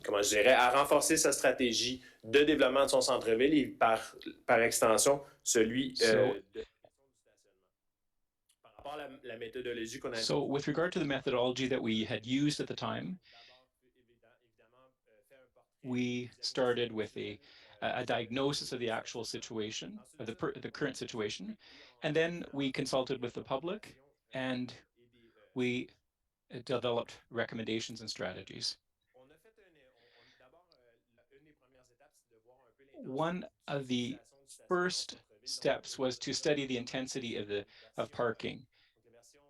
comment je dirais, à renforcer sa stratégie de développement de son centre-ville et par extension celui So, de la question du stationnement. Par rapport à la méthodologie qu'on a so introduite, with regard to the methodology that we had used at the time, on a d'abord évidemment fait un portrait, we started with a diagnosis of the actual situation, of the current situation, and then we consulted with the public and we developed recommendations and strategies. on a fait d'abord, une des premières étapes, c'est de voir un peu One l'intensité of the d'utilisation du stationnement au first centre-ville. Donc, on a steps déjà was to déjà study the développé intensity une of version, parking. donc une version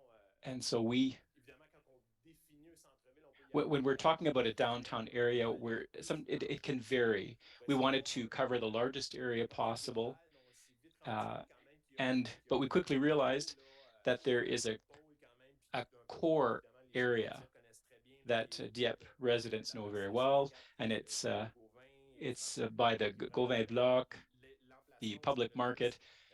And so we, évidemment, quand on définit un centre-ville, on peut y when avoir we're talking about a downtown area différentes where idées it can vary. pour We essayer de wanted voir to un peu cover the le largest area portrait possible. global, mais on s'est vite rendu Uh, compte quand même but we quickly qu'il y a un pôle realized là, that there il y a is un pôle quand même, puis a un pôle que core évidemment les gens de area Dieppe connaissent très bien, là, qui that est le pôle Dieppe residents la know rue very well, 154, and rue des Gauvins, it's by centre-ville, the qui est vraiment Gauvin Block, the l'emplacement où il y a public le plus market. d'action.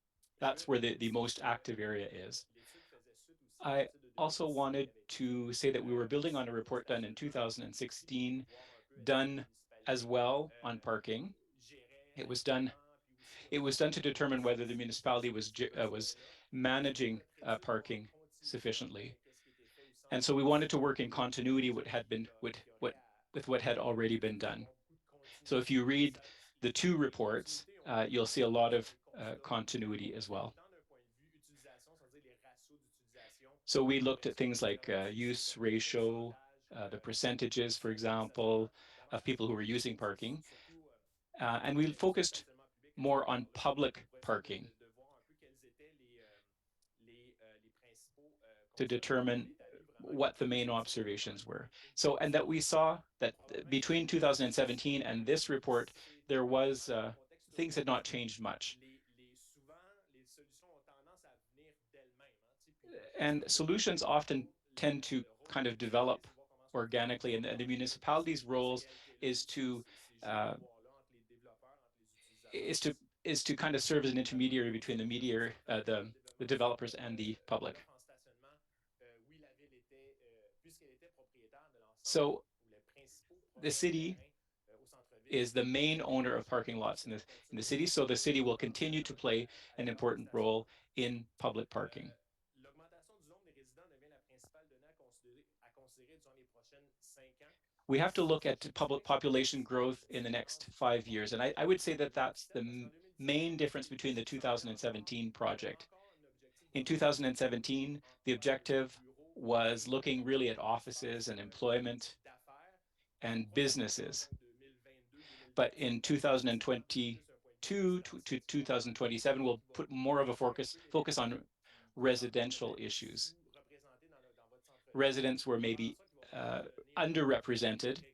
Je voulais That's where rajouter the aussi most que active area is. l'étude faisait suite aussi à une I étude de also 2017 qui wanted avait été to say that we were building on a sur le report done in stationnement, aussi pour 2016 voir un peu est-ce que les done as municipalités well on parking. géraient It was done adéquatement, puis aussi de it was voir done to determine whether the municipality ce was volet-là. Donc, c'était managing notre étude de voir en parking continuité un peu sufficiently, avec ce qui était fait aussi en and so we wanted to 2017 work in et les continuity changements qui auraient with what had already il been y done. avoir beaucoup de So if continuité. you Et read ça, the two les reports, continuités ont you'll see a vraiment lot été of considérées continuity as well. autant d'un point de vue utilisation, c'est-à-dire les ratios d'utilisation, So we looked est-ce at que things c'est like vraiment use excessif, quel ratio, pourcentage the percentages, for sont dans le example, stationnement, vraiment of people who were using excessif, parking, surtout and we sur le focused stationnement public à cette more on hauteur-là, public pour essayer parking de voir un peu quels étaient les principaux to constats. Donc, on a determine établi vraiment what the main c'est quoi observations were. une So, and that perception. we saw that Probablement between que si 2017 and this report, c'était there probablement was dans le contexte things urbain had not aussi, changed much. souvent les solutions ont tendance à venir d'elles-mêmes. Hein, puis c'est And un peu solutions often tend to le rôle des kind of municipalités, develop c'est de voir comment est-ce qu'on peut organically, and the coordonner un peu municipality's roles ces réalités-là is puis to ces jeux de uh, pouvoir-là entre les développeurs, entre les utilisateurs. is to is to kind of serve as an intermediary On between s'est the rendu compte media, aussi que dans le the développement developers and the de public. l'offre en stationnement, oui, la ville était, puisqu'elle était propriétaire de l'ensemble So ou les principaux the city terrains au centre-ville, is the main owner of elle parking avait lots aussi la in the city. continuité So the city will continue to play à an l'égard du important role stationnement. in public parking. L'augmentation du nombre de résidents devient la principale donnée à considérer durant les prochaines 5 ans. We have to Si look je at poursuis public avec la population growth in the next différence par 5 years. rapport And à I would say that that's 2017, parce qu'en 2017, main difference between the on avait 2017 project. encore un objectif In d'augmentation 2017, the emploi de objective bureaux was et looking really at d'espaces offices and employment d'affaires. On and croit qu'avec businesses. donc 2022-2027, But in c'est vraiment plus un point de vue 2022 résidentiel to 2027, we'll qui va put more of a couvrir un peu les focus résidents on qui présentement residential peuvent être issues. sous-représentés dans votre centre-ville. Residents were Faire en maybe sorte qu'il va falloir donner une vue underrepresented, très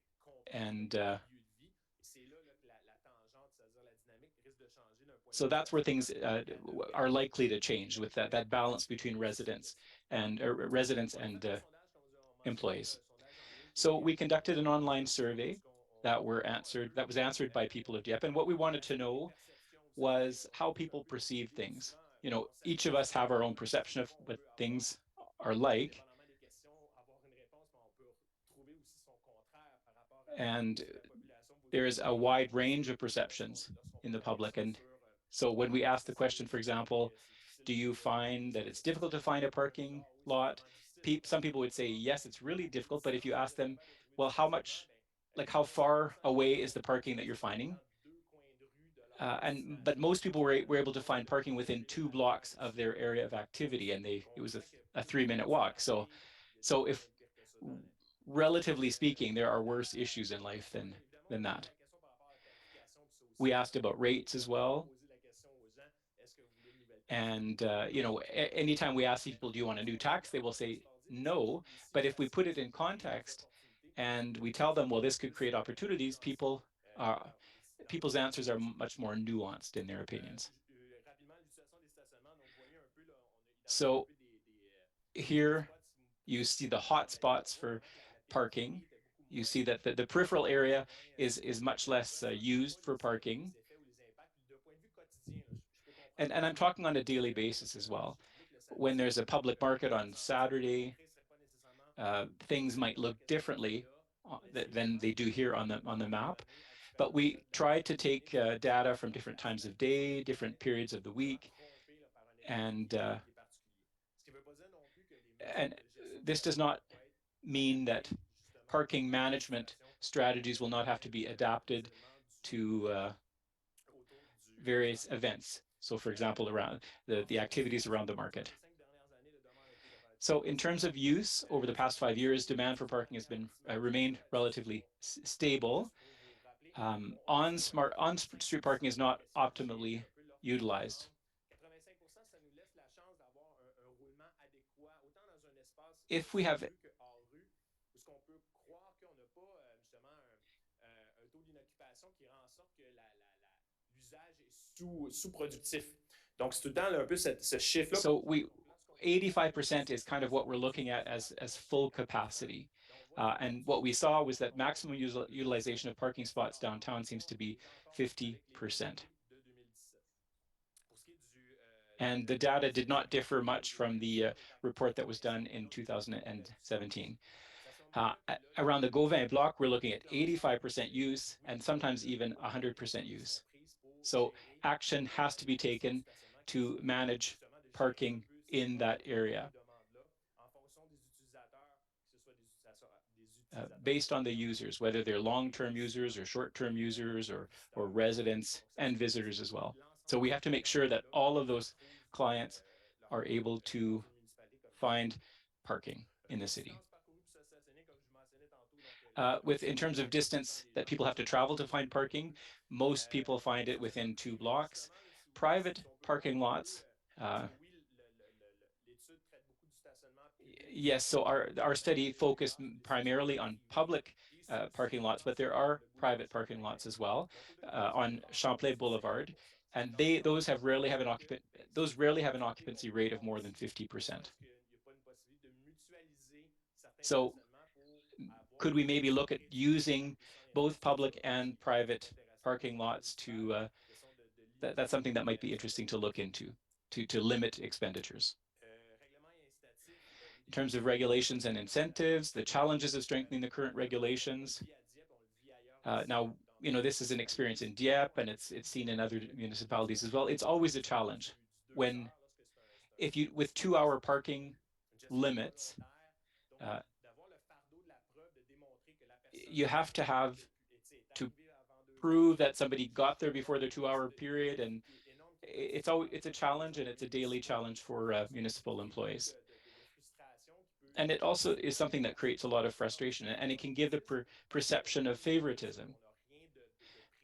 complète and du lieu de vie. Et c'est là, que la tangente, c'est-à-dire la dynamique, risque de changer d'un point de so vue that's where stationnement. things La are nouvelle likely to change with that balance between residents on a fait and un sondage, comme vous avez mentionné, employees. un sondage en ligne qui So était we conducted an online où survey est-ce qu'on veut voir un peu that was answered by people of Dieppe, and what we wanted to les know perceptions. Vous savez, was on how veut un people peu perceive décrire things. souvent You comment know, on s'habitue each à of un us have our stationnement. own Puis des perception of fois, on what peut avoir, things are like, dépendamment des questions, avoir une réponse, mais on peut trouver aussi son contraire par rapport à ce que and la population va there is a utiliser wide range of lorsqu'on perceptions in the pose la public. question And sur so when we ask the question, for c'est example, difficile do de you trouver un emploi. find that it's difficult to find a On va dire, parking ah oui, c'est lot? vraiment difficile de Some trouver people un would say, emploi. yes, it's really Les difficult. But if you différences ask them, principales de trouver du well, stationnement, ben, how évidemment, far 100% des away is gens the parking that disent you're que c'est finding? dans deux coins de rue de leur But destination. most people were able to D'autres, find parking d'autres within villes two blocks of their agricole, area of activity, and on it was comprend qu'il y a a plus de 3 minute voitures walk. So parquées. Il y a des so fois if même pire que ça relatively speaking, there are worse issues in life évidemment, on than posait that. la question par rapport à la tarification, puis ça We aussi, asked about rates as on a well. posé la question aux gens, est-ce que vous voulez une nouvelle taxe? Puis And, anytime we évidemment, ask people, do you want a new tax? They will say mais ça no. ouvre aussi But la if we put it in possibilité et les context opportunités and we tell them, well, this could create opportunities, dans, people's answers are much more nuanced in their opinions. rapidement, l'utilisation des stationnements. Donc, vous voyez un peu, là, on a identifié un So peu des here hotspots you see the qu'on hot allait spots avoir for avant que la parking. périphérie était beaucoup You moins, see that the peripheral area is much était less moins sentie. On used voit for parking. les effets ou les impacts. Puis, d'un point de vue quotidien, là, je peux comprendre And I'm aussi talking on a daily que basis as well. chez public, le samedi, When c'est there's a beaucoup public market plus on ressenti. Le Saturday, concret ne serait pas nécessairement things might look differently than they do here on the map. But we try to take data from different times of day, different periods of the week, and and this does not mean that parking management strategies will not have to be adapted to various events. So, for example, around the activities around the market. So in terms of use, over the past 5 years, demand for parking has been remained relatively stable. On-street parking is not optimally utilized. If we have sous-productif. Donc, c'est tout le temps là, un peu ce chiffre-là. So 85% is kind of what we're looking at as full capacity. And what we saw was that maximum utilization of parking spots downtown seems to be 50%. And the data did not differ much from the report that was done in 2017. Around the Gauvin block, we're looking at 85% use and sometimes even 100% use. So action has to be taken to manage parking in that area. Based on the users, whether they're long-term users or short-term users or residents and visitors as well. So we have to make sure that all of those clients are able to find parking in the city. In terms of distance that people have to travel to find parking, most people find it within 2 blocks. Private parking lots, yes, so our study focused primarily on public parking lots, but there are private parking lots as well on Champlain Boulevard, and those rarely have an occupancy rate of more than 50%. So could we maybe look at using both public and private parking lots to that's something that might be interesting to look into to limit expenditures. In terms of regulations and incentives, the challenges of strengthening the current regulations. Now, this is an experience in Dieppe, and it's seen in other municipalities as well. It's always a challenge with 2-hour parking limits. You have to prove that somebody got there before the 2-hour period, and it's a challenge, and it's a daily challenge for municipal employees. And it also is something that creates a lot of frustration, and it can give the perception of favoritism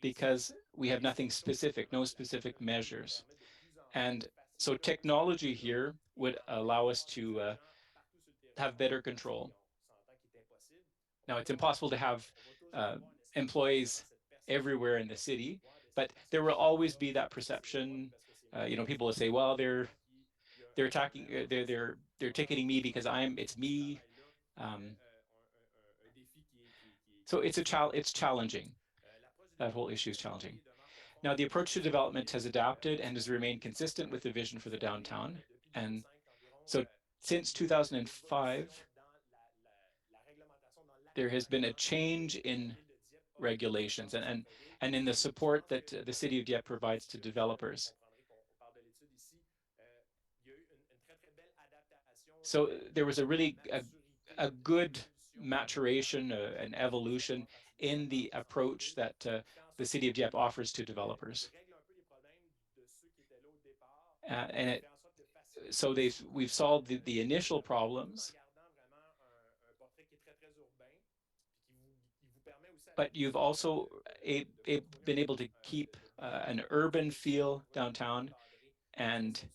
because we have nothing specific, no specific measures. And so technology here would allow us to have better control. Now, it's impossible to have employees everywhere in the city, but there will always be that perception. People will say, "Well, they're attacking, they're ticketing me because it's me." So it's challenging. That whole issue is challenging. Now, the approach to development has adapted and has remained consistent with the vision for the downtown. And so since 2005, there has been a change in regulations and in the support that the city of Dieppe provides to developers. So there was a good maturation, an evolution in the approach that the city of Dieppe offers to developers. So we've solved the initial problems, but you've also been able to keep an urban feel downtown and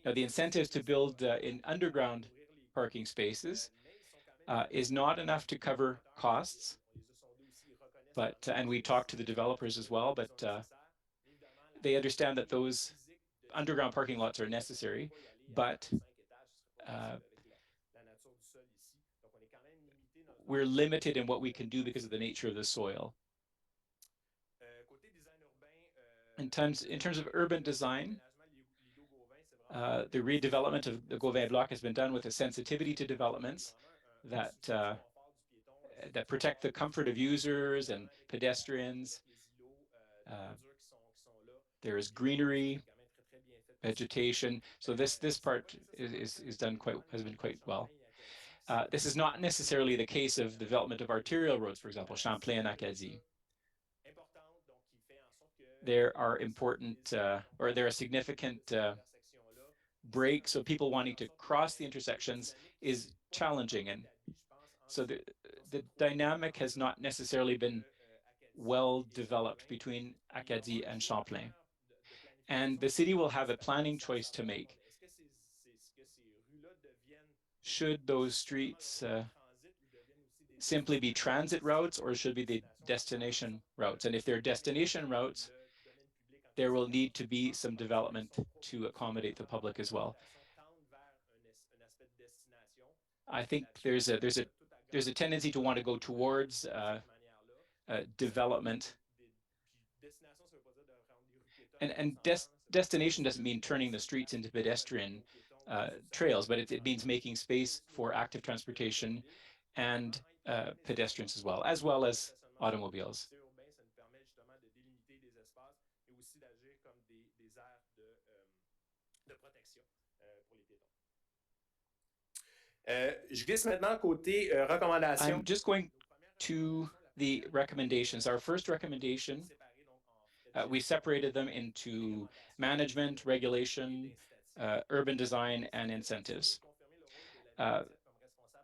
now the incentives to build in underground parking spaces is not enough to cover costs, and we talked to the developers as well, but they understand that those underground parking lots are necessary, but we're limited in what we can do because of the nature of the soil. In terms of urban design, The redevelopment of the Gauvin Bloc has been done with a sensitivity to developments that protect the comfort of users and pedestrians. There is greenery, vegetation. So this part is done quite has been quite well. This is not necessarily the case of the development of arterial roads, for example, Champlain and Acadie. There are important or there are significant breaks, so people wanting to cross the intersections is challenging. And so the dynamic has not necessarily been well developed between Acadie and Champlain. And the city will have a planning choice to make. Should those streets simply be transit routes or should be the destination routes? And if they're destination routes, there will need to be some development to accommodate the public as well. I think there's a tendency to want to go towards development. And destination doesn't mean turning the streets into pedestrian trails, but it means making space for active transportation and pedestrians as well as automobiles. Je glisse maintenant côté recommandation. I'm just going to the recommendations. Our first recommendation, we separated them into management, regulation, urban design, and incentives.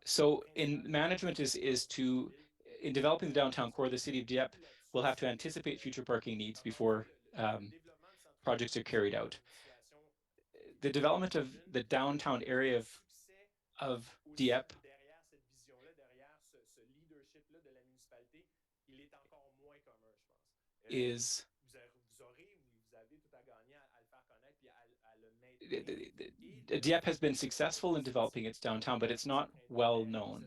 So in management is to, in developing the downtown core, the city of Dieppe will have to anticipate future parking needs before projects are carried out. The development of the downtown area of Dieppe is Dieppe has been successful in developing its downtown, but it's not well known.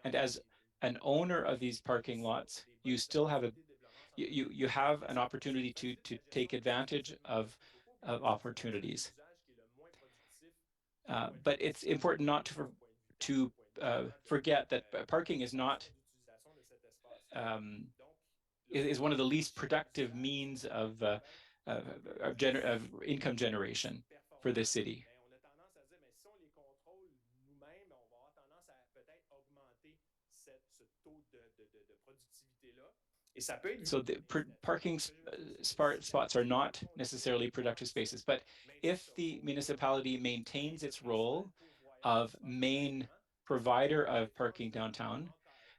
And as an owner of these parking lots, you still have you have an opportunity to take advantage of opportunities. But it's important not to forget that parking is not is one of the least productive means of income generation for this city. So the parking spots are not necessarily productive spaces, but if the municipality maintains its role of main provider of parking downtown,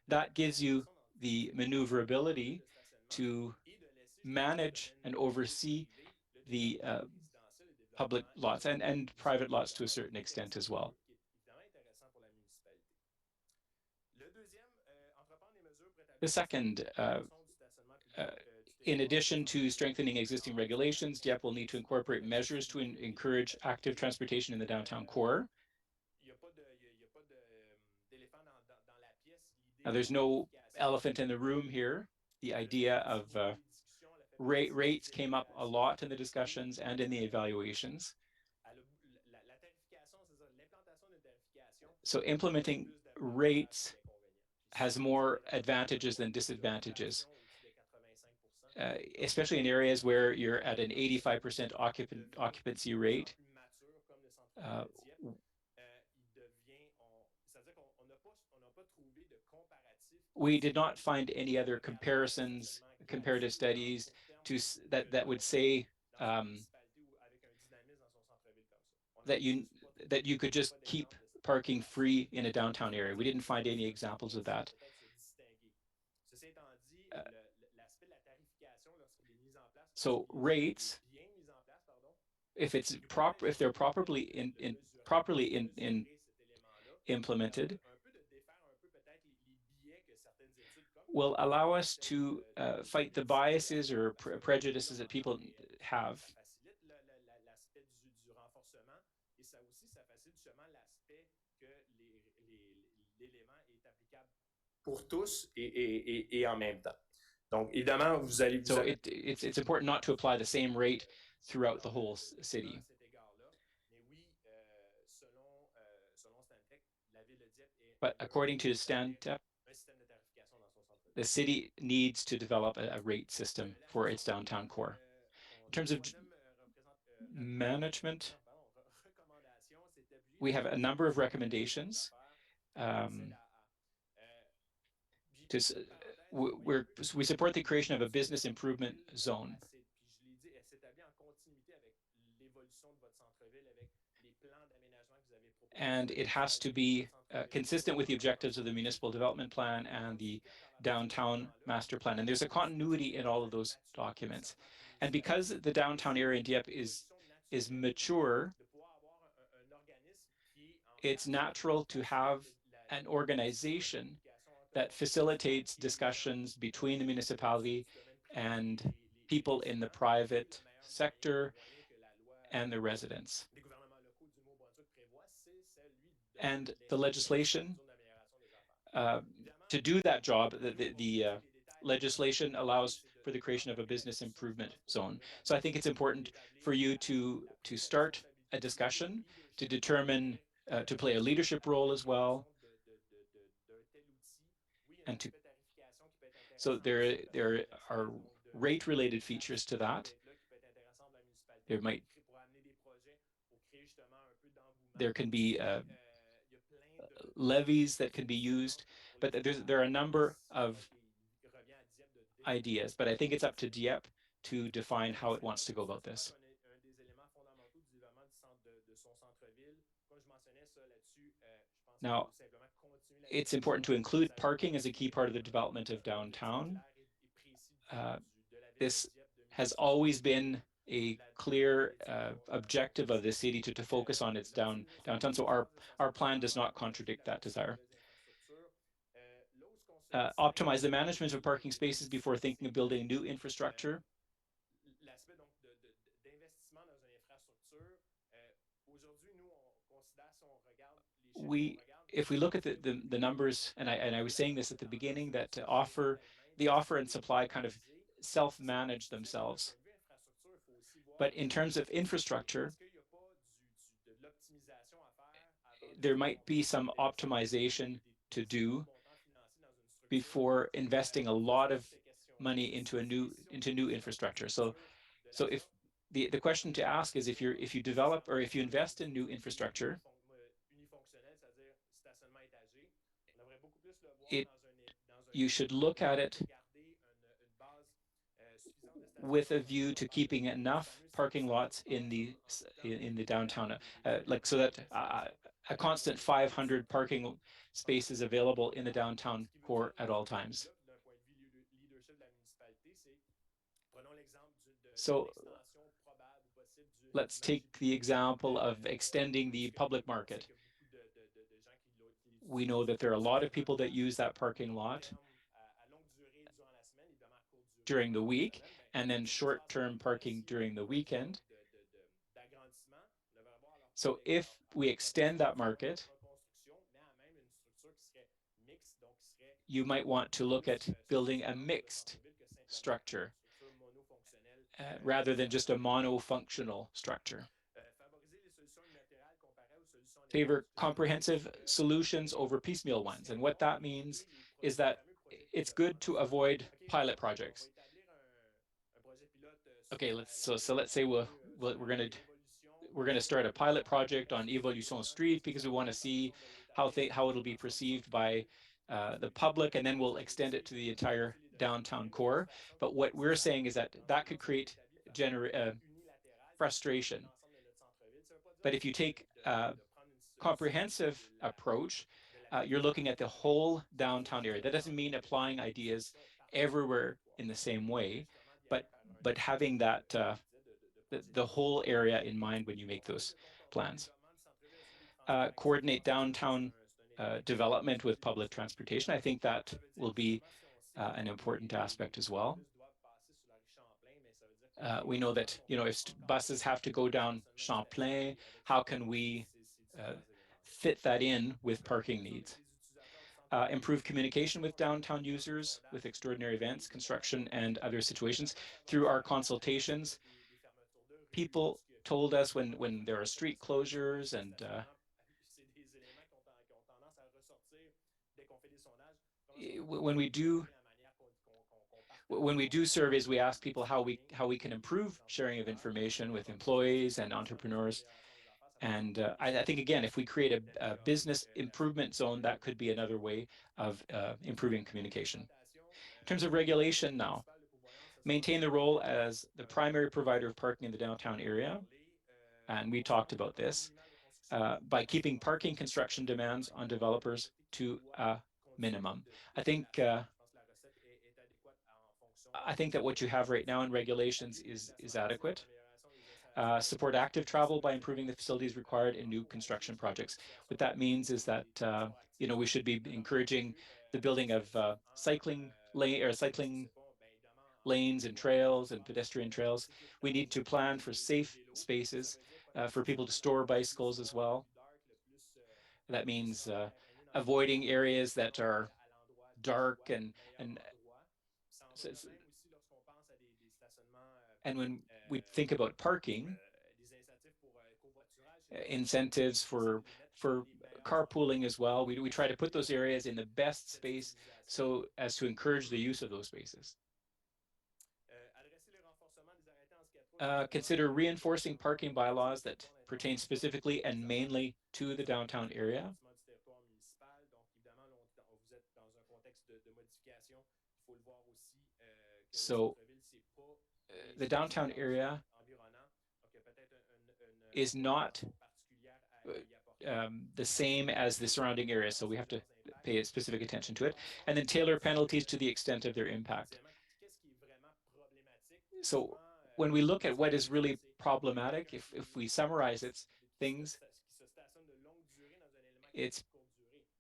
that gives you the maneuverability to manage and oversee the public lots and private lots to a certain extent as well. The second, in addition to strengthening existing regulations, Dieppe will need to incorporate measures to encourage active transportation in the downtown core. Now, there's no elephant in the room here. The idea of rates came up a lot in the discussions and in the evaluations. So implementing rates has more advantages than disadvantages, especially in areas where you're at an 85% occupancy rate. We did not find any other comparative studies that would say that you could just keep parking free in a downtown area. We didn't find any examples of that. So rates, if they're properly implemented, will allow us to fight the biases or prejudices that people have. Pour tous et en même temps. Donc, évidemment, vous allez... So it's important not to apply the same rate throughout the whole city. But according to Stantec, the city needs to develop a rate system for its downtown core. In terms of management, we have a number of recommendations. Um, to, we support the creation of a business improvement zone. And it has to be consistent with the objectives of the municipal development plan and the downtown master plan. And there's a continuity in all of those documents. And because the downtown area in Dieppe is mature, it's natural to have an organization that facilitates discussions between the municipality and people in the private sector and the residents. And the legislation, to do that job, the legislation allows for the creation of a business improvement zone. So I think it's important for you to start a discussion to determine, to play a leadership role as well, and to so there are rate-related features to that. There can be levies that can be used, but there are a number of ideas. But I think it's up to Dieppe to define how it wants to go about this. Now, it's important to include parking as a key part of the development of downtown. This has always been a clear objective of the city to focus on its downtown. So our plan does not contradict that desire. Optimize the management of parking spaces before thinking of building new infrastructure. If we look at the numbers, and I was saying this at the beginning, that the offer and supply kind of self-manage themselves. But in terms of infrastructure, there might be some optimization to do before investing a lot of money into new infrastructure. So if the question to ask is, if you develop or if you invest in new infrastructure, you should look at it with a view to keeping enough parking lots in the downtown, like so that a constant 500 parking spaces available in the downtown core at all times. So let's take the example of extending the public market. We know that there are a lot of people that use that parking lot during the week, and then short-term parking during the weekend. So if we extend that market, you might want to look at building a mixed structure rather than just a monofunctional structure. Favor comprehensive solutions over piecemeal ones. And what that means is that it's good to avoid pilot projects. Okay, let's say we're gonna start a pilot project on Evolution Street because we want to see how it'll be perceived by the public, and then we'll extend it to the entire downtown core. But what we're saying is that could create frustration. But if you take a comprehensive approach, you're looking at the whole downtown area. That doesn't mean applying ideas everywhere in the same way, but having that the whole area in mind when you make those plans. Coordinate downtown development with public transportation. I think that will be an important aspect as well. We know that, if buses have to go down Champlain, how can we fit that in with parking needs? Improve communication with downtown users with extraordinary events, construction, and other situations. Through our consultations, people told us when there are street closures and When we do surveys, we ask people how we can improve sharing of information with employees and entrepreneurs. And I think, again, if we create a business improvement zone, that could be another way of improving communication. In terms of regulation now, maintain the role as the primary provider of parking in the downtown area. And we talked about this by keeping parking construction demands on developers to a minimum. I think that what you have right now in regulations is adequate. Support active travel by improving the facilities required in new construction projects. What that means is that we should be encouraging the building of cycling lanes and trails and pedestrian trails. We need to plan for safe spaces for people to store bicycles as well. That means avoiding areas that are dark and and when we think about parking, incentives for carpooling as well, we try to put those areas in the best space so as to encourage the use of those spaces. Consider reinforcing parking bylaws that pertain specifically and mainly to the downtown area. So the downtown area is not the same as the surrounding area, so we have to pay specific attention to it, and then tailor penalties to the extent of their impact. So when we look at what is really problematic, if we summarize it's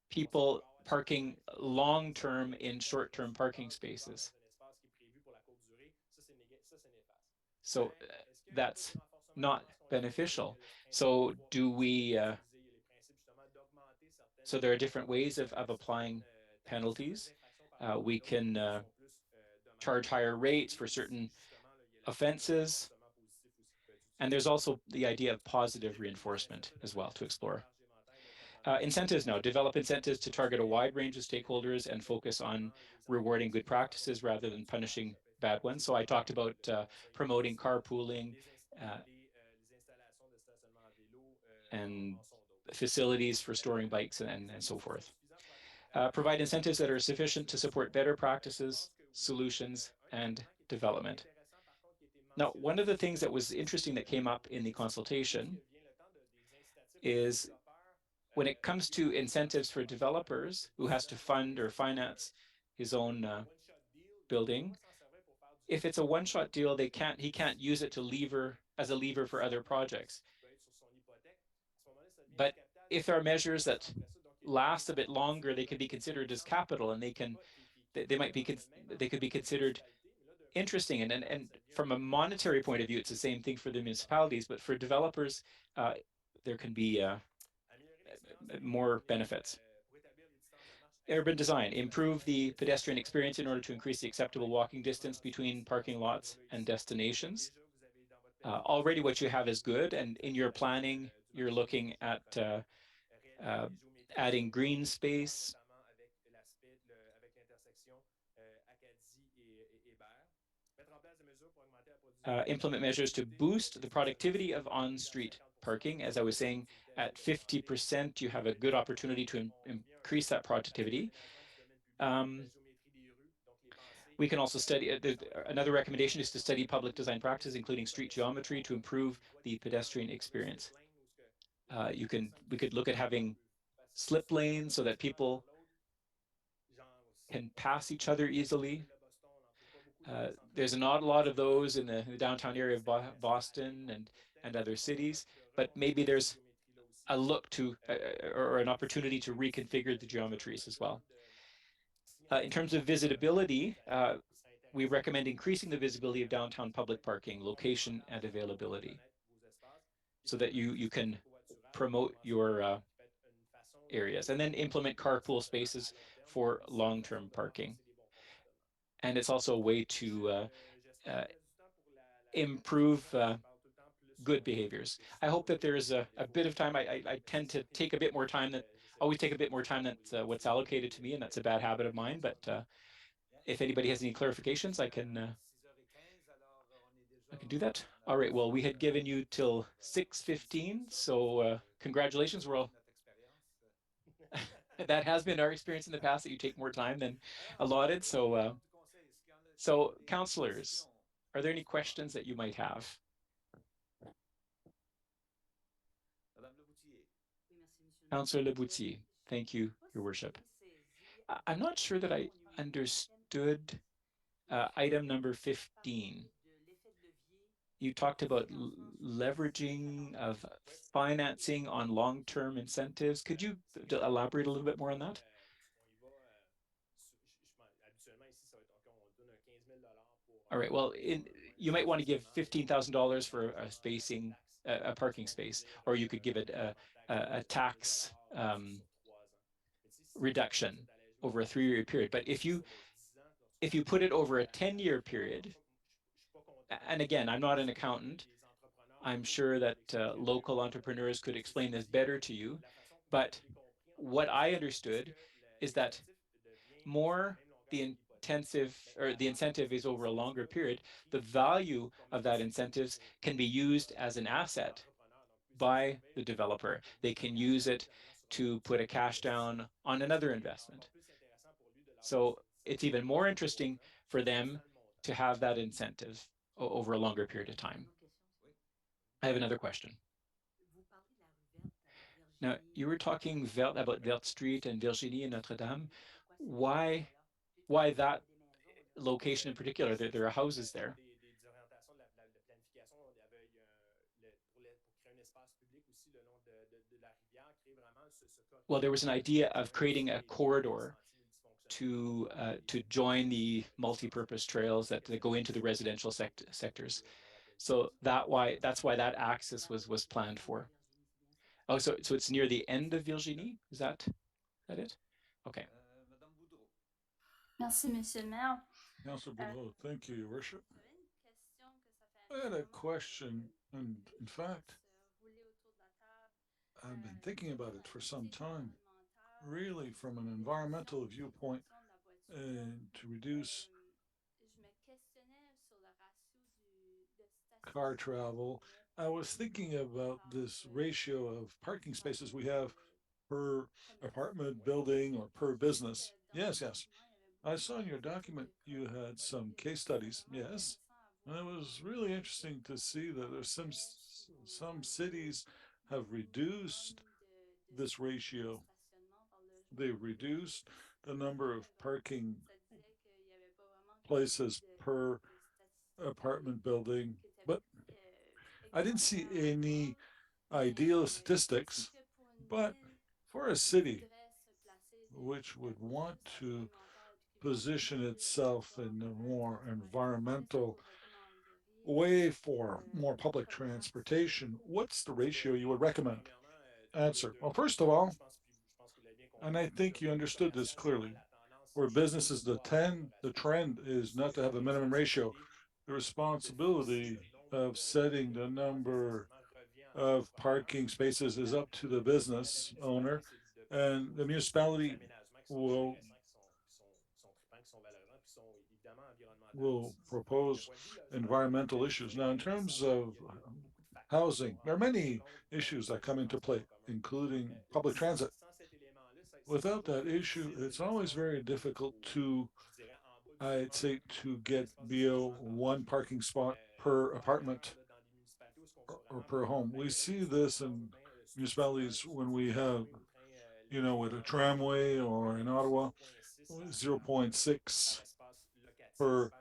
people parking long-term in short-term parking spaces. So that's not beneficial. So so there are different ways of applying penalties. We can charge higher rates for certain offenses. And there's also the idea of positive reinforcement as well to explore. Incentives now, develop incentives to target a wide range of stakeholders and focus on rewarding good practices rather than punishing bad ones. So I talked about promoting carpooling and facilities for storing bikes and so forth. Provide incentives that are sufficient to support better practices, solutions, and development. Now, one of the things that was interesting that came up in the consultation is when it comes to incentives for developers who has to fund or finance his own building, if it's a one-shot deal, he can't use it as a lever for other projects. But if there are measures that last a bit longer, they can be considered as capital, and they could be considered interesting. And from a monetary point of view, it's the same thing for the municipalities, but for developers, there can be more benefits. Urban design, improve the pedestrian experience in order to increase the acceptable walking distance between parking lots and destinations. Already what you have is good, and in your planning, you're looking at adding green space, implement measures to boost the productivity of on-street parking. As I was saying, at 50%, you have a good opportunity to increase that productivity. We can also study, another recommendation is to study public design practices, including street geometry, to improve the pedestrian experience. We could look at having slip lanes so that people can pass each other easily. There's not a lot of those in the downtown area of Boston and other cities, but maybe there's a look to or an opportunity to reconfigure the geometries as well. In terms of visitability, we recommend increasing the visibility of downtown public parking, location, and availability so that you can promote your areas, and then implement carpool spaces for long-term parking. And it's also a way to improve good behaviors. I hope that there is a bit of time. I tend to take a bit more time than always take a bit more time than what's allocated to me, and that's a bad habit of mine. But if anybody has any clarifications, I can do that. All right. Well, we had given you till 6:15, so congratulations. We're all that has been our experience in the past that you take more time than allotted. So counselors, are there any questions that you might have? Counselor Leboutier, thank you, Your Worship. I'm not sure that I understood item number 15. You talked about leveraging of financing on long-term incentives. Could you elaborate a little bit more on that? All right. Well, you might want to give $15,000 for a spacing, a parking space, or you could give it a tax reduction over a 3-year period. But if you put it over a 10-year period, and again, I'm not an accountant, I'm sure that local entrepreneurs could explain this better to you. But what I understood is that more the the incentive is over a longer period, the value of that incentives can be used as an asset by the developer. They can use it to put a cash down on another investment. So it's even more interesting for them to have that incentive over a longer period of time. I have another question. Now, you were talking about Verte Street and Virginie and Notre Dame. Why, why that location in particular? There are houses there. Well, there was an idea of creating a corridor to join the multi-purpose trails that go into the residential sectors. So that's why that axis was planned for. Oh, so it's near the end of Virginie? Is that it? Okay. Merci, Monsieur le Maire. Councillor Boudreau, thank you, Your Worship. I had a question, and in fact, I've been thinking about it for some time. Really, from an environmental viewpoint, to reduce car travel, I was thinking about this ratio of parking spaces we have per apartment building or per business. Yes, yes. I saw in your document you had some case studies. Yes. And it was really interesting to see that there's some cities have reduced this ratio. They've reduced the number of parking places per apartment building, but I didn't see any ideal statistics. But for a city which would want to position itself in a more environmental way for more public transportation, what's the ratio you would recommend? Answer. Well, first of all, and I think you understood this clearly, where business is the trend is not to have a minimum ratio. The responsibility of setting the number of parking spaces is up to the business owner, and the municipality will propose environmental issues. Now, in terms of housing, there are many issues that come into play, including public transit. Without that issue, it's always very difficult to, I'd say, to get below one parking spot per apartment or per home. We see this in municipalities when we have, with a tramway or in Ottawa, 0.6 per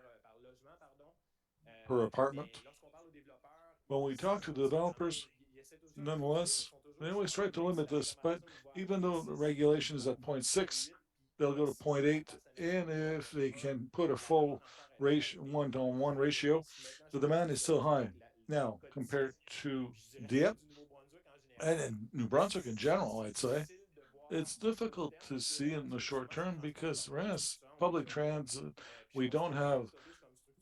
apartment. When we talk to the developers, nonetheless, they always try to limit this, but even though the regulation is at zero point 0.6, they'll go to 0.8, and if they can put a full ratio, one-to-one ratio, the demand is still high. Now, compared to Dieppe and in New Brunswick in general, I'd say, it's difficult to see in the short term because, yes, public transit, we don't have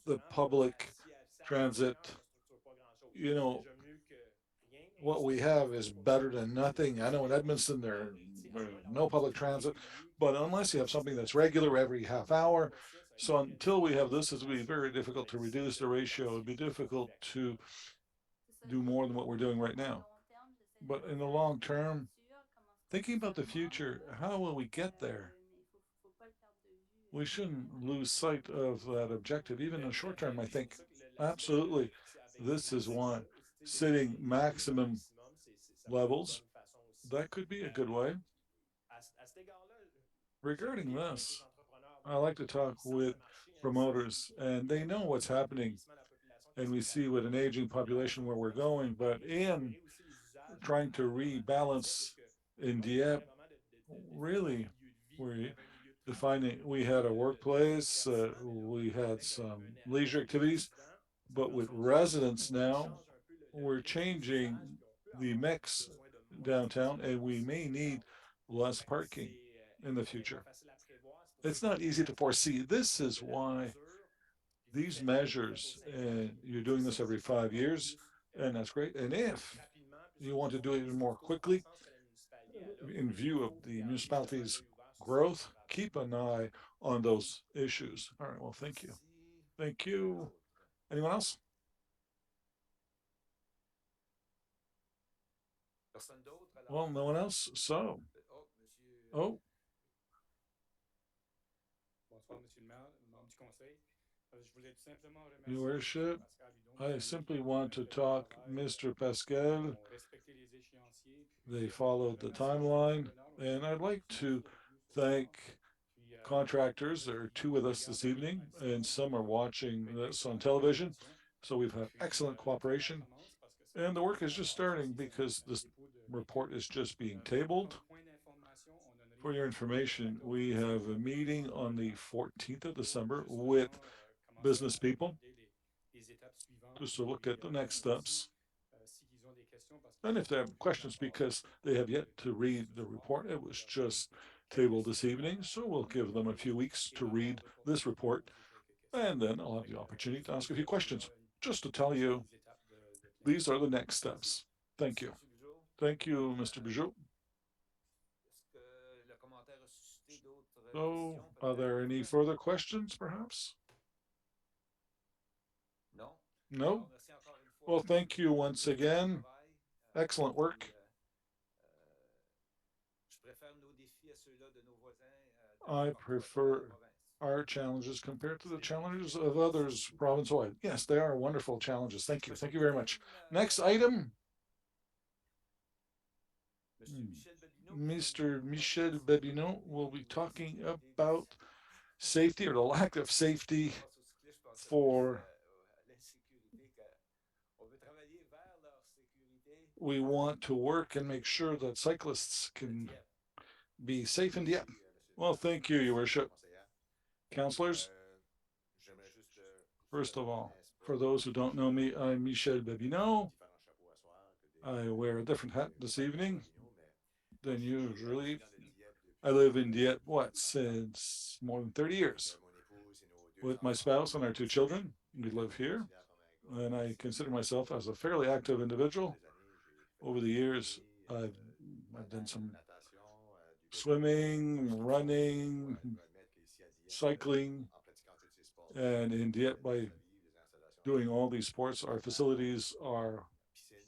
the public transit, you know, what we have is better than nothing. I know in Edmonton there's no public transit, but unless you have something that's regular every half hour, so until we have this, it'll be very difficult to reduce the ratio. It'd be difficult to do more than what we're doing right now. But in the long term, thinking about the future, how will we get there? We shouldn't lose sight of that objective, even in the short term, I think. Absolutely. This is one. Setting maximum levels, that could be a good way. Regarding this, I like to talk with promoters, and they know what's happening, and we see with an aging population where we're going, but in trying to rebalance in Dieppe, really, we're defining, we had a workplace, we had some leisure activities, but with residents now, we're changing the mix downtown, and we may need less parking in the future. It's not easy to foresee. This is why these measures, and you're doing this every 5 years, and that's great. And if you want to do it even more quickly, in view of the municipality's growth, keep an eye on those issues. All right, well, thank you. Thank you. Anyone else? Well, no one else. So, oh, Your Worship, I simply want to talk Mr. Pascal. They followed the timeline, and I'd like to thank contractors. There are two with us this evening, and some are watching this on television. So we've had excellent cooperation. And the work is just starting because this report is just being tabled. For your information, we have a meeting on the 14th of December with business people just to look at the next steps. And if they have questions, because they have yet to read the report, it was just tabled this evening. So we'll give them a few weeks to read this report, and then I'll have the opportunity to ask a few questions. Just to tell you, these are the next steps. Thank you. Thank you, Mr. Bijou. So, are there any further questions, perhaps? No? Well, thank you once again. Excellent work. I prefer our challenges compared to the challenges of others province-wide. Yes, they are wonderful challenges. Thank you. Thank you very much. Next item. Mr. Michel Babineau will be talking about safety or the lack of safety for we want to work and make sure that cyclists can be safe in the app. Well, thank you, Your Worship. Councillors, first of all, for those who don't know me, I'm Michel Babineau. I wear a different hat this evening than usually. I live in Dieppe, what, since more than 30 years. With my spouse and our two children, we live here, and I consider myself as a fairly active individual. Over the years, I've done some swimming, running, cycling, and in Dieppe, by doing all these sports, our facilities are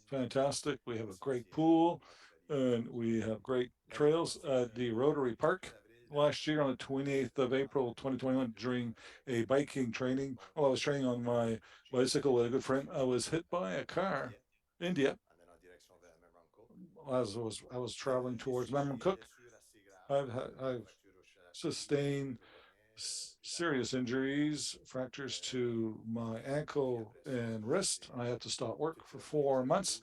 fantastic. We have a great pool, and we have great trails at the Rotary Park. Last year, on the 28th of April, 2021, during a biking training, while I was training on my bicycle with a good friend, I was hit by a car in Dieppe as I was traveling towards Cook. I've sustained serious injuries, fractures to my ankle and wrist. I had to stop work for 4 months.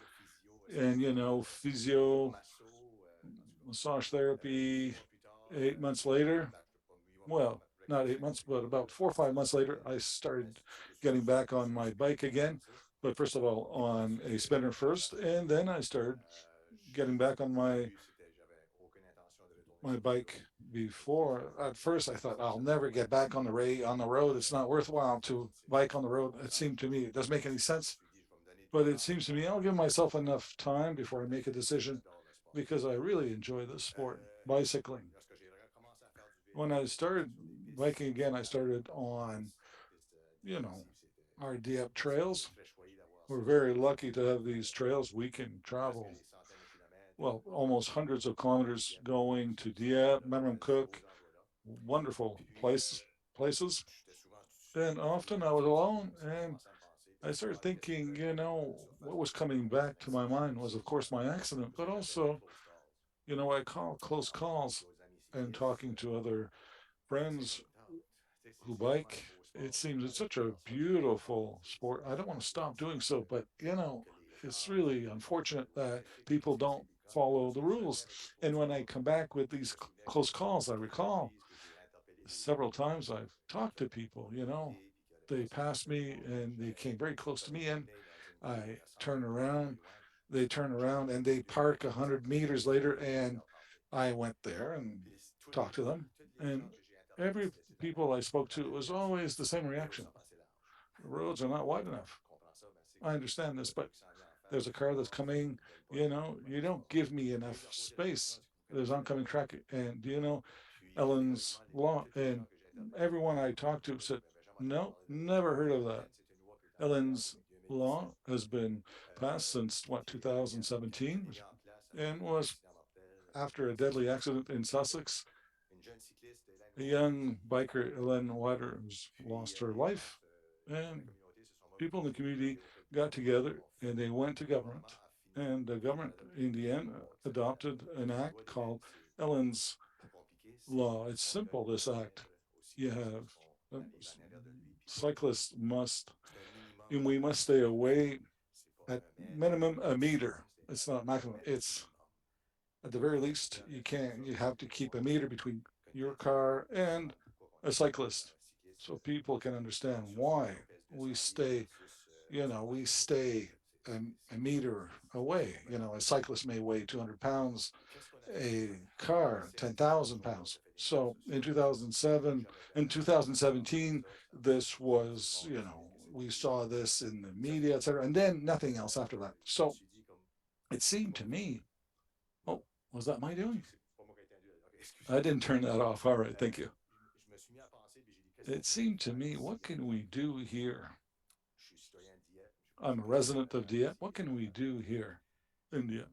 And, physio, massage therapy. 8 months later, well, not 8 months, but about 4 or 5 months later, I started getting back on my bike again. But first of all, on a spinner first, and then I started getting back on my bike before. At first, I thought I'll never get back on the road. It's not worthwhile to bike on the road. It seemed to me it doesn't make any sense. But it seems to me I'll give myself enough time before I make a decision because I really enjoy this sport, bicycling. When I started biking again, I started on, you know, our Dieppe trails. We're very lucky to have these trails. We can travel, well, almost hundreds of kilometers going to Dieppe, Cook, wonderful places. And often I was alone and I started thinking, what was coming back to my mind was, of course, my accident, but also, I call close calls and talking to other friends who bike. It seems it's such a beautiful sport. I don't want to stop doing so, but it's really unfortunate that people don't follow the rules. And when I come back with these close calls, I recall several times I've talked to people, they passed me and they came very close to me and I turn around, they turn around and they park 100 meters later and I went there and talked to them. And every people I spoke to, it was always the same reaction. The roads are not wide enough. I understand this, but there's a car that's coming, you don't give me enough space. There's oncoming traffic. And do you know Ellen's Law? And everyone I talked to said, no, never heard of that. Ellen's Law has been passed since what, 2017, and was after a deadly accident in Sussex. A young biker, Ellen Waters, lost her life, and people in the community got together and they went to government. And the government, in the end, adopted an act called Ellen's Law. It's simple, this act. You have cyclists must, and we must stay away at minimum a meter. It's not maximum. It's at the very least you have to keep a meter between your car and a cyclist, so people can understand why we stay. We stay a meter away. A cyclist may weigh 200 pounds, a car 10,000 pounds. So in 2007, in 2017, this was, we saw this in the media, etc., and then nothing else after that. So it seemed to me, oh, was that my doing? I didn't turn that off. All right, thank you. It seemed to me, what can we do here? I'm a resident of Dieppe. What can we do here in Dieppe?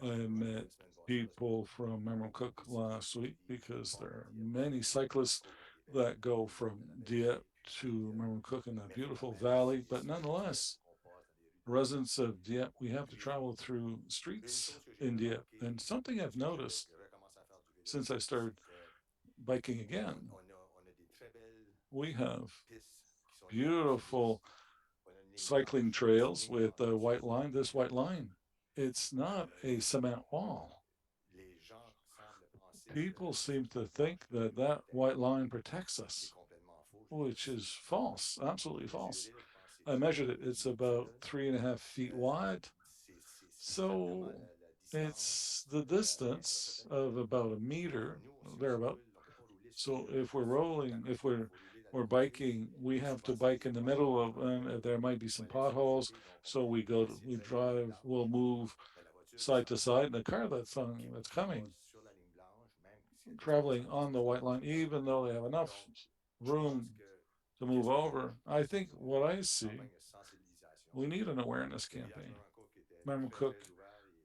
I met people from Cook last week because there are many cyclists that go from Dieppe to Cook in a beautiful valley, but nonetheless, residents of Dieppe, we have to travel through streets in Dieppe. And something I've noticed since I started biking again, we have beautiful cycling trails with a white line. This white line, it's not a cement wall. People seem to think that that white line protects us, which is false, absolutely false. I measured it. It's about 3.5 feet wide. So it's the distance of about a meter, thereabout. So if we're rolling, if we're biking, we have to bike in the middle of, there might be some potholes. So we drive, we'll move side to side. And the car that's coming, traveling on the white line, even though they have enough room to move over, I think what I see, we need an awareness campaign. Madam Cook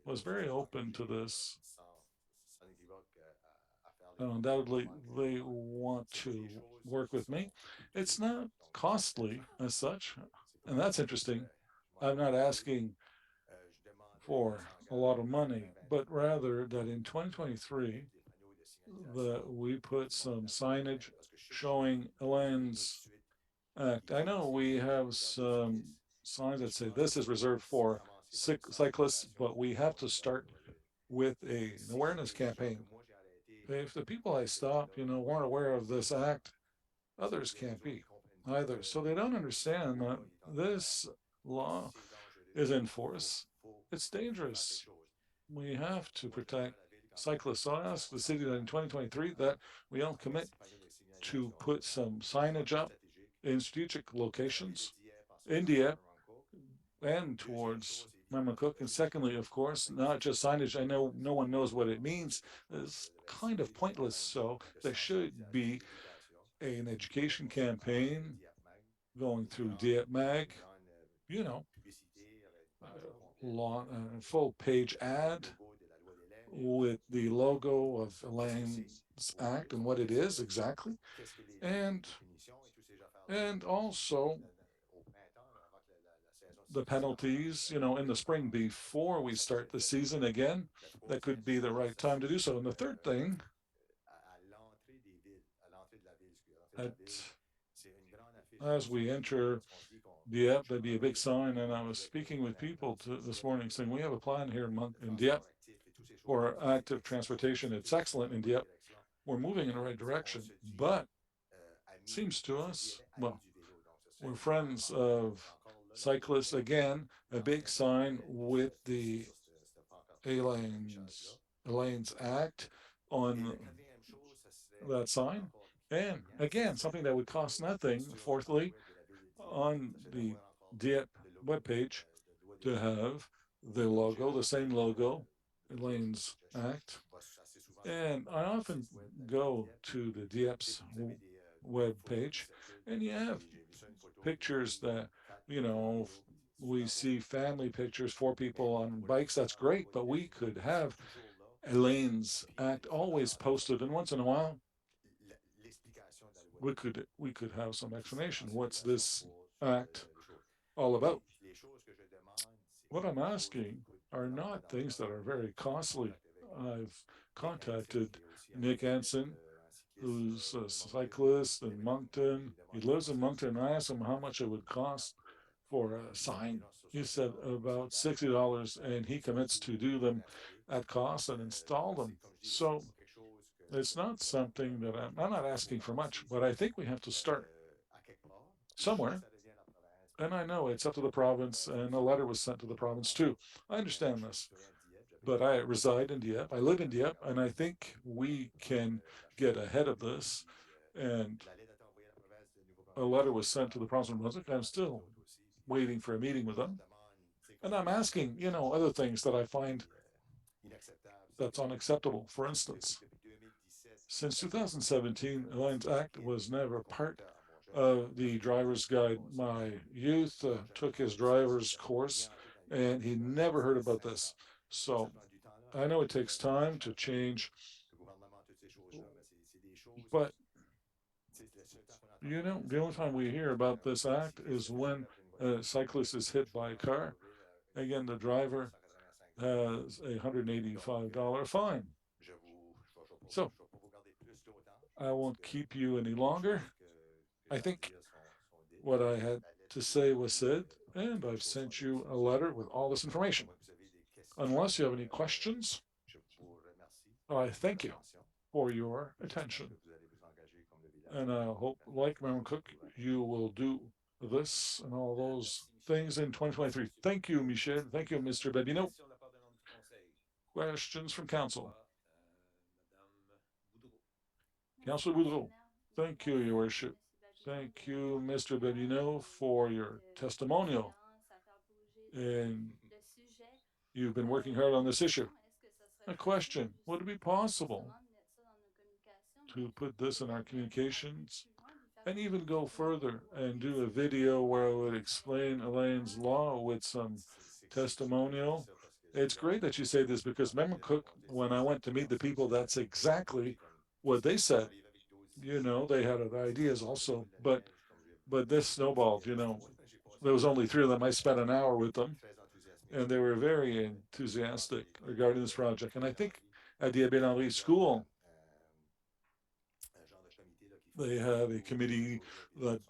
was very open to this. Undoubtedly, they want to work with me. It's not costly as such, and that's interesting. I'm not asking for a lot of money, but rather that in 2023 that we put some signage showing Elaine's act. I know we have some signs that say this is reserved for cyclists, but we have to start with an awareness campaign. If the people I stopped, weren't aware of this act, others can't be either. So they don't understand that this law is in force. It's dangerous. We have to protect cyclists. So I asked the city that in 2023 that we all commit to put some signage up in strategic locations India and towards Cook. And secondly, of course, not just signage. I know no one knows what it means. It's kind of pointless. So there should be an education campaign going through Dieppe Mag, you know, long, full page ad with the logo of Elaine's Act and what it is exactly, and and also the penalties, in the spring before we start the season again. That could be the right time to do so. And the third thing, at, as we enter Dieppe, there'd be a big sign. And I was speaking with people this morning saying, we have a plan here in Dieppe for active transportation. It's excellent in Dieppe. We're moving in the right direction. But it seems to us, well, we're friends of cyclists again, a big sign with the Elaine's Act on that sign. And again, something that would cost nothing. Fourthly, on the Dieppe webpage, to have the logo, the same logo, Elaine's Act. And I often go to the Dieppe's web page, and you have pictures that, you know, we see family pictures, four people on bikes. That's great, but we could have Elaine's Act always posted, and once in a while we could have some explanation. What's this act all about? What I'm asking are not things that are very costly. I've contacted Nick Anson, who's a cyclist in Moncton. He lives in Moncton. I asked him how much it would cost for a sign. He said about $60, and he commits to do them at cost and install them. So it's not something that I'm not asking for much, but I think we have to start somewhere. And I know it's up to the province, and a letter was sent to the province too. I understand this, but I reside in Dieppe. I live in Dieppe, and I think we can get ahead of this. And a letter was sent to the province of New Brunswick. I'm still waiting for a meeting with them. And I'm asking, other things that I find that's unacceptable. For instance, since 2017, the Alliance Act was never part of the driver's guide. My youth took his driver's course, and he never heard about this. So I know it takes time to change, but the only time we hear about this act is when a cyclist is hit by a car. Again, the driver has a $185 fine. So I won't keep you any longer. I think what I had to say was said, and I've sent you a letter with all this information. Unless you have any questions, I thank you for your attention. And I hope, like Marilyn Cook, you will do this and all those things in 2023. Thank you, Michel. Thank you, Mr. Babino. Questions from council? Councilor Boudreau. Thank you, Your Worship. Thank you, Mr. Babino, for your testimonial. And you've been working hard on this issue. A question, would it be possible to put this in our communications and even go further and do a video where I would explain Elaine's law with some testimonial? It's great that you say this because remember, Cook, when I went to meet the people, that's exactly what they said. They had other ideas also, but this snowballed. There was only three of them. I spent an hour with them, and they were very enthusiastic regarding this project. And I think at the Abbé Henri School, they have a committee that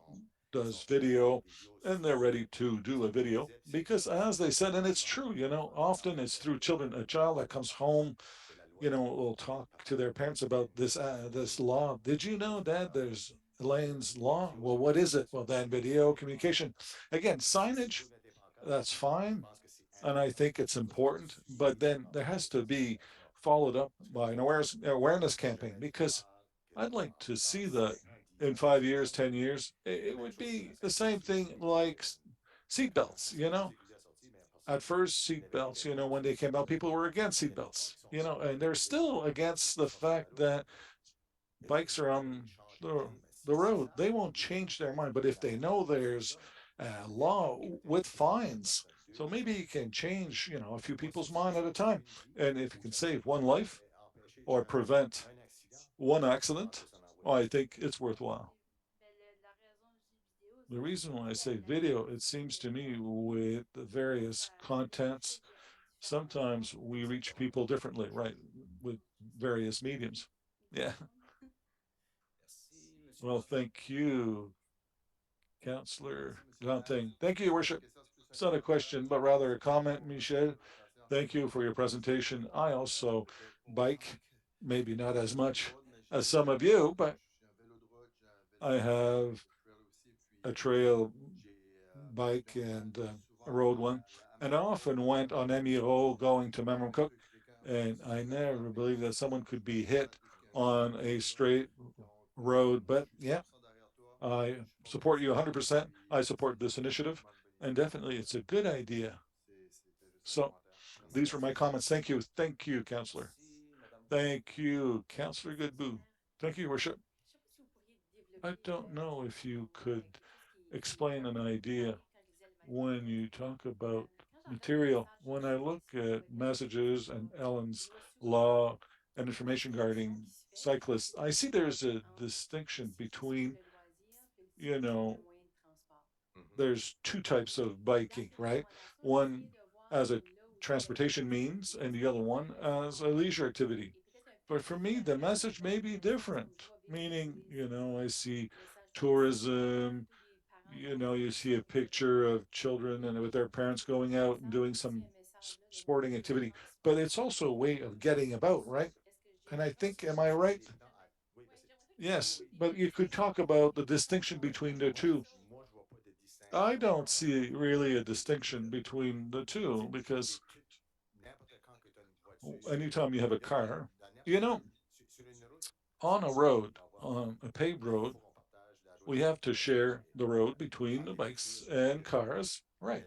does video, and they're ready to do a video because, as they said, and it's true, often it's through children. A child that comes home, will talk to their parents about this law. Did you know, Dad, there's Elaine's law? Well, what is it? Well, then video communication. Again, signage, that's fine. And I think it's important, but then there has to be followed up by an awareness campaign because I'd like to see that in 5 years, 10 years, it would be the same thing like Seatbelts, at first seatbelts, when they came out, people were against seatbelts, and they're still against the fact that bikes are on the road. They won't change their mind, but if they know there's a law with fines, so maybe you can change, a few people's mind at a time. And if you can save one life or prevent one accident, I think it's worthwhile. The reason why I say video, it seems to me with the various contents, sometimes we reach people differently, right? With various mediums. Yeah. Well, thank you, Councillor Ganting. Thank you, Your Worship. It's not a question, but rather a comment, Michel. Thank you for your presentation. I also bike, maybe not as much as some of you, but I have a trail bike and a road one. And I often went on Emiro going to Memramcook, and I never believed that someone could be hit on a straight road. But yeah, I support you 100%. I support this initiative, and definitely it's a good idea. So these were my comments. Thank you. Thank you, Councillor. Thank you, Councillor Goodboo. Thank you, Worship. I don't know if you could explain an idea when you talk about material. When I look at messages and Ellen's law and information guarding cyclists, I see there's a distinction between, you know, there's two types of biking, right? One as a transportation means, and the other one as a leisure activity. But for me, the message may be different, meaning, I see tourism, you see a picture of children and with their parents going out and doing some sporting activity, but it's also a way of getting about, right? And I think, am I right? Yes, but you could talk about the distinction between the two. I don't see really a distinction between the two because anytime you have a car, you know, on a road, on a paved road, we have to share the road between the bikes and cars. Right.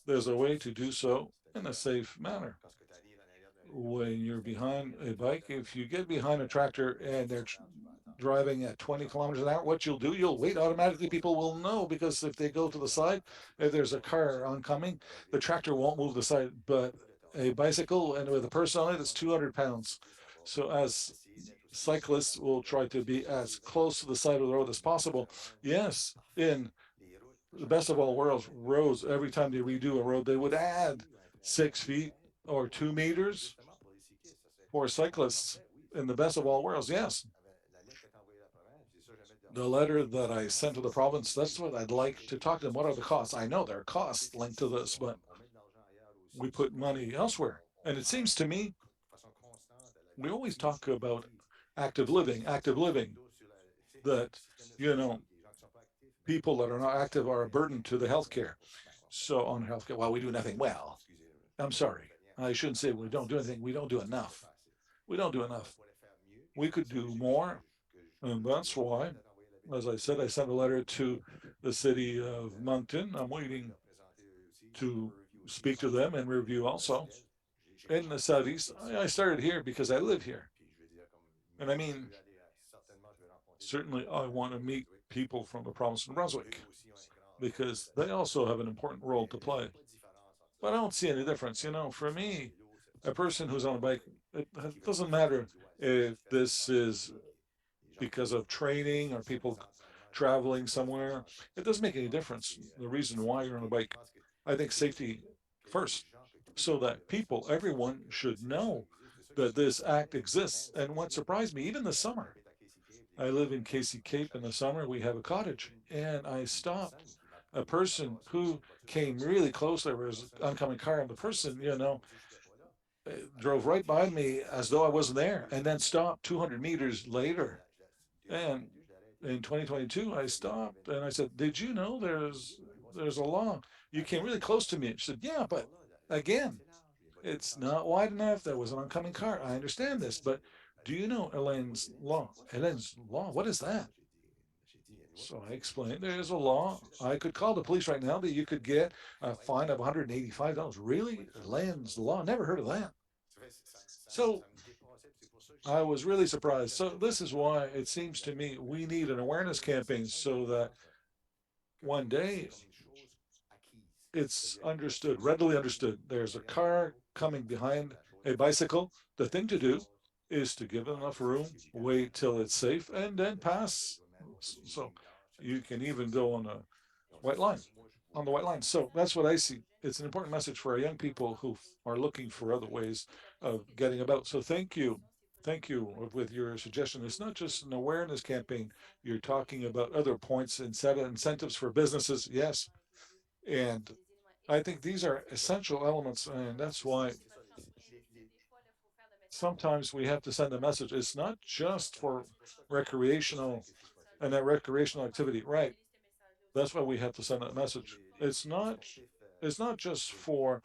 There's a way to do so in a safe manner. When you're behind a bike, if you get behind a tractor and they're driving at 20 kilometers an hour, what you'll do, you'll wait automatically. People will know because if they go to the side, if there's a car oncoming, the tractor won't move the side. But a bicycle and with a person on it, it's 200 pounds. So as cyclists will try to be as close to the side of the road as possible. Yes, in the best of all worlds, roads, every time they redo a road, they would add 6 feet or 2 meters for cyclists in the best of all worlds. Yes. The letter that I sent to the province, that's what I'd like to talk to them. What are the costs? I know there are costs linked to this, but we put money elsewhere. And it seems to me, we always talk about active living, that, you know, people that are not active are a burden to the healthcare. So on healthcare, well, we do nothing well. I'm sorry. I shouldn't say we don't do anything. We don't do enough. We don't do enough. We could do more. And that's why, as I said, I sent a letter to the city of Moncton. I'm waiting to speak to them and review also. In the southeast, I started here because I live here. And I mean, certainly I want to meet people from the province of New-Brunswick because they also have an important role to play. But I don't see any difference. For me, a person who's on a bike, it doesn't matter if this is because of training or people traveling somewhere. It doesn't make any difference the reason why you're on a bike. I think safety first, so that people, everyone should know that this act exists. And what surprised me, even this summer, I live in Casey Cape in the summer, we have a cottage, and I stopped a person who came really close. There was an oncoming car, and the person, drove right by me as though I wasn't there, and then stopped 200 meters later. And in 2022, I stopped and I said, "Did you know there's a law? You came really close to me." She said, "Yeah, but again, it's not wide enough. There was an oncoming car. I understand this, but do you know Elaine's law? Elaine's law, what is that?" So I explained there's a law. I could call the police right now that you could get a fine of $185. Really? Land's law? Never heard of that. So I was really surprised. So this is why it seems to me we need an awareness campaign so that one day it's understood, readily understood. There's a car coming behind a bicycle. The thing to do is to give enough room, wait till it's safe, and then pass. So you can even go on a white line, on the white line. So that's what I see. It's an important message for our young people who are looking for other ways of getting about. So thank you. Thank you with your suggestion. It's not just an awareness campaign. You're talking about other points, incentives for businesses. Yes. And I think these are essential elements. And that's why sometimes we have to send a message. It's not just for recreational and that recreational activity. Right. That's why we have to send that message. It's not just for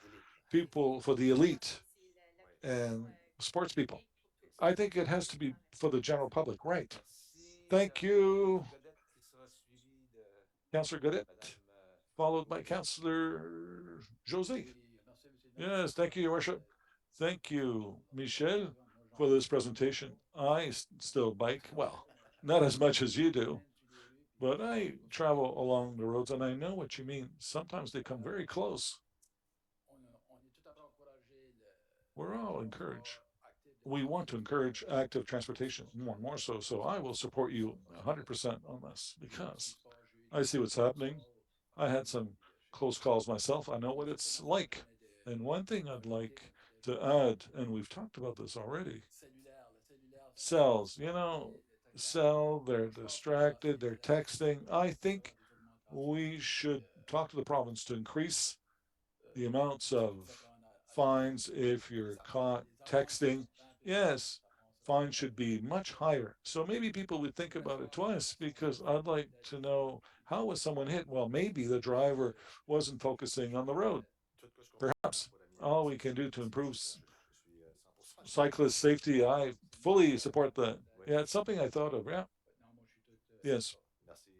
people, for the elite and sports people. I think it has to be for the general public. Right. Thank you, Councillor Godet, followed by Councillor Jose. Yes, thank you, Your Worship. Thank you, Michel, for this presentation. I still bike, well, not as much as you do, but I travel along the roads and I know what you mean. Sometimes they come very close. We're all encouraged. We want to encourage active transportation more and more so. So I will support you 100% on this because I see what's happening. I had some close calls myself. I know what it's like. And one thing I'd like to add, and we've talked about this already, cells, they're distracted, they're texting. I think we should talk to the province to increase the amounts of fines if you're caught texting. Yes, fines should be much higher. So maybe people would think about it twice because I'd like to know how was someone hit? Well, maybe the driver wasn't focusing on the road. Perhaps all we can do to improve cyclist safety, I fully support that. Yeah, it's something I thought of. Yeah, yes,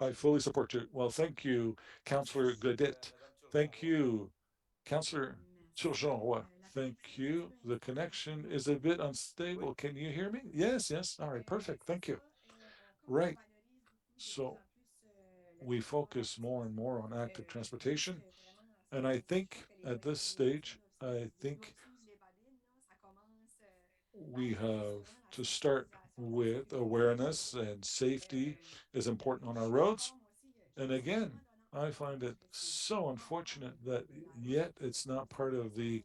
I fully support you. Well, thank you, Councillor Godet. Thank you, Councillor Turgeon. Thank you. The connection is a bit unstable. Can you hear me? Yes, yes. All right, perfect. Thank you. Right. So we focus more and more on active transportation. And I think at this stage, I think we have to start with awareness and safety is important on our roads. And again, I find it so unfortunate that yet it's not part of the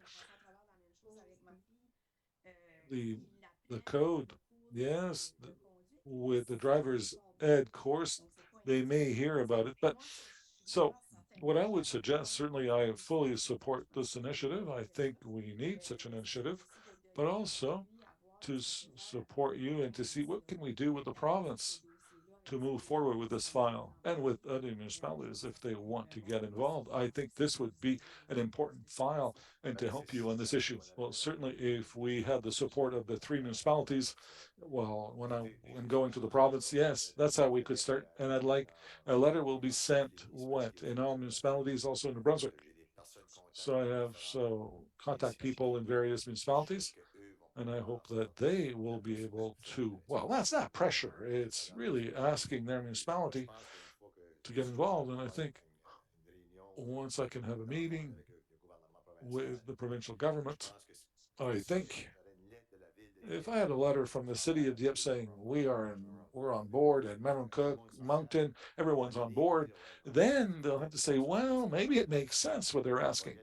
the code. Yes, with the driver's ed course, they may hear about it. But so what I would suggest, certainly I fully support this initiative. I think we need such an initiative, but also to support you and to see what can we do with the province to move forward with this file and with other municipalities if they want to get involved. I think this would be an important file and to help you on this issue. Well, certainly if we had the support of the three municipalities, well, when going to the province, yes, that's how we could start. And I'd like a letter will be sent in all municipalities, also in New Brunswick. So I have contact people in various municipalities and I hope that they will be able to, well, that's not pressure. It's really asking their municipality to get involved. And I think once I can have a meeting with the provincial government, I think if I had a letter from the city of Dieppe saying we're on board and Manon Cook Mountain, everyone's on board, then they'll have to say, well, maybe it makes sense what they're asking.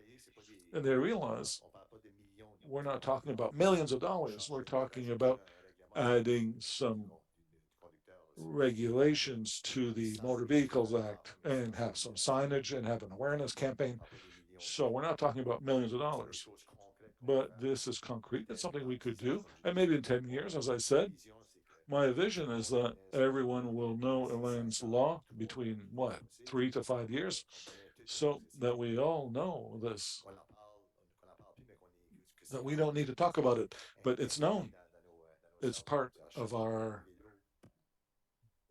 And they realize we're not talking about millions of dollars. We're talking about adding some regulations to the Motor Vehicles Act and have some signage and have an awareness campaign. So we're not talking about millions of dollars, but this is concrete. It's something we could do. And maybe in 10 years, as I said, my vision is that everyone will know Elaine's law between 3 to 5 years, so that we all know this, that we don't need to talk about it, but it's known. It's part of our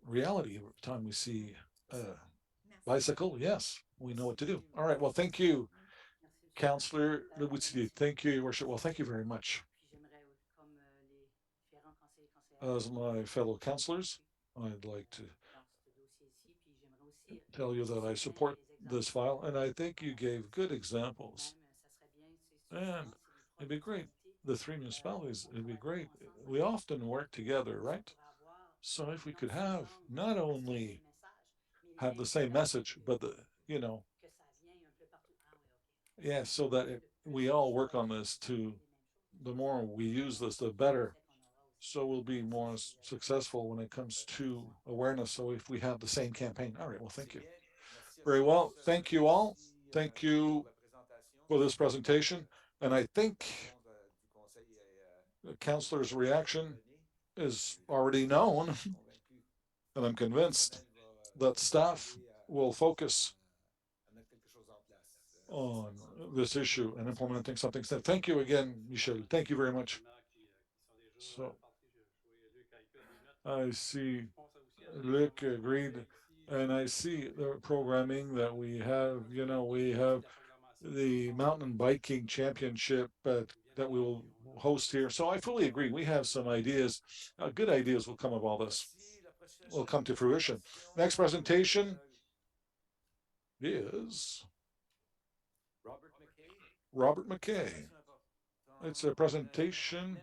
reality every time we see bicycle, yes, we know what to do. All right, well, thank you, Councillor Leboutillier. Thank you, Your Worship. Well, thank you very much. As my fellow councillors, I'd like to tell you that I support this file, and I think you gave good examples. And it'd be great. The three municipalities, it'd be great. We often work together, right? So if we could have not only have the same message, but yeah, so that we all work on this too. The more we use this, the better. So we'll be more successful when it comes to awareness. So if we have the same campaign, all right. Well, thank you. Very well. Thank you all. Thank you for this presentation. And I think the councillor's reaction is already known. And I'm convinced that staff will focus on this issue and implementing something. So thank you again, Michel. Thank you very much. So I see Luc agreed, and I see the programming that we have. We have the mountain biking championship that we will host here. So I fully agree. We have some ideas. Good ideas will come of all this. Will come to fruition. Next presentation is Robert McKay. It's a presentation,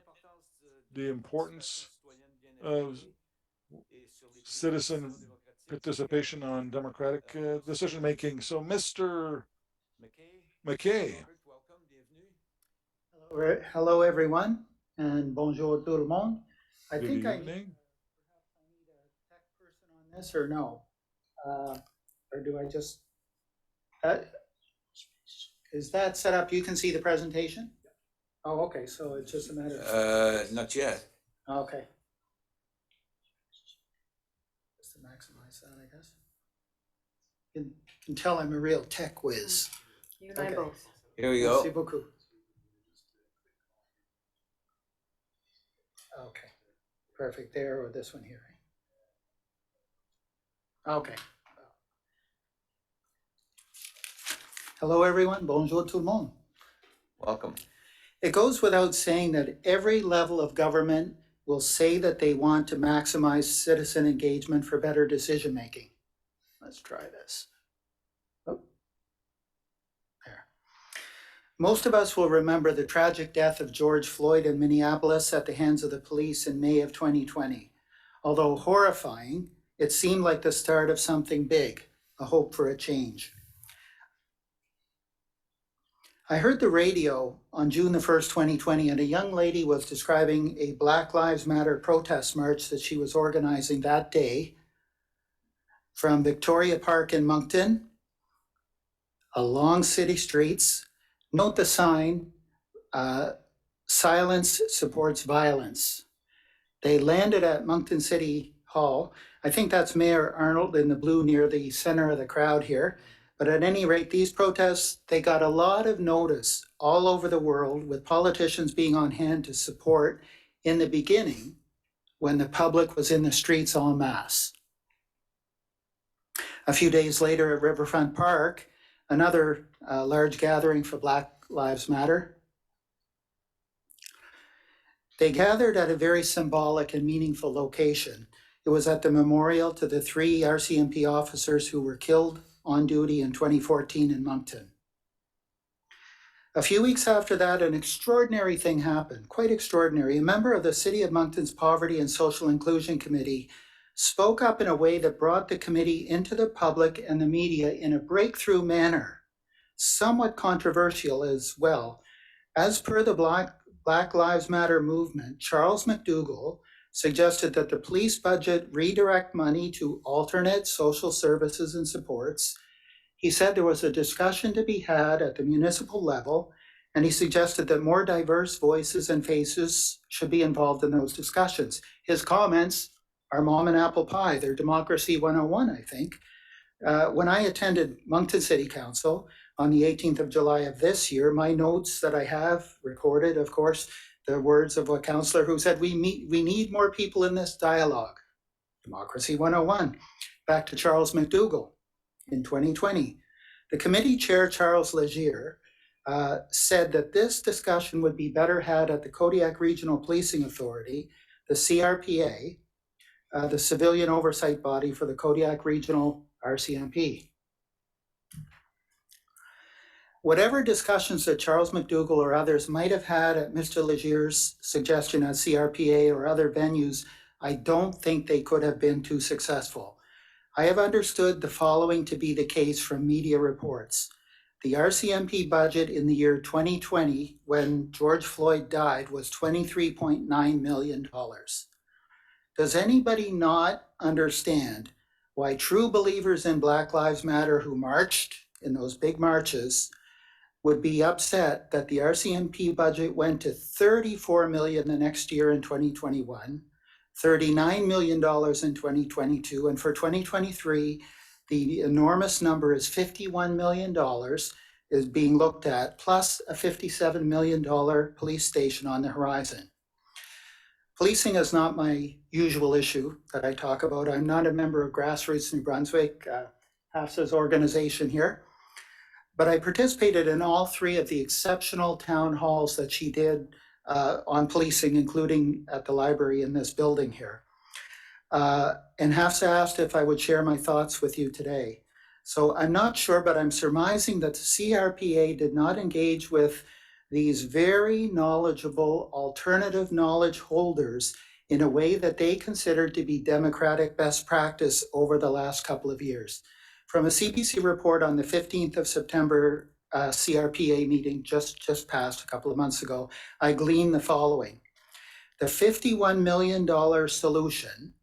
the importance of citizen participation on democratic decision making. So, Mr. McKay. Hello, everyone, and bonjour tout le monde. I Good think evening. perhaps I need a tech person on this, or no? Or do I just? Is that set up? You can see the presentation. Oh, okay. So it's just a matter of. Not yet. Okay. Just to maximize that, I guess. You can tell I'm a real tech whiz. You and I both. Here we Merci go. beaucoup. Okay, perfect there, or this one here. Okay. Hello, everyone. Bonjour tout le monde. Welcome. It goes without saying that every level of government will say that they want to maximize citizen engagement for better decision making. Let's try this. Oh, there. Most of us will remember the tragic death of George Floyd in Minneapolis at the hands of the police in May of 2020. Although horrifying, it seemed like the start of something big, a hope for a change. I heard the radio on June the 1st, 2020, and a young lady was describing a Black Lives Matter protest march that she was organizing that day from Victoria Park in Moncton, along city streets. Note the sign, silence supports violence. They landed at Moncton City Hall. I think that's Mayor Arnold in the blue near the center of the crowd here. But at any rate, these protests, they got a lot of notice all over the world, with politicians being on hand to support in the beginning when the public was in the streets en masse. A few days later at Riverfront Park, another large gathering for Black Lives Matter. They gathered at a very symbolic and meaningful location. It was at the memorial to the 3 RCMP officers who were killed on duty in 2014 in Moncton. A few weeks after that, an extraordinary thing happened, quite extraordinary. A member of the City of Moncton's Poverty and Social Inclusion Committee spoke up in a way that brought the committee into the public and the media in a breakthrough manner, somewhat controversial as well. As per the Black Lives Matter movement, Charles McDougall suggested that the police budget redirect money to alternate social services and supports. He said there was a discussion to be had at the municipal level, and he suggested that more diverse voices and faces should be involved in those discussions. His comments are mom and apple pie. They're Democracy 101, I think. When I attended Moncton City Council on the 18th of July of this year, my notes that I have recorded, of course, the words of a councillor who said, we need more people in this dialogue. Democracy 101. back to Charles McDougall in 2020. The committee chair, Charles Legier, said that this discussion would be better had at the Kodiak Regional Policing Authority, the CRPA, the civilian oversight body for the Kodiak Regional RCMP. Whatever discussions that Charles McDougall or others might have had at Mr. Legier's suggestion at CRPA or other venues, I don't think they could have been too successful. I have understood the following to be the case from media reports. The RCMP budget in the year 2020, when George Floyd died, was $23.9 million. Does anybody not understand why true believers in Black Lives Matter who marched in those big marches would be upset that the RCMP budget went to $34 million the next year in 2021, $39 million in 2022, and for 2023, the enormous number is $51 million is being looked at, plus a $57 million police station on the horizon. Policing is not my usual issue that I talk about. I'm not a member of Grassroots New-Brunswick, HAFSA's organization here, but I participated in all three of the exceptional town halls that she did on policing, including at the library in this building here. And HAFSA asked if I would share my thoughts with you today. So I'm not sure, but I'm surmising that the CRPA did not engage with these very knowledgeable alternative knowledge holders in a way that they considered to be democratic best practice over the last couple of years. From a CBC report on the 15th of September CRPA meeting just passed a couple of months ago, I gleaned the following. The $51 million solution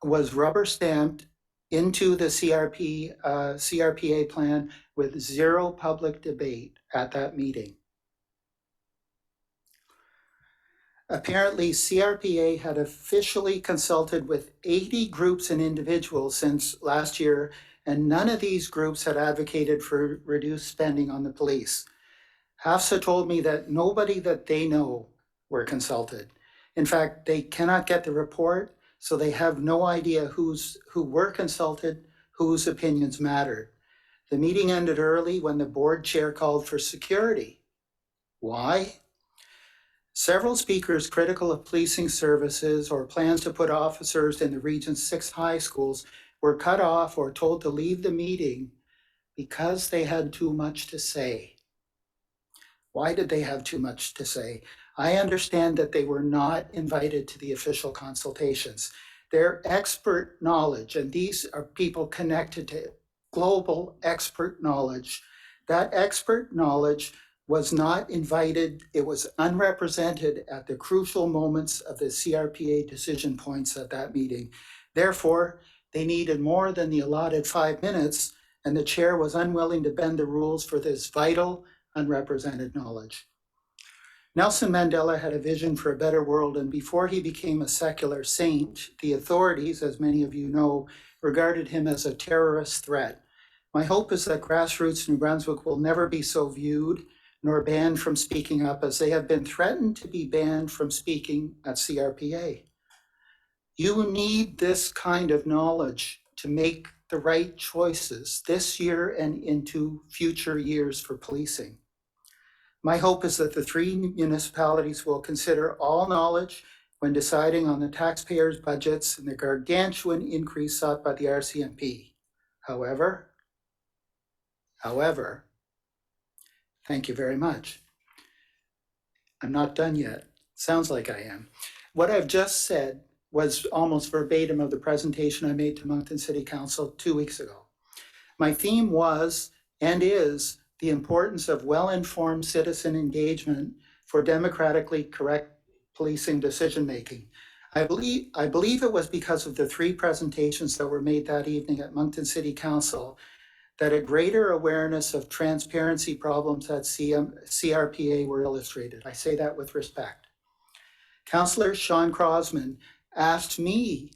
was rubber stamped into the CRPA plan with zero public debate at that meeting. Apparently, CRPA had officially consulted with 80 groups and individuals since last year, and none of these groups had advocated for reduced spending on the police. HAFSA told me that nobody that they know were consulted. In fact, they cannot get the report, so they have no idea who were consulted, whose opinions mattered. The meeting ended early when the board chair called for security. Why? Several speakers critical of policing services or plans to put officers in the region's 6 high schools were cut off or told to leave the meeting because they had too much to say. Why did they have too much to say? I understand that they were not invited to the official consultations. Their expert knowledge, and these are people connected to global expert knowledge, that expert knowledge was not invited. It was unrepresented at the crucial moments of the CRPA decision points at that meeting. Therefore, they needed more than the allotted 5 minutes, and the chair was unwilling to bend the rules for this vital, unrepresented knowledge. Nelson Mandela had a vision for a better world, and before he became a secular saint, the authorities, as many of you know, regarded him as a terrorist threat. My hope is that Grassroots New Brunswick will never be so viewed nor banned from speaking up as they have been threatened to be banned from speaking at CRPA. You need this kind of knowledge to make the right choices this year and into future years for policing. My hope is that the 3 municipalities will consider all knowledge when deciding on the taxpayers' budgets and the gargantuan increase sought by the RCMP. However, thank you very much. I'm not done yet. Sounds like I am. What I've just said was almost verbatim of the presentation I made to Moncton City Council 2 weeks ago. My theme was and is the importance of well-informed citizen engagement for democratically correct policing decision-making. I believe it was because of the 3 presentations that were made that evening at Moncton City Council that a greater awareness of transparency problems at CRPA were illustrated. I say that with respect. Councillor Sean Crosman asked me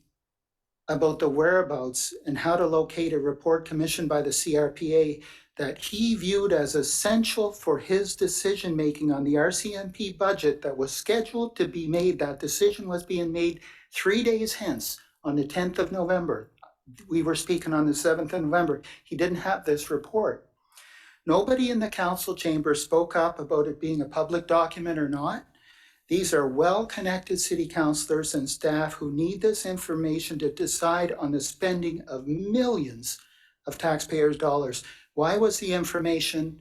about the whereabouts and how to locate a report commissioned by the CRPA that he viewed as essential for his decision-making on the RCMP budget that was scheduled to be made. That decision was being made 3 days hence on the 10th of November. We were speaking on the 7th of November. He didn't have this report. Nobody in the council chamber spoke up about it being a public document or not. These are well-connected city councilors and staff who need this information to decide on the spending of millions of taxpayers' dollars. Why was the information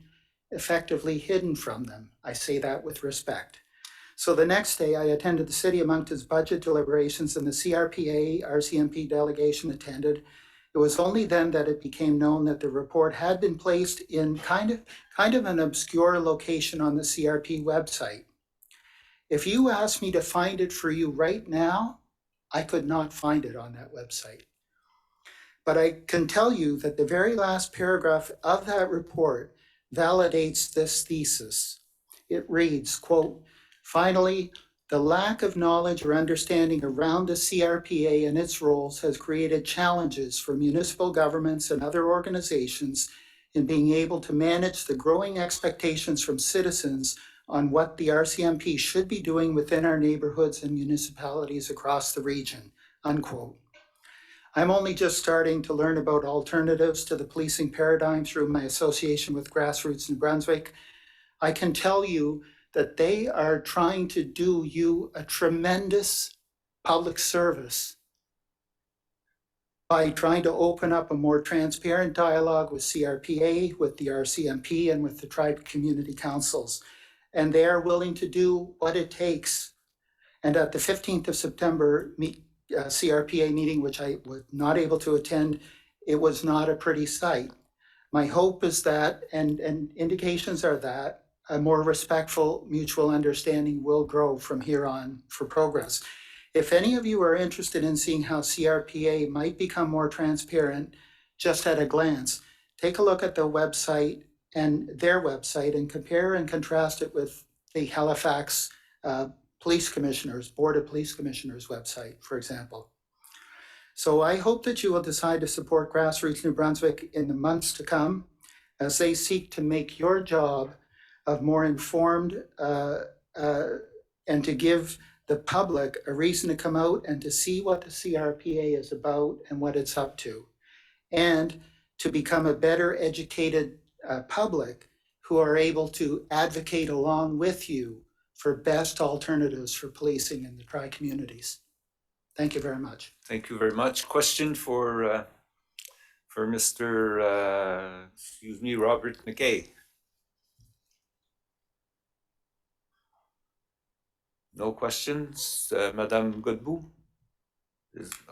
effectively hidden from them? I say that with respect. So the next day, I attended the City of Moncton's budget deliberations and the CRPA RCMP delegation attended. It was only then that it became known that the report had been placed in kind of an obscure location on the CRP website. If you asked me to find it for you right now, I could not find it on that website. But I can tell you that the very last paragraph of that report validates this thesis. It reads, quote, finally, the lack of knowledge or understanding around the CRPA and its roles has created challenges for municipal governments and other organizations in being able to manage the growing expectations from citizens on what the RCMP should be doing within our neighborhoods and municipalities across the region, unquote. I'm only just starting to learn about alternatives to the policing paradigm through my association with Grassroots New-Brunswick. I can tell you that they are trying to do you a tremendous public service by trying to open up a more transparent dialogue with CRPA, with the RCMP, and with the tribe community councils. And they are willing to do what it takes. And at the 15th of September CRPA meeting, which I was not able to attend, it was not a pretty sight. My hope is that, and indications are that, a more respectful mutual understanding will grow from here on for progress. If any of you are interested in seeing how CRPA might become more transparent, just at a glance, take a look at the website and their website and compare and contrast it with the Halifax Police Commissioners, Board of Police Commissioners website, for example. So I hope that you will decide to support Grassroots New Brunswick in the months to come as they seek to make your job of more informed and to give the public a reason to come out and to see what the CRPA is about and what it's up to, and to become a better educated public who are able to advocate along with you for best alternatives for policing in the tri-communities. Thank you very much. Thank you very much. Question for Mr. Robert McKay. No questions, Madame Godbout?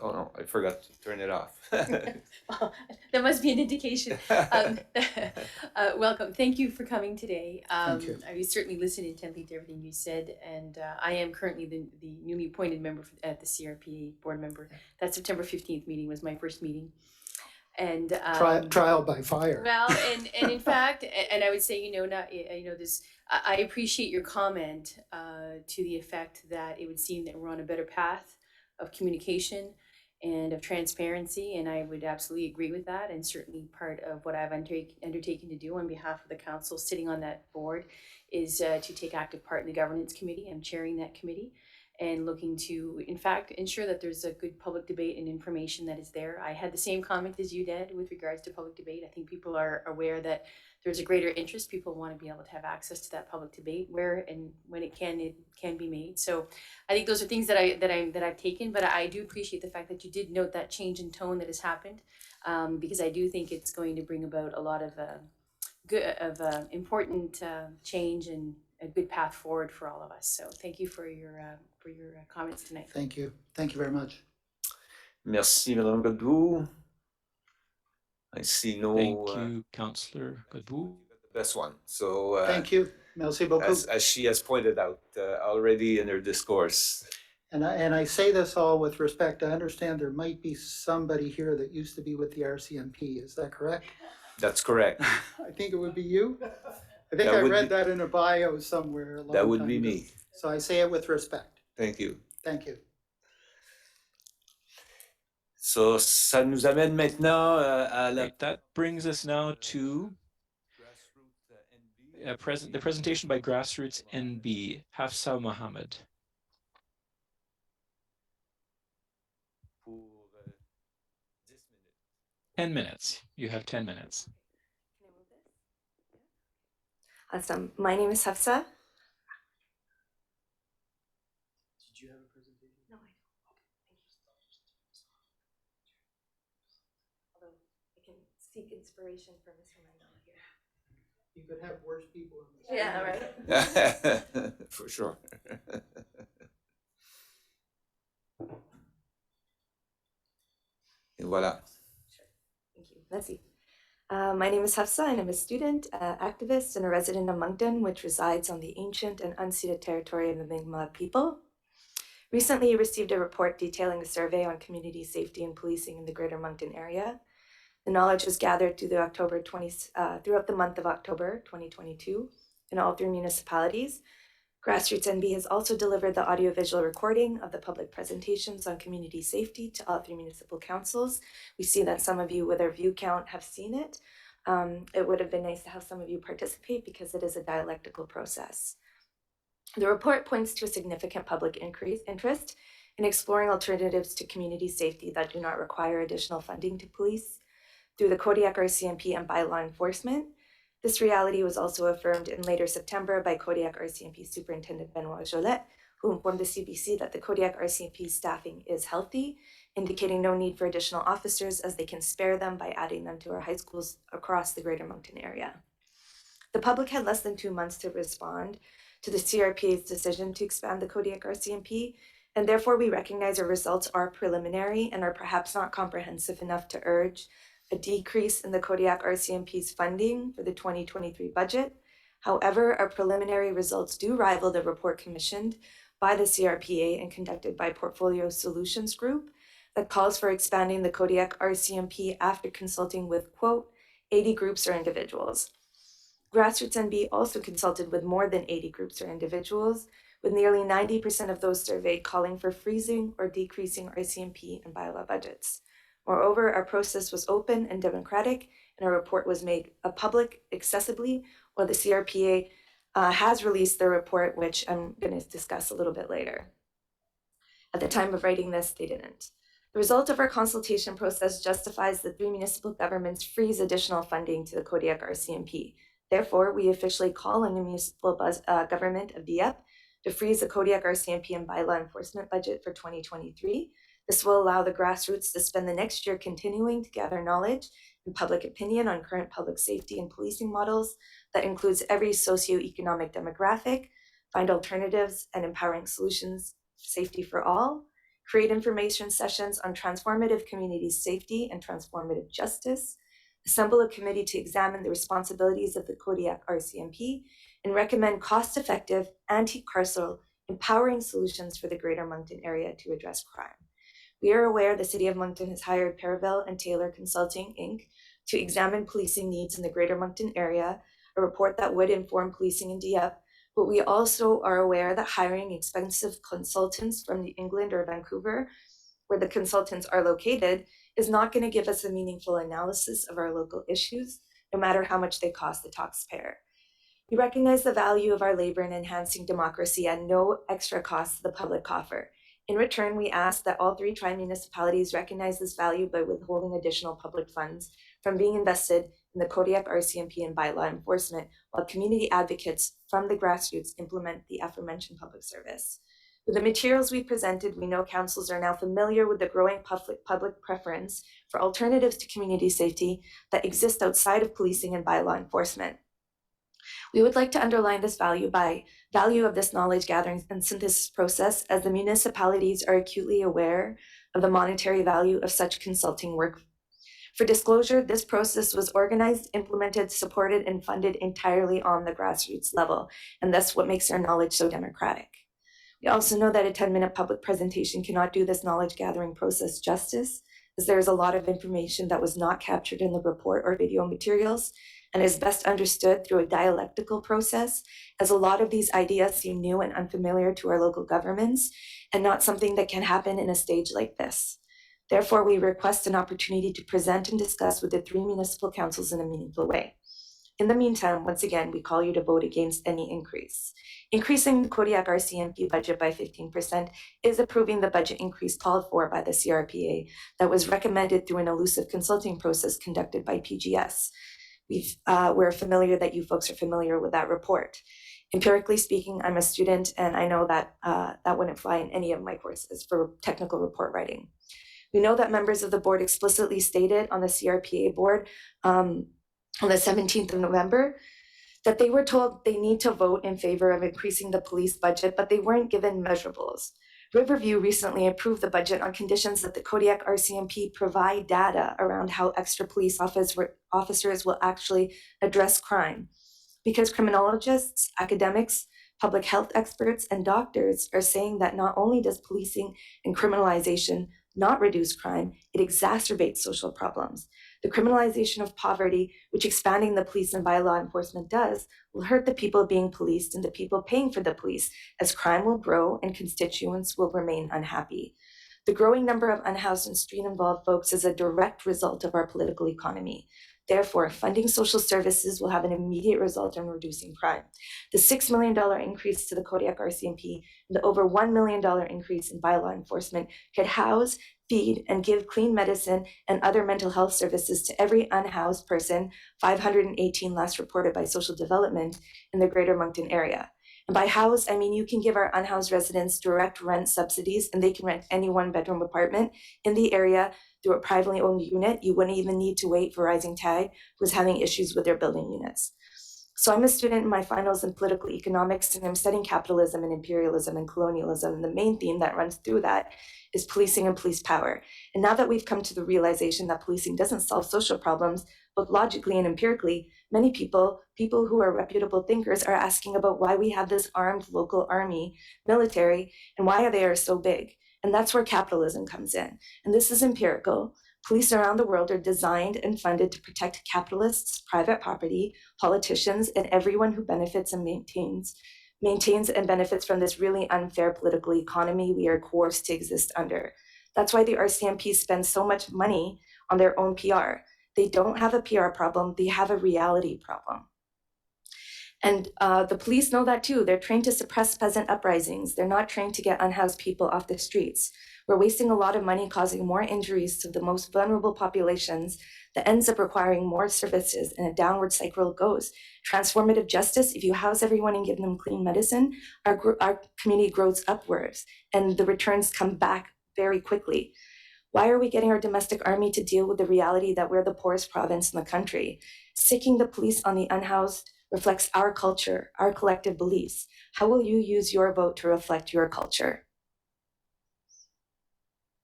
Oh no, I forgot to turn it off. Well, that must be an indication. Welcome. Thank you for coming today. Thank you. I certainly listened intently to everything you said, and I am currently the newly appointed member at the CRPA board member. That September 15th meeting was my first meeting. And trial by fire. Well, and in fact, and I would say, this. I appreciate your comment to the effect that it would seem that we're on a better path of communication and of transparency, and I would absolutely agree with that. And certainly part of what I've undertaken to do on behalf of the council sitting on that board is to take active part in the governance committee. I'm chairing that committee and looking to, in fact, ensure that there's a good public debate and information that is there. I had the same comment as you did with regards to public debate. I think people are aware that there's a greater interest. People want to be able to have access to that public debate where and when it can be made. So I think those are things that I've taken, but I do appreciate the fact that you did note that change in tone that has happened, because I do think it's going to bring about a lot of important change and a good path forward for all of us. So thank you for your comments tonight. Thank you. Thank you very much. Merci, Madame Godbout. I see no. Thank you, Councillor Godbout. The best one. So thank you. Merci beaucoup. As she has pointed out already in her discourse. And I say this all with respect. I understand there might be somebody here that used to be with the RCMP. Is that correct? That's correct. I think it would be you. I think I read that in a bio somewhere. That would be me. So I say it with respect. Thank you. Thank you. So, ça nous amène maintenant à la... That brings us now to the presentation by Grassroots NB, Hafsa Mohammed. Pour 10 minutes. 10 minutes. You have 10 minutes. Can I move this? Yeah. Awesome. My name is Hafsa. Did you have a presentation? No, I don't. Thank you. Although I can seek inspiration from Mr. Mandela here. You could have worse people on the Yeah, right. For sure. Et voilà. Sure. Thank you. Merci. My name is Hafsa, and I'm a student, activist, and a resident of Moncton, which resides on the ancient and unceded territory of the Mi'kmaq people. Recently, I received a report detailing a survey on community safety and policing in the Greater Moncton area. The knowledge was gathered throughout the month of October 2022 in all 3 municipalities. Grassroots NB has also delivered the audiovisual recording of the public presentations on community safety to all 3 municipal councils. We see that some of you with our view count have seen it. It would have been nice to have some of you participate because it is a dialectical process. The report points to a significant public interest in exploring alternatives to community safety that do not require additional funding to police through the Kodiak RCMP and by law enforcement. This reality was also affirmed in later September by Kodiak RCMP Superintendent Benoit Jolette, who informed the CBC that the Kodiak RCMP staffing is healthy, indicating no need for additional officers as they can spare them by adding them to our high schools across the Greater Moncton area. The public had less than 2 months to respond to the CRPA's decision to expand the Kodiak RCMP, and therefore we recognize our results are preliminary and are perhaps not comprehensive enough to urge a decrease in the Kodiak RCMP's funding for the 2023 budget. However, our preliminary results do rival the report commissioned by the CRPA and conducted by Portfolio Solutions Group that calls for expanding the Kodiak RCMP after consulting with, quote, 80 groups or individuals. Grassroots NB also consulted with more than 80 groups or individuals, with nearly 90% of those surveyed calling for freezing or decreasing RCMP and bylaw budgets. Moreover, our process was open and democratic, and our report was made public accessibly, while the CRPA has released their report, which I'm going to discuss a little bit later. At the time of writing this, they didn't. The result of our consultation process justifies the 3 municipal governments freeze additional funding to the Kodiak RCMP. Therefore, we officially call on the municipal government of Dieppe to freeze the Kodiak RCMP and bylaw enforcement budget for 2023. This will allow the grassroots to spend the next year continuing to gather knowledge and public opinion on current public safety and policing models that includes every socioeconomic demographic, find alternatives and empowering solutions, safety for all, create information sessions on transformative community safety and transformative justice, assemble a committee to examine the responsibilities of the Kodiak RCMP, and recommend cost-effective, anti-carceral, empowering solutions for the Greater Moncton area to address crime. We are aware the City of Moncton has hired Paravel and Taylor Consulting, Inc. to examine policing needs in the Greater Moncton area, a report that would inform policing in Dieppe, but we also are aware that hiring expensive consultants from England or Vancouver, where the consultants are located, is not going to give us a meaningful analysis of our local issues, no matter how much they cost the taxpayer. We recognize the value of our labor in enhancing democracy at no extra cost to the public coffer. In return, we ask that all 3 tri-municipalities recognize this value by withholding additional public funds from being invested in the Kodiak RCMP and bylaw enforcement, while community advocates from the grassroots implement the aforementioned public service. With the materials we presented, we know councils are now familiar with the growing public preference for alternatives to community safety that exist outside of policing and bylaw enforcement. We would like to underline this value of this knowledge gathering and synthesis process, as the municipalities are acutely aware of the monetary value of such consulting work. For disclosure, this process was organized, implemented, supported, and funded entirely on the grassroots level, and that's what makes our knowledge so democratic. We also know that a 10-minute public presentation cannot do this knowledge gathering process justice, as there is a lot of information that was not captured in the report or video materials, and is best understood through a dialectical process, as a lot of these ideas seem new and unfamiliar to our local governments, and not something that can happen in a stage like this. Therefore, we request an opportunity to present and discuss with the 3 municipal councils in a meaningful way. In the meantime, once again, we call you to vote against any increase. Increasing the Kodiak RCMP budget by 15% is approving the budget increase called for by the CRPA that was recommended through an elusive consulting process conducted by PGS. We're familiar that you folks are familiar with that report. Empirically speaking, I'm a student, and I know that that wouldn't fly in any of my courses for technical report writing. We know that members of the board explicitly stated on the CRPA board on the 17th of November that they were told they need to vote in favor of increasing the police budget, but they weren't given measurables. Riverview recently approved the budget on conditions that the Kodiak RCMP provide data around how extra police officers will actually address crime. Because criminologists, academics, public health experts, and doctors are saying that not only does policing and criminalization not reduce crime, it exacerbates social problems. The criminalization of poverty, which expanding the police and by law enforcement does, will hurt the people being policed and the people paying for the police, as crime will grow and constituents will remain unhappy. The growing number of unhoused and street-involved folks is a direct result of our political economy. Therefore, funding social services will have an immediate result in reducing crime. The $6 million increase to the Kodiak RCMP and the over $1 million increase in bylaw enforcement could house, feed, and give clean medicine and other mental health services to every unhoused person, 518 last reported by social development in the greater Moncton area. And by house, I mean you can give our unhoused residents direct rent subsidies and they can rent any one-bedroom apartment in the area through a privately owned unit. You wouldn't even need to wait for Rising Tide, who's having issues with their building units. So I'm a student in my finals in political economics, and I'm studying capitalism and imperialism and colonialism. And the main theme that runs through that is policing and police power. And now that we've come to the realization that policing doesn't solve social problems, both logically and empirically, many people who are reputable thinkers are asking about why we have this armed local army, military, and why they are so big. And that's where capitalism comes in. And this is empirical. Police around the world are designed and funded to protect capitalists, private property, politicians, and everyone who benefits and maintains and benefits from this really unfair political economy we are coerced to exist under. That's why the RCMP spends so much money on their own PR. They don't have a PR problem, they have a reality problem. And the police know that too. They're trained to suppress peasant uprisings. They're not trained to get unhoused people off the streets. We're wasting a lot of money causing more injuries to the most vulnerable populations that ends up requiring more services, and a downward cycle goes. Transformative justice, if you house everyone and give them clean medicine, our community grows upwards and the returns come back very quickly. Why are we getting our domestic army to deal with the reality that we're the poorest province in the country? Sicking the police on the unhoused reflects our culture, our collective beliefs. How will you use your vote to reflect your culture?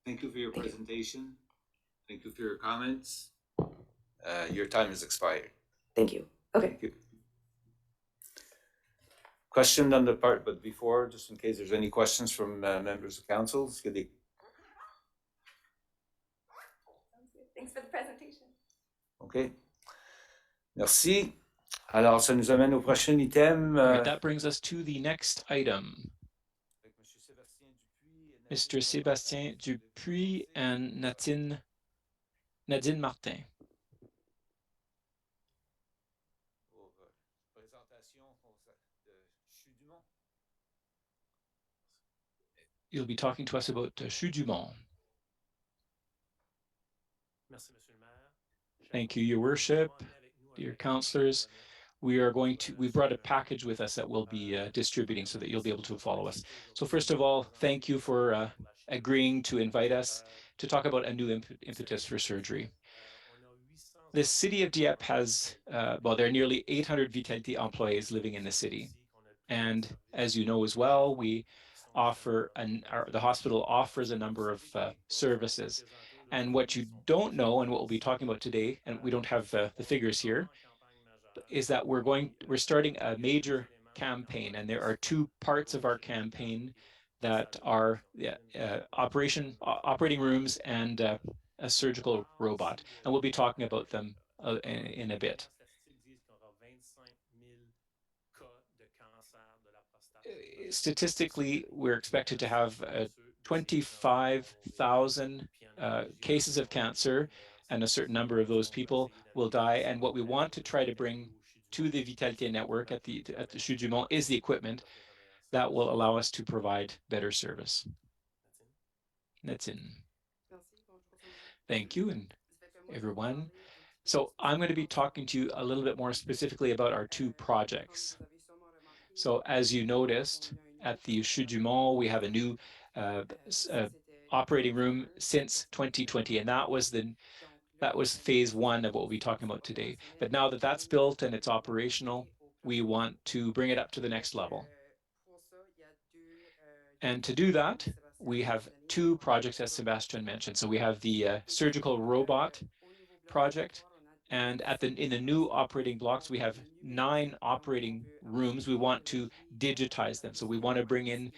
Thank you for your presentation. Thank you for your comments. Your time has expired. Thank you. Okay. Thank you. Question on the part, but before, just in case there's any questions from members of council. Thanks for the presentation. OK. Merci. Alors, ça nous amène au prochain item. Right, that brings us to the next item. Mr. Sébastien Dupuis and Nadine Martin. You'll be talking to us about Chute du Mont. Thank you, Your Worship, dear councillors. We brought a package with us that we'll be distributing so that you'll be able to follow us. So first of all, thank you for agreeing to invite us to talk about a new impetus for surgery. The city of Dieppe has, there are nearly 800 Vitality employees living in the city. And as you know as well, we offer, the hospital offers a number of services. And what you don't know, and what we'll be talking about today, and we don't have the figures here, is that we're starting a major campaign, and there are two parts of our campaign that are operating rooms and a surgical robot, and we'll be talking about them in a bit. Statistically, we're expected to have 25,000 cases of cancer, and a certain number of those people will die. And what we want to try to bring to the Vitalité network at the Chute du Mont is the equipment that will allow us to provide better service. That's in. Thank you, and everyone. So I'm going to be talking to you a little bit more specifically about our two projects. So as you noticed, at the Chute du Mont, we have a new operating room since 2020, and that was phase one of what we'll be talking about today. But now that that's built and it's operational, we want to bring it up to the next level. And to do that, we have two projects, as Sebastian mentioned. So we have the surgical robot project, and in the new operating blocks, we have 9 operating rooms. We want to digitize them. So we want to bring in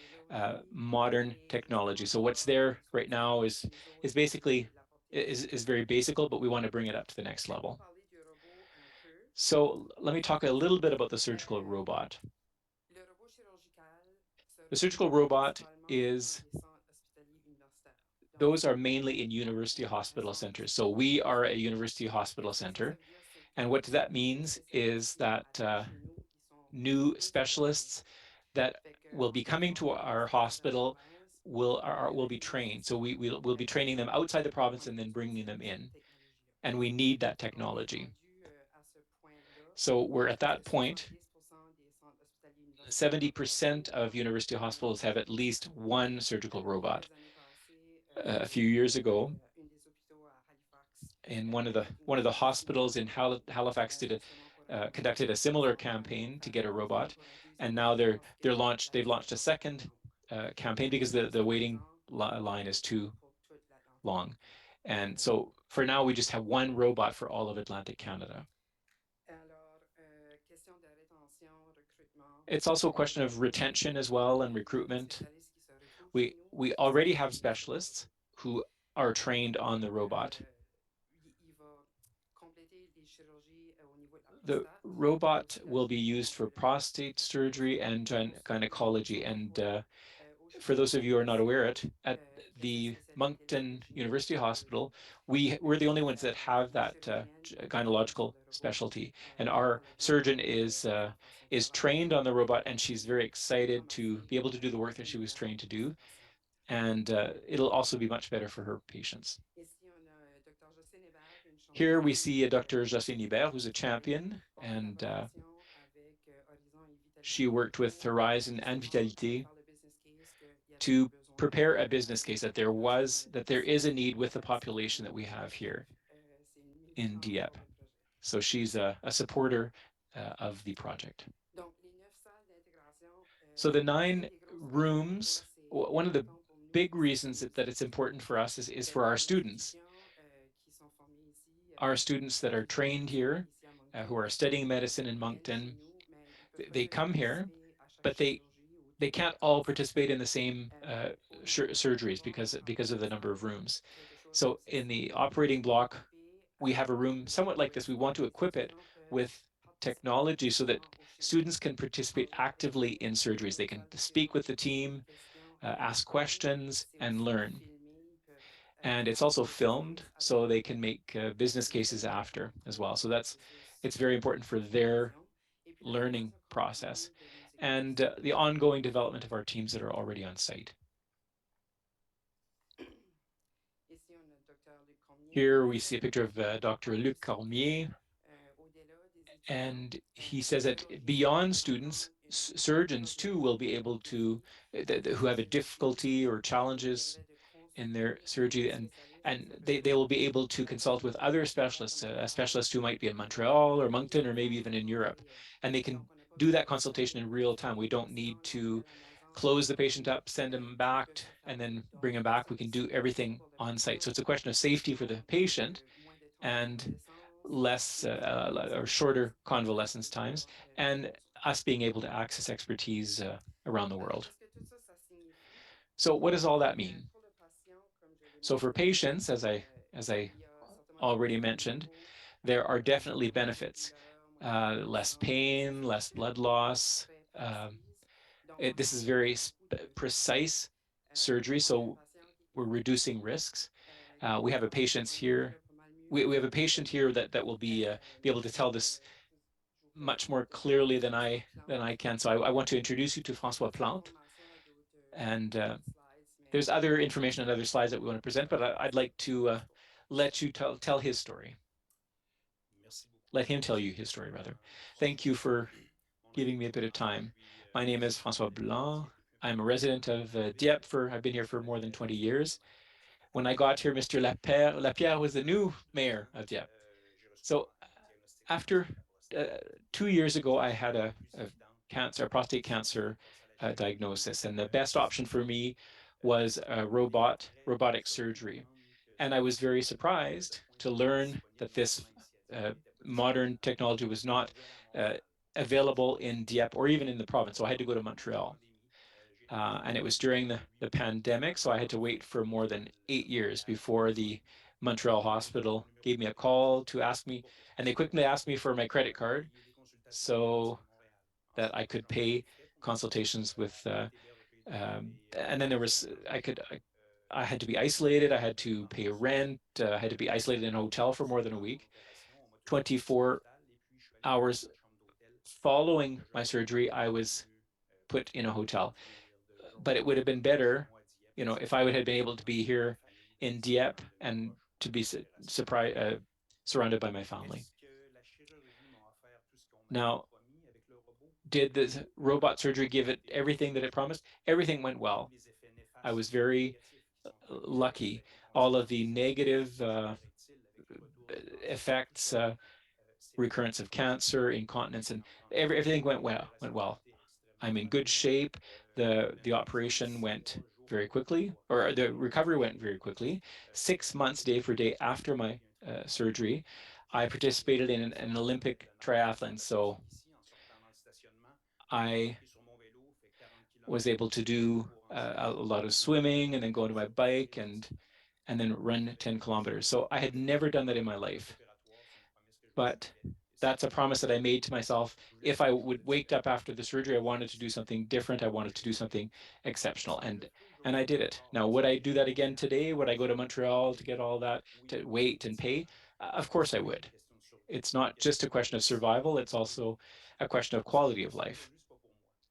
modern technology. So what's there right now is basically is very basic, but we want to bring it up to the next level. So let me talk a little bit about the surgical robot. The surgical robot those are mainly in university hospital centers. So we are a university hospital center. And what that means is that new specialists that will be coming to our hospital will be trained. So we'll be training them outside the province and then bringing them in. And we need that technology. So we're at that point. 70% of university hospitals have at least one surgical robot. A few years ago, in one of the hospitals in Halifax conducted a similar campaign to get a robot, and now they've launched a second campaign because the waiting line is too long, and so for now we just have one robot for all of Atlantic Canada. It's also a question of retention as well and recruitment. We already have specialists who are trained on the robot. The robot will be used for prostate surgery and gynecology. And for those of you who are not aware, at the Moncton University Hospital, we're the only ones that have that gynecological specialty. And our surgeon is trained on the robot, and she's very excited to be able to do the work that she was trained to do. And it'll also be much better for her patients. Here we see a Dr. Jocelyne Hibert, who's a champion, and she worked with Horizon and Vitalité to prepare a business case that there is a need with the population that we have here in Dieppe. So she's a supporter of the project. So the 9 rooms, one of the big reasons that it's important for us is for our students. Our students that are trained here, who are studying medicine in Moncton, they come here, but they can't all participate in the same surgeries because of the number of rooms. So in the operating block, we have a room somewhat like this. We want to equip it with technology so that students can participate actively in surgeries. They can speak with the team, ask questions, and learn. And it's also filmed, so they can make business cases after as well. So it's very important for their learning process and the ongoing development of our teams that are already on site. Here we see a picture of Dr. Luc Cormier, and he says that beyond students, surgeons too will be able to, who have a difficulty or challenges in their surgery, and they will be able to consult with other specialists, a specialist who might be in Montreal or Moncton or maybe even in Europe, and they can do that consultation in real time. We don't need to close the patient up, send them back, and then bring them back. We can do everything on site. So it's a question of safety for the patient and less or shorter convalescence times, and us being able to access expertise around the world. So what does all that mean? So for patients, as I already mentioned, there are definitely benefits. Less pain, less blood loss. This is very precise surgery, so we're reducing risks. We have a patient here. We have a patient here that will be able to tell this much more clearly than I can. So I want to introduce you to François Plante, and there's other information and other slides that we want to present, but I'd like to let you tell his story. Let him tell you his story, rather. Thank you for giving me a bit of time. My name is François Blanc. I'm a resident of Dieppe. I've been here for more than 20 years. When I got here, Mr. Lapierre was the new mayor of Dieppe. So after 2 years ago, I had a prostate cancer diagnosis, and the best option for me was a robotic surgery. And I was very surprised to learn that this modern technology was not available in Dieppe or even in the province. So I had to go to Montreal. And it was during the pandemic, so I had to wait for more than 8 years before the Montreal hospital gave me a call to ask me, and they quickly asked me for my credit card so that I could pay consultations with, and then I had to be isolated, I had to pay rent, I had to be isolated in a hotel for more than a week. 24 hours following my surgery, I was put in a hotel. But it would have been better, if I would have been able to be here in Dieppe and to be surrounded by my family. Now, did the robot surgery give it everything that it promised? Everything went well. I was very lucky. All of the negative effects, recurrence of cancer, incontinence, and everything went well. I'm in good shape. The operation went very quickly, or the recovery went very quickly. 6 months, day for day after my surgery, I participated in an Olympic triathlon. So I was able to do a lot of swimming and then go on my bike and then run 10 kilometers. So I had never done that in my life. But that's a promise that I made to myself. If I would wake up after the surgery, I wanted to do something different. I wanted to do something exceptional. And I did it. Now, would I do that again today? Would I go to Montreal to get all that, to wait and pay? Of course I would. It's not just a question of survival. It's also a question of quality of life.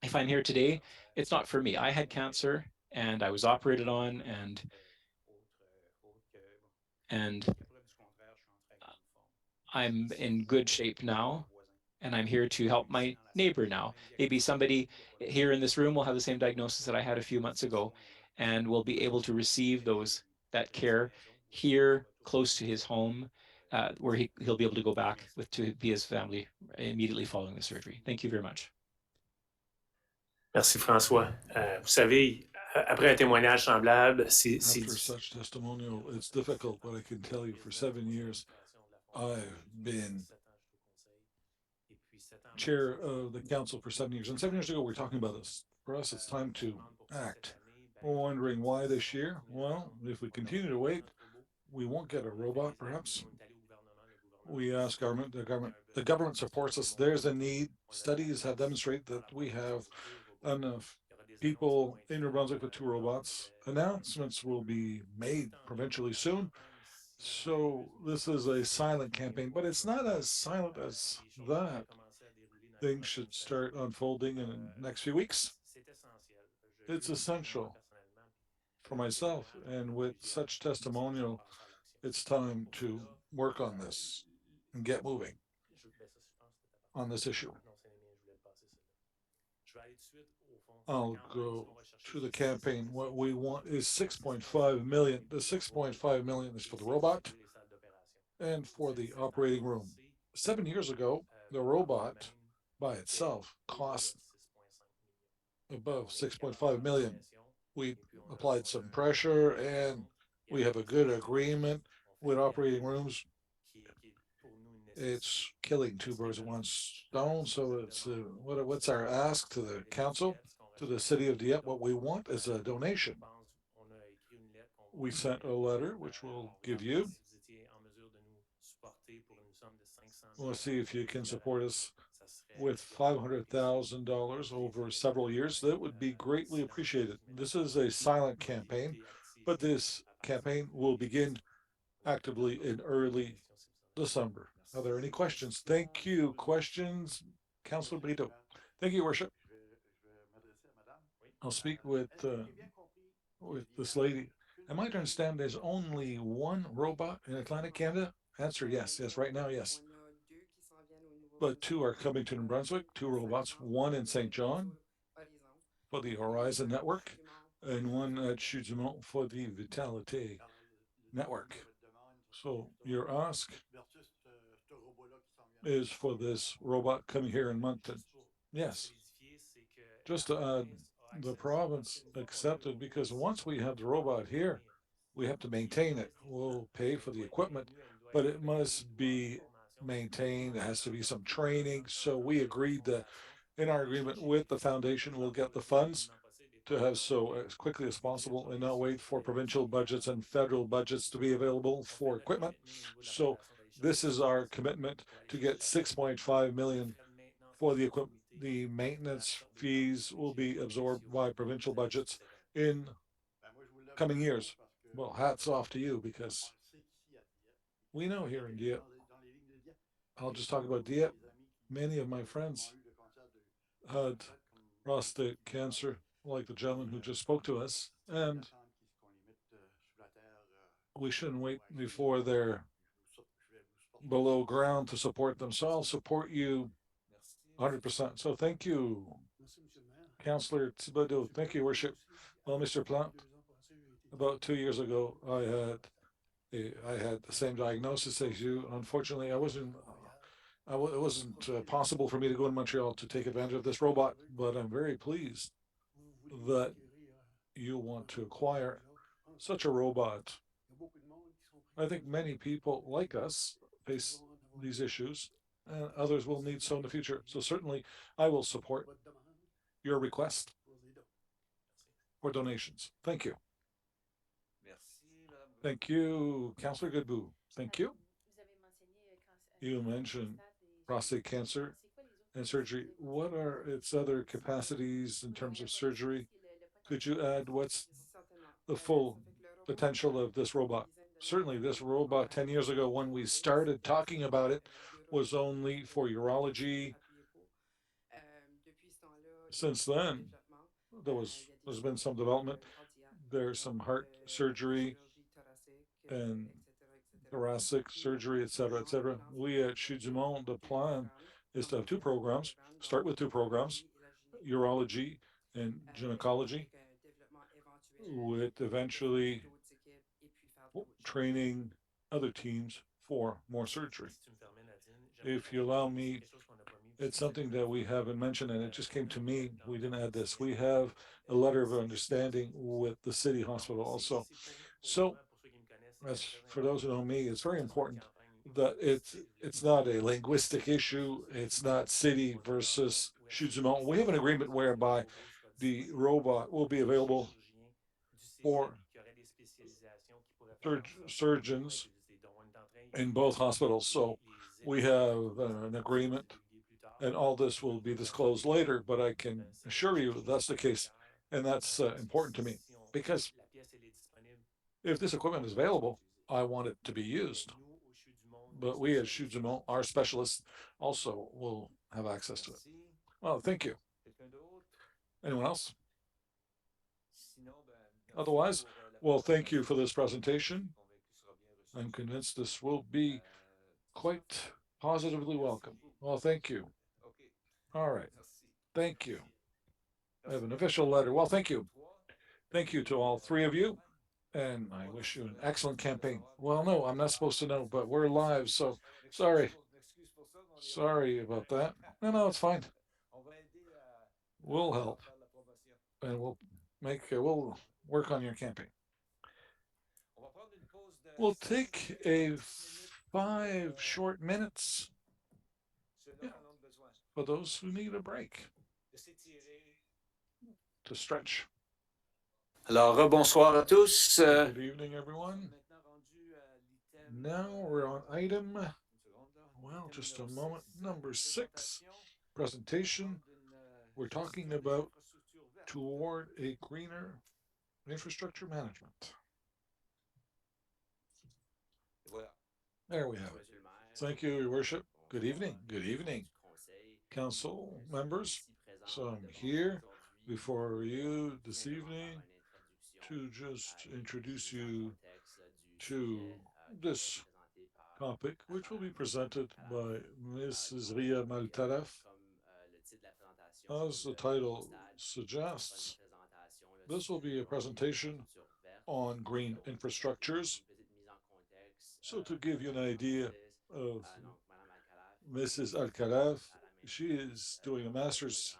If I'm here today, it's not for me. I had cancer and I was operated on, and I'm in good shape now, and I'm here to help my neighbor now. Maybe somebody here in this room will have the same diagnosis that I had a few months ago and will be able to receive that care here close to his home, where he'll be able to go back to be his family immediately following the surgery. Thank you very much. Merci François. Vous savez, après un témoignage semblable, After such testimonial, it's difficult, but I can tell you for 7 years, I've been chair of the council for 7 years. And 7 years ago, we were talking about this. For us, it's time to act. We're wondering why this year? Well, if we continue to wait, we won't get a robot, perhaps. We ask the government supports us. There's a need. Studies have demonstrated that we have enough people in New-Brunswick with 2 robots. Announcements will be made provincially soon. So this is a silent campaign, but it's not as silent as that. Things should start unfolding in the next few weeks. It's essential for myself, and with such testimonial, it's time to work on this and get moving on this issue. I'll go to the campaign. What we want is 6.5 million. The 6.5 million is for the robot and for the operating room. 7 years ago, the robot by itself cost above 6.5 million. We applied some pressure and we have a good agreement with operating rooms. It's killing 2 birds with 1 stone. So it's what's our ask to the council, to the city of Dieppe? What we want is a donation. We sent a letter, which we'll give you. We'll see if you can support us with $500,000 over several years. That would be greatly appreciated. This is a silent campaign, but this campaign will begin actively in early December. Are there any questions? Thank you. Questions? Councillor Brito. Thank you, Worship. I'll speak with this lady. Am I to understand there's only one robot in Atlantic Canada? Answer yes. Yes, right now, yes. But two are coming to New Brunswick, two robots, one in St. John for the Horizon Network, and one at Chudimont for the Vitality Network. So your ask is for this robot coming here in Moncton. Yes. Just to add, the province accepted because once we have the robot here, we have to maintain it. We'll pay for the equipment, but it must be maintained. There has to be some training. So we agreed that in our agreement with the foundation, we'll get the funds to have so as quickly as possible and not wait for provincial budgets and federal budgets to be available for equipment. So this is our commitment to get 6.5 million for the equipment. The maintenance fees will be absorbed by provincial budgets in coming years. Well, hats off to you because we know here in Dieppe, I'll just talk about Dieppe. Many of my friends had prostate cancer, like the gentleman who just spoke to us, and we shouldn't wait before they're below ground to support them. So I'll support you 100%. So thank you, Councillor Thibodeau. Thank you, Worship. Well, Mr. Plant, about 2 years ago, I had the same diagnosis as you. Unfortunately, it wasn't possible for me to go to Montreal to take advantage of this robot, but I'm very pleased that you want to acquire such a robot. I think many people like us face these issues, and others will need so in the future. So certainly, I will support your request for donations. Thank you. Thank you, Councillor Godbout. Thank you. You mentioned prostate cancer and surgery. What are its other capacities in terms of surgery? Could you add what's the full potential of this robot? Certainly, this robot 10 years ago, when we started talking about it, was only for urology. Since then, there's been some development. There's some heart surgery and thoracic surgery, et cetera, We at Chudimont, the plan is to have two programs, start with two programs, urology and gynecology, with eventually training other teams for more surgery. If you allow me, it's something that we haven't mentioned, and it just came to me. We didn't add this. We have a letter of understanding with the city hospital also. So, as for those who know me, it's very important that it's not a linguistic issue. It's not city versus Chudimont. We have an agreement whereby the robot will be available for surgeons in both hospitals. So we have an agreement, and all this will be disclosed later, but I can assure you that's the case. And that's important to me because if this equipment is available, I want it to be used. But we at Chudimont, our specialists, also will have access to it. Well, thank you. Anyone else? Otherwise, well, thank you for this presentation. I'm convinced this will be quite positively welcome. Well, thank you. All right. Thank you. I have an official letter. Well, thank you. Thank you to all three of you. And I wish you an excellent campaign. Well, no, I'm not supposed to know, but we're live, so sorry. Sorry about that. No, it's fine. We'll help. And we'll work on your campaign. We'll take a 5 short minutes, yeah, for those who need a break, to stretch. Alors, rebonsoir à tous. Good evening, everyone. Now we're on item, well, just a moment, number 6, presentation. We're talking about toward a greener infrastructure management. There we have it. Thank you, Your Worship. Good evening. Good evening, council members. So I'm here before you this evening to just introduce you to this topic, which will be presented by Mrs. Ria Maltaref. As the title suggests, this will be a presentation on green infrastructures. So to give you an idea of Mrs. Alcalaf, she is doing a master's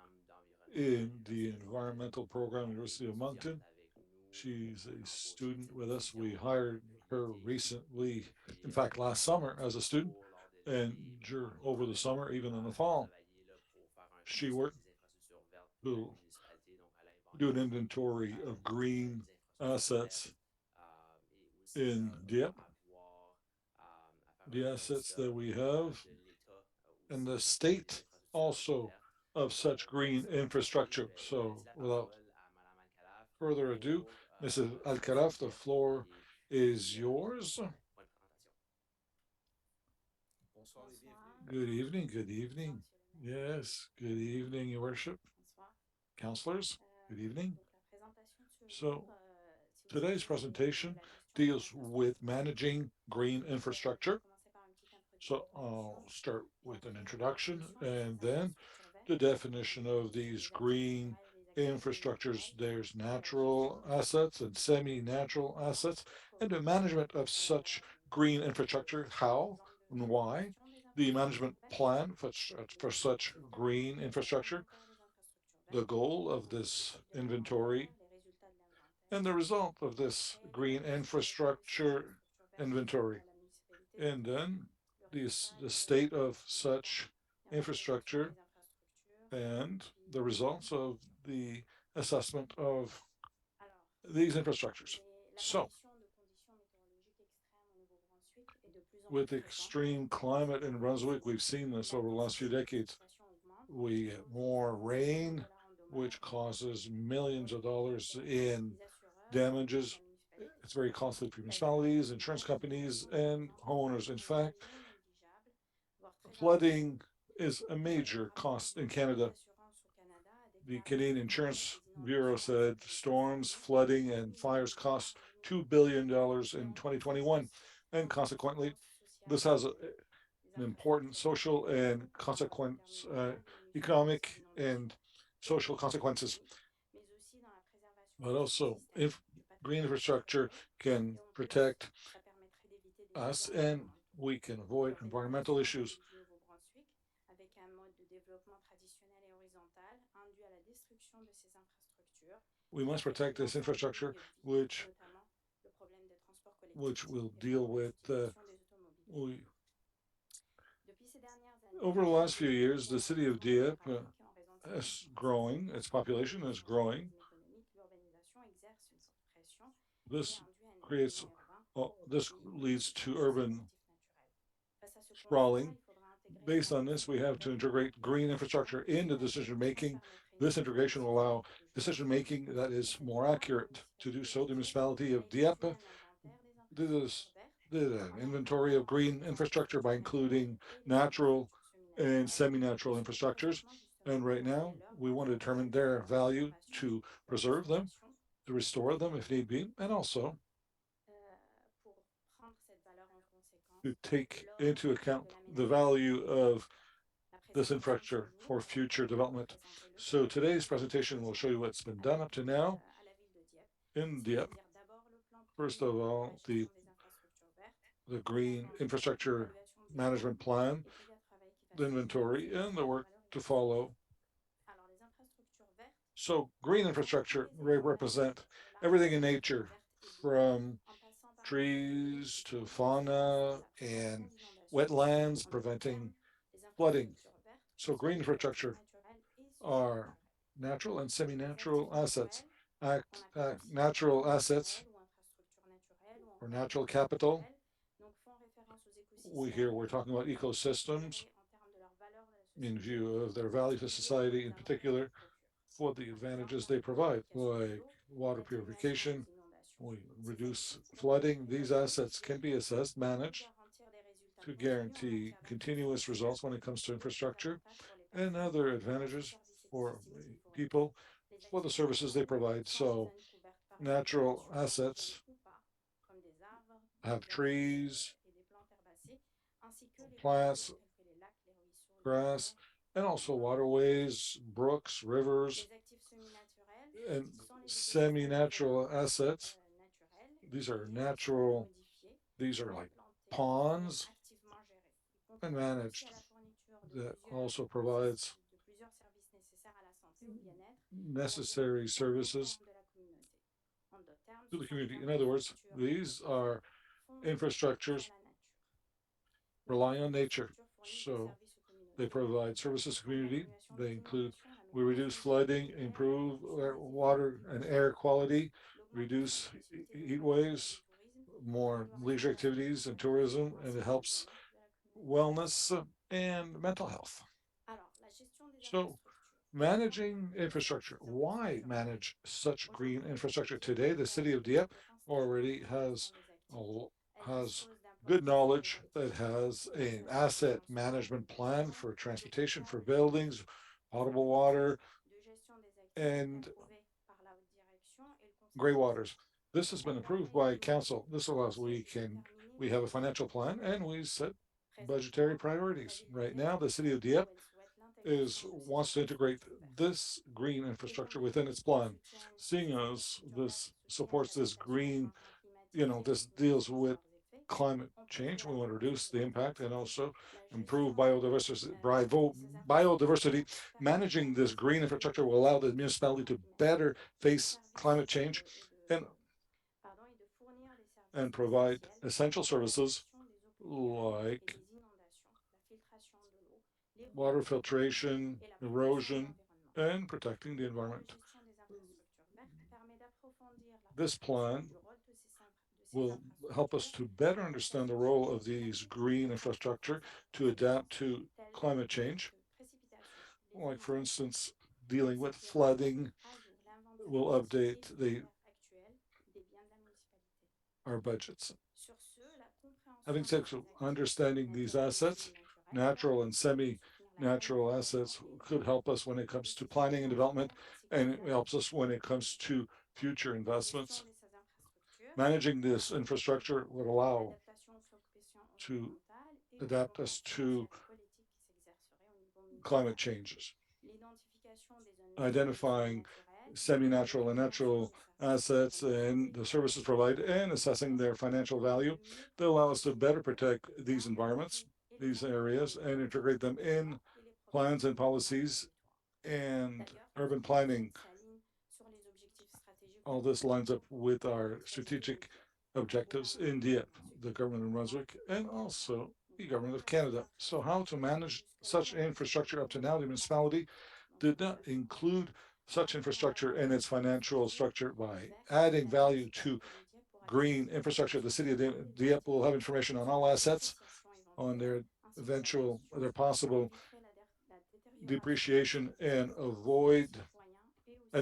in the environmental program at the University of Moncton. She's a student with us. We hired her recently, in fact, last summer as a student, and over the summer, even in the fall, she worked to do an inventory of green assets in Dieppe, the assets that we have, and the state also of such green infrastructure. So without further ado, Mrs. Alcalaf, the floor is yours. Good evening, good evening. Yes, good evening, Your Worship. Counselors, good evening. So today's presentation deals with managing green infrastructure. So I'll start with an introduction and then the definition of these green infrastructures. There's natural assets and semi-natural assets, and the management of such green infrastructure, how and why, the management plan for such green infrastructure, the goal of this inventory, and the result of this green infrastructure inventory, and then the state of such infrastructure and the results of the assessment of these infrastructures. So, with extreme climate in Brunswick, we've seen this over the last few decades. We get more rain, which causes millions of dollars in damages. It's very costly for municipalities, insurance companies, and homeowners. In fact, flooding is a major cost in Canada. The Canadian Insurance Bureau said storms, flooding, and fires cost $2 billion in 2021. And consequently, this has an important social and economic and social consequences. But also, if green infrastructure can protect us and we can avoid environmental issues. We must protect this infrastructure, which will deal with over the last few years, the city of Dieppe is growing, its population is growing. This creates, this leads to urban sprawling. Based on this, we have to integrate green infrastructure into decision making. This integration will allow decision making that is more accurate. To do so, the municipality of Dieppe did an inventory of green infrastructure by including natural and semi-natural infrastructures. And right now, we want to determine their value to preserve them, to restore them if need be, and also to take into account the value of this infrastructure for future development. So today's presentation will show you what's been done up to now in Dieppe. First of all, the green infrastructure management plan, the inventory, and the work to follow. So green infrastructure represent everything in nature, from trees to fauna and wetlands, preventing flooding. So green infrastructure are natural and semi-natural assets. Natural assets or natural capital. We're talking about ecosystems in view of their value to society, in particular for the advantages they provide, like water purification. We reduce flooding. These assets can be assessed, managed, to guarantee continuous results when it comes to infrastructure and other advantages for people for the services they provide. So natural assets have trees, plants, grass, and also waterways, brooks, rivers, and semi-natural assets. These are natural, these are like ponds and managed that also provides necessary services to the community. In other words, these are infrastructures relying on nature. So they provide services to the community. They include we reduce flooding, improve water and air quality, reduce heat waves, more leisure activities and tourism, and it helps wellness and mental health. So managing infrastructure. Why manage such green infrastructure today? The city of Dieppe already has good knowledge. It has an asset management plan for transportation, for buildings, potable water, and gray waters. This has been approved by council. This allows we have a financial plan and we set budgetary priorities. Right now, the city of Dieppe wants to integrate this green infrastructure within its plan, seeing as this supports this green, this deals with climate change. We want to reduce the impact and also improve biodiversity. Managing this green infrastructure will allow the municipality to better face climate change and provide essential services like water filtration, erosion, and protecting the environment. This plan will help us to better understand the role of these green infrastructure to adapt to climate change. Like, for instance, dealing with flooding will update our budgets. Having said so, understanding these assets, natural and semi-natural assets, could help us when it comes to planning and development, and it helps us when it comes to future investments. Managing this infrastructure would allow to adapt us to climate changes. Identifying semi-natural and natural assets and the services provided and assessing their financial value that allow us to better protect these environments, these areas, and integrate them in plans and policies and urban planning. All this lines up with our strategic objectives in Dieppe, the government of New-Brunswick, and also the government of Canada. So how to manage such infrastructure up to now, the municipality did not include such infrastructure in its financial structure by adding value to green infrastructure. The city of Dieppe will have information on all assets, on their possible depreciation, and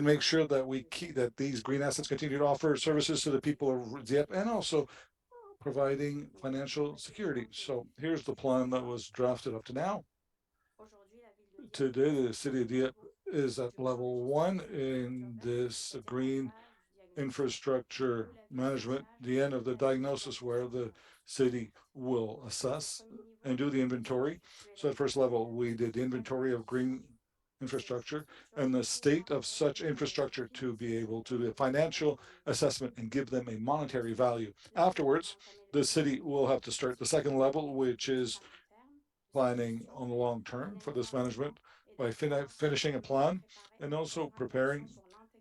make sure that that these green assets continue to offer services to the people of Dieppe and also providing financial security. So here's the plan that was drafted up to now. Today, the city of Dieppe is at level 1 in this green infrastructure management, the end of the diagnosis where the city will assess and do the inventory. So at first level, we did the inventory of green infrastructure and the state of such infrastructure to be able to do a financial assessment and give them a monetary value. Afterwards, the city will have to start the second level, which is planning on the long term for this management by finishing a plan and also preparing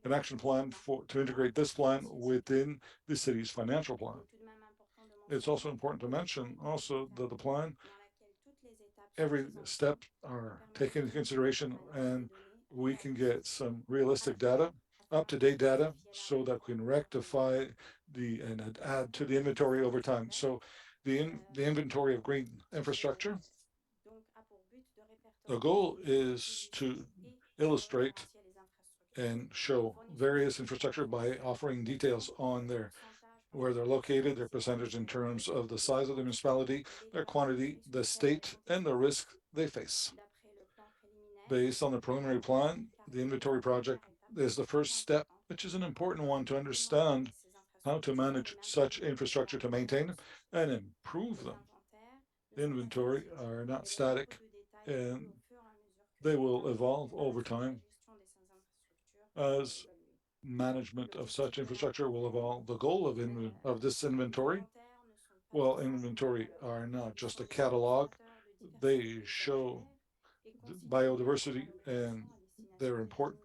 an action plan to integrate this plan within the city's financial plan. It's also important to mention also that the plan, every step are taken into consideration and we can get some realistic data, up-to-date data, so that we can rectify and add to the inventory over time. So the inventory of green infrastructure, the goal is to illustrate and show various infrastructure by offering details on their where they're located, their percentage in terms of the size of the municipality, their quantity, the state, and the risk they face. Based on the preliminary plan, the inventory project is the first step, which is an important one to understand how to manage such infrastructure to maintain and improve them. Inventory are not static, and they will evolve over time as management of such infrastructure will evolve. The goal of this inventory, well, inventory are not just a catalog, they show biodiversity and they're important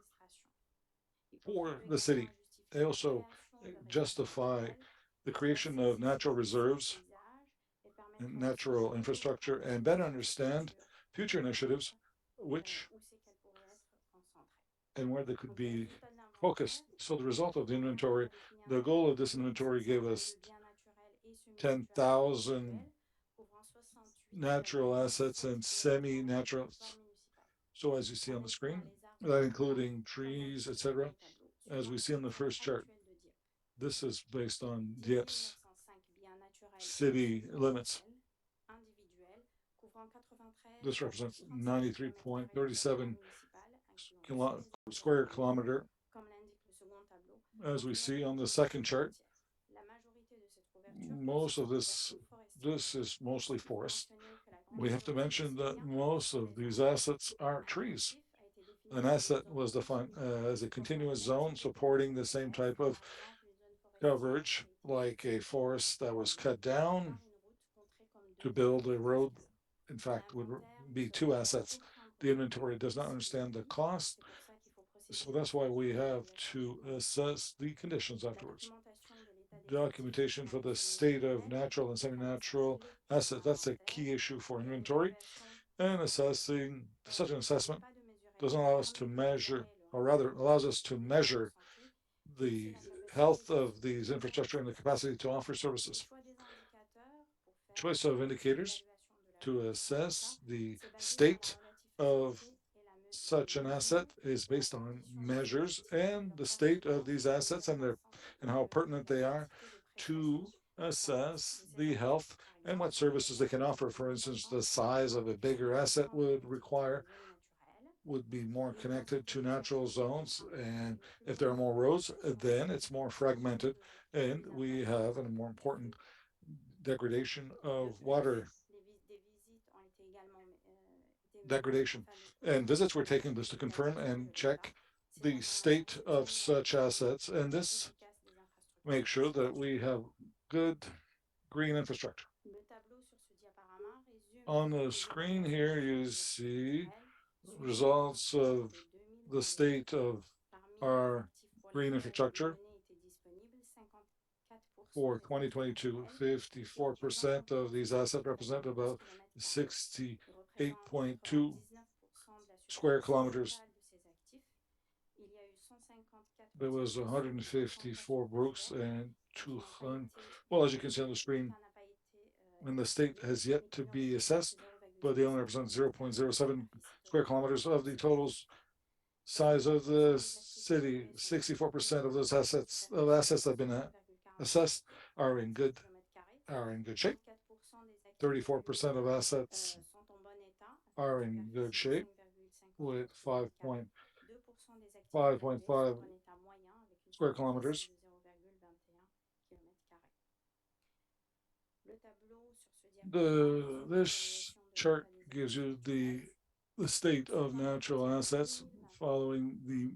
for the city. They also justify the creation of natural reserves and natural infrastructure and better understand future initiatives which and where they could be focused. So the result of the inventory, the goal of this inventory gave us 10,000 natural assets and semi-natural. So as you see on the screen, that including trees, etc., as we see on the first chart, this is based on Dieppe's city limits. This represents 93.37 square kilometer. As we see on the second chart, most of this is mostly forest. We have to mention that most of these assets are trees. An asset was defined as a continuous zone supporting the same type of coverage, like a forest that was cut down to build a road. In fact, would be two assets. The inventory does not understand the cost, so that's why we have to assess the conditions afterwards. Documentation for the state of natural and semi-natural assets, that's a key issue for inventory, and assessing such an assessment doesn't allow us to measure, or rather allows us to measure the health of these infrastructure and the capacity to offer services. Choice of indicators to assess the state of such an asset is based on measures and the state of these assets and how pertinent they are to assess the health and what services they can offer. For instance, the size of a bigger asset would be more connected to natural zones, and if there are more roads, then it's more fragmented, and we have a more important degradation of water degradation. And visits were taken just to confirm and check the state of such assets, and this makes sure that we have good green infrastructure. On the screen here, you see results of the state of our green infrastructure for 2022. 54% of these assets represent about 68.2 square kilometers. There was 154 brooks and 200. Well, as you can see on the screen, and the state has yet to be assessed, but they only represent 0.07 square kilometers of the total size of the city. 64% of those assets that have been assessed are in good shape. 34% of assets are in good shape with 5.5 square kilometers. This chart gives you the state of natural assets following the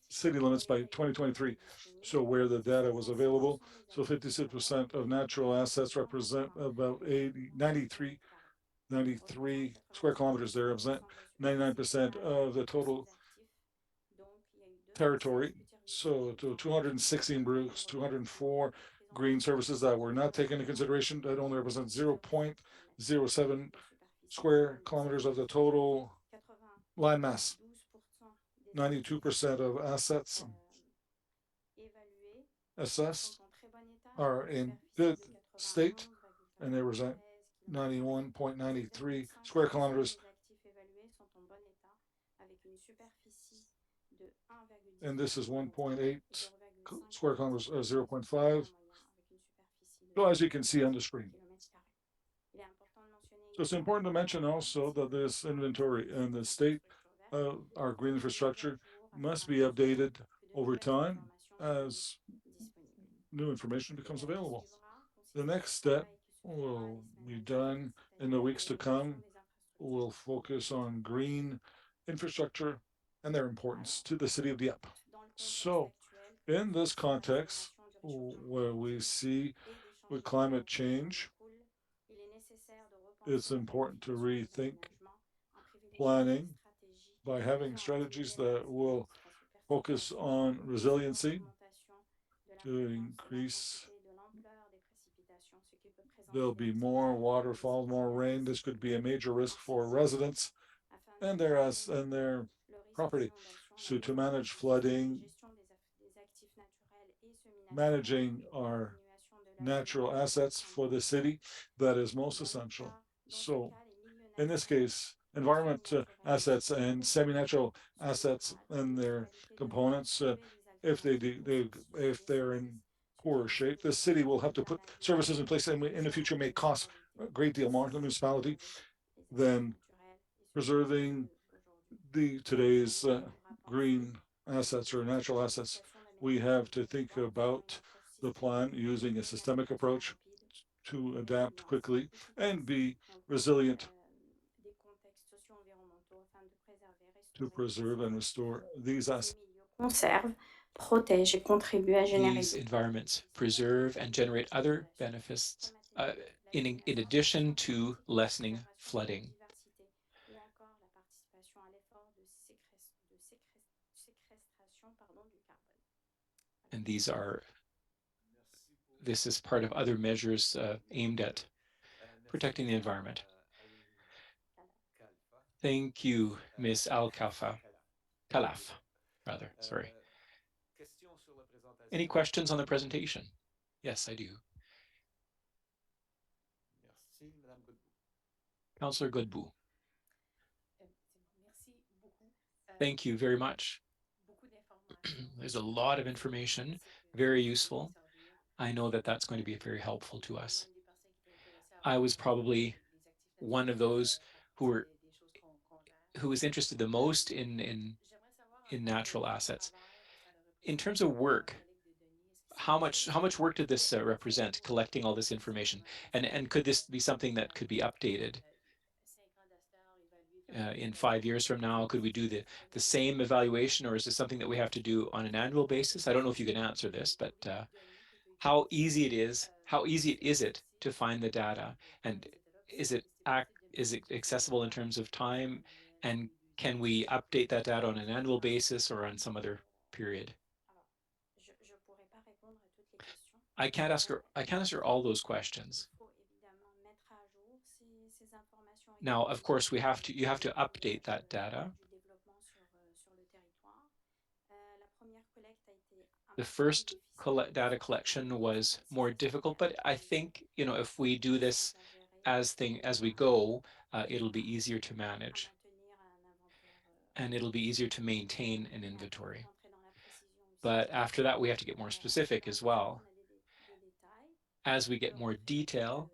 city limits by 2023. So where the data was available. So 56% of natural assets represent about 93 square kilometers. They represent 99% of the total territory. So to 216 brooks, 204 green services that were not taken into consideration, that only represents 0.07 square kilometers of the total land mass. 92% of assets assessed are in good state, and they represent 91.93 square kilometers. And this is 1.8 square kilometers, 0.5 So as you can see on the screen. So it's important to mention also that this inventory and the state of our green infrastructure must be updated over time as new information becomes available. The next step will be done in the weeks to come. We'll focus on green infrastructure and their importance to the city of Dieppe. So, in this context, where we see with climate change, it's important to rethink planning by having strategies that will focus on resiliency to increase. There'll be more waterfall, more rain. This could be a major risk for residents and their property. So to manage flooding, managing our natural assets for the city, that is most essential. So in this case, environment assets and semi-natural assets and their components, if they're in poorer shape, the city will have to put services in place and in the future may cost a great deal more to the municipality than preserving the today's green assets or natural assets. We have to think about the plan using a systemic approach to adapt quickly and be resilient to preserve and restore these assets. Conserve, protège et contribue à générer These environments preserve and generate other benefits in addition to lessening flooding. And this is part of other measures aimed at protecting the environment. Thank you, Ms. Kalaf, rather, sorry. Any questions on the presentation? Yes, I do. Councillor Godbout. Thank you very much. There's a lot of information, very useful. I know that that's going to be very helpful to us. I was probably one of those who was interested the most in natural assets. In terms of work, how much work did this represent, collecting all this information? And could this be something that could be updated? In 5 years from now, could we do the same evaluation, or is this something that we have to do on an annual basis? I don't know if you can answer this, but how easy is it to find the data, and is it accessible in terms of time, and can we update that data on an annual basis or on some other period? I can't answer all those questions. Now, of course, you have to update that data. The first data collection was more difficult, but I think, if we do this as we go, it'll be easier to manage, and it'll be easier to maintain an inventory. But after that, we have to get more specific as well. As we get more detail,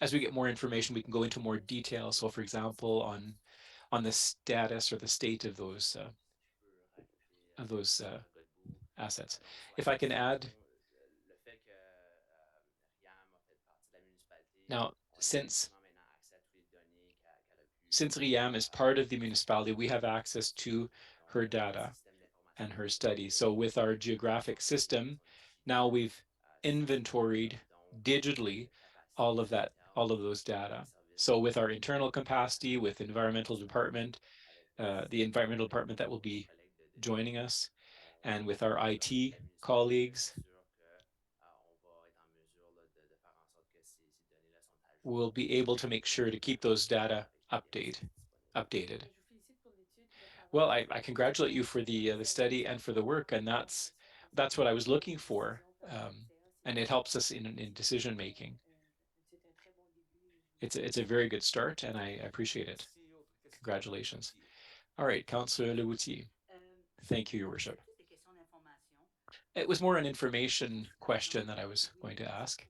as we get more information, we can go into more detail. So, for example, on the status or the state of those assets. If I can add, now, since Riam is part of the municipality, we have access to her data and her studies. So with our geographic system, now we've inventoried digitally all of those data. So with our internal capacity, with environmental department, the environmental department that will be joining us, and with our IT colleagues, we'll be able to make sure to keep those data updated. Well, I congratulate you for the study and for the work, and that's what I was looking for, and it helps us in decision making. It's a very good start, and I appreciate it. Congratulations. All right, Councillor Lewoutier. Thank you, Your Worship. It was more an information question that I was going to ask.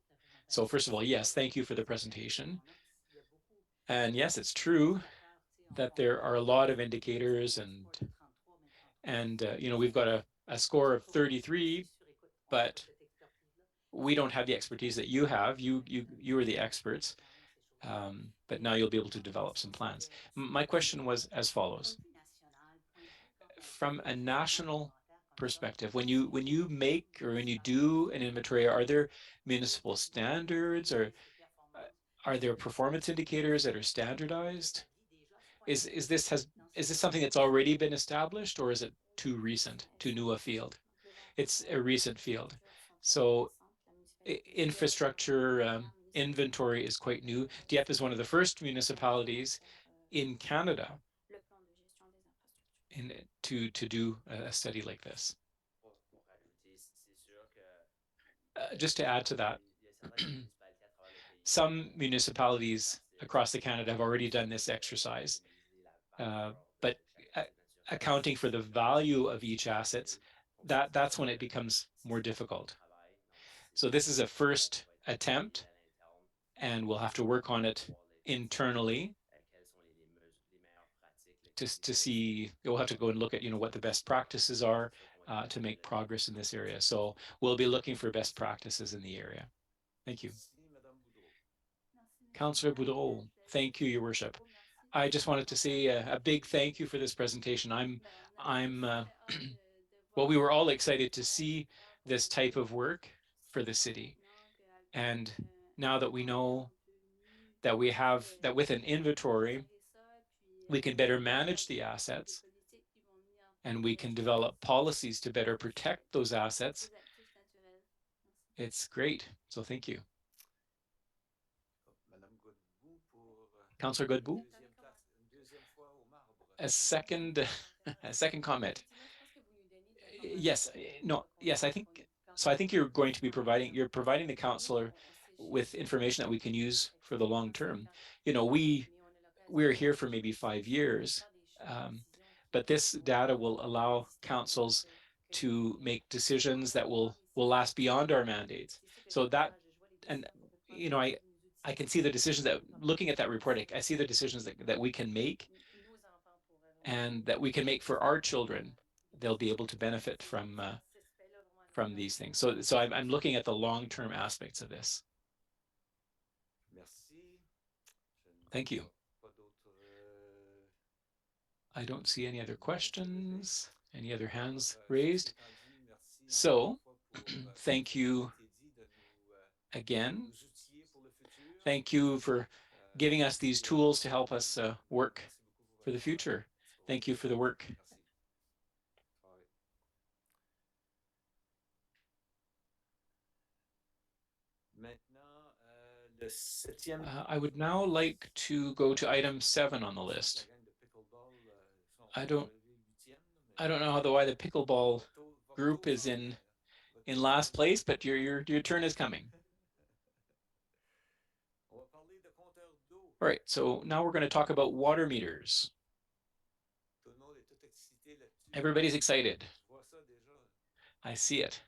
So first of all, yes, thank you for the presentation. And yes, it's true that there are a lot of indicators and we've got a score of 33, but we don't have the expertise that you have. You are the experts, but now you'll be able to develop some plans. My question was as follows: from a national perspective, when you make or when you do an inventory, are there municipal standards or are there performance indicators that are standardized? Is this something that's already been established, or is it too recent, too new a field? It's a recent field. So infrastructure inventory is quite new. Dieppe is one of the first municipalities in Canada to do a study like this. Just to add to that, some municipalities across the Canada have already done this exercise, but accounting for the value of each asset, that's when it becomes more difficult. So this is a first attempt, and we'll have to work on it internally to see. We'll have to go and look at what the best practices are to make progress in this area. So we'll be looking for best practices in the area. Thank you. Councillor Boudreau, thank you, Your Worship. I just wanted to say a big thank you for this presentation. Well, we were all excited to see this type of work for the city. And now that we know that that with an inventory, we can better manage the assets and we can develop policies to better protect those assets. It's great. So thank you. Councillor Godbout? A second comment. Yes, no, yes, I think you're going to be providing the councillor with information that we can use for the long term. We're here for maybe 5 years, but this data will allow councils to make decisions that will last beyond our mandates. So that, and I can see the decisions that, looking at that report, I see the decisions that we can make and that we can make for our children. They'll be able to benefit from these things. So I'm looking at the long-term aspects of this. Thank you. I don't see any other questions, any other hands raised. So thank you again. Thank you for giving us these tools to help us work for the future. Thank you for the work. I would now like to go to item 7 on the list. I don't know why the pickleball group is in last place, but your turn is coming. All right, so now we're going to talk about water meters. Everybody's excited. I see it.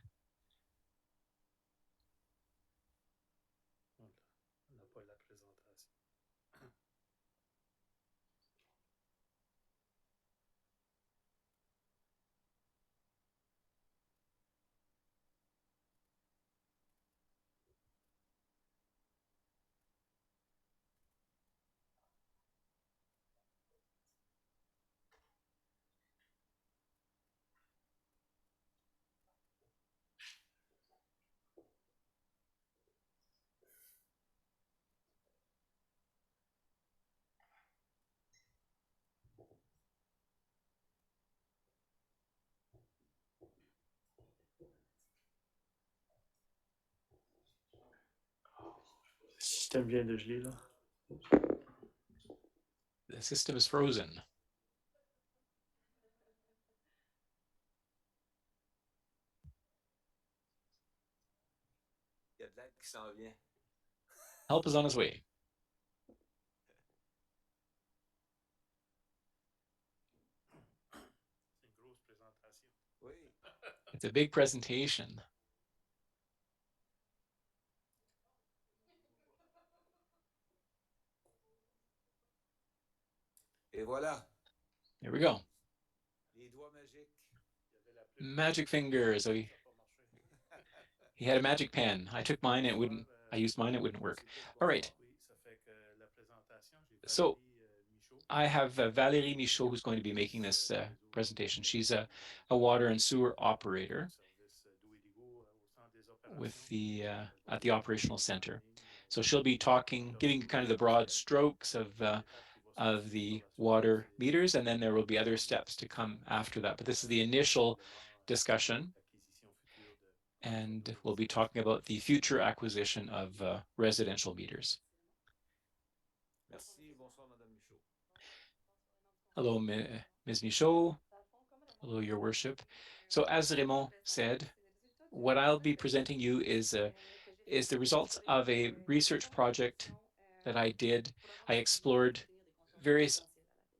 Le système vient de geler, là. The system is frozen. Help is on its way. It's a big presentation. Et voilà. There we go. Les doigts magiques. Magic fingers. So he had a magic pen. I took mine, it wouldn't. I used mine, it wouldn't work. All right. So I have Valérie Michaud, who's going to be making this presentation. She's a water and sewer operator with the at the operational center. So she'll be talking, giving kind of the broad strokes of the water meters, and then there will be other steps to come after that. But this is the initial discussion, and we'll be talking about the future acquisition of residential meters. Merci. Bonsoir, Madame Michaud. Hello, Ms. Michaud. Hello, Your Worship. So as Raymond said, what I'll be presenting you is the results of a research project that I did. I explored various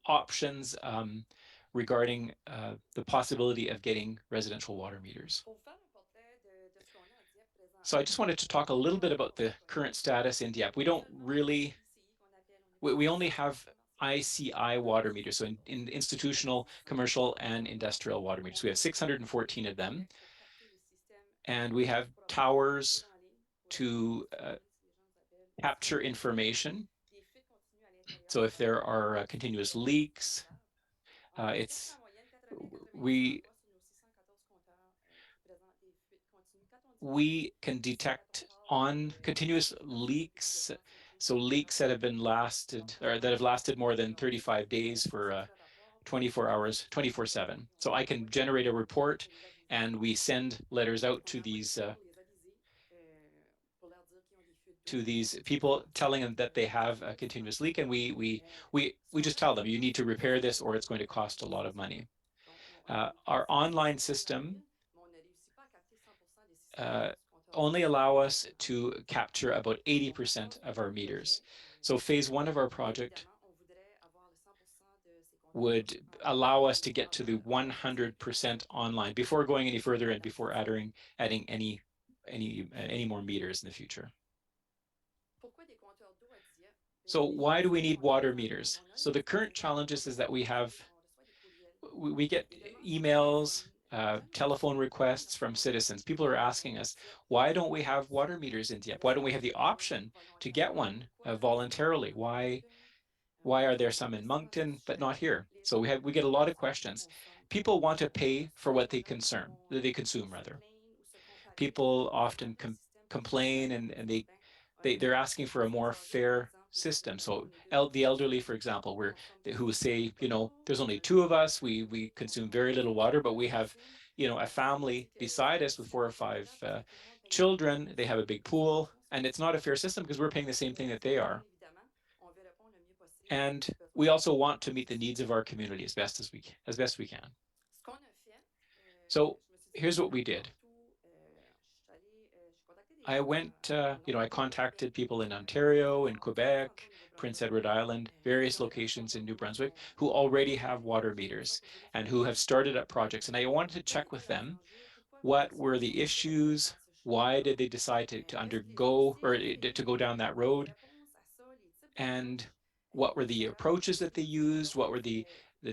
options regarding the possibility of getting residential water meters. So I just wanted to talk a little bit about the current status in Dieppe. We don't really, we only have ICI water meters, so in institutional, commercial, and industrial water meters. We have 614 of them, and we have towers to capture information. So if there are continuous leaks, we can detect on continuous leaks, so leaks that have been lasted or that have lasted more than 35 days for 24 hours, 24/7. So I can generate a report, and we send letters out to these people, telling them that they have a continuous leak, and we just tell them, you need to repair this or it's going to cost a lot of money. Our online system only allow us to capture about 80% of our meters. So phase 1 of our project would allow us to get to the 100% online before going any further and before adding any more meters in the future. So why do we need water meters? So the current challenges is that we get emails, telephone requests from citizens. People are asking us, why don't we have water meters in Dieppe? Why don't we have the option to get one voluntarily? Why are there some in Moncton but not here? So we get a lot of questions. People want to pay for what they consume rather. People often complain, and they're asking for a more fair system. So the elderly, for example, who say, there's only 2 of us, we consume very little water, but we have, a family beside us with 4 or 5 children. They have a big pool, and it's not a fair system because we're paying the same thing that they are. And we also want to meet the needs of our community as best we can. So here's what we did. I went, I contacted people in Ontario, in Quebec, Prince Edward Island, various locations in New-Brunswick who already have water meters and who have started up projects. And I wanted to check with them, what were the issues? Why did they decide to undergo or to go down that road? And what were the approaches that they used? What were the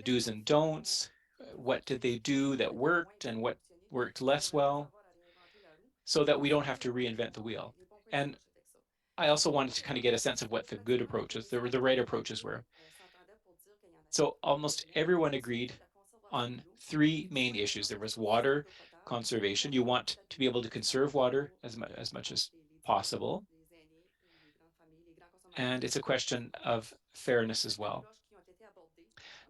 do's and don'ts? What did they do that worked and what worked less well, so that we don't have to reinvent the wheel? And I also wanted to kind of get a sense of what the good approaches, the right approaches were. So almost everyone agreed on 3 main issues. There was water conservation. You want to be able to conserve water as much as possible. And it's a question of fairness as well.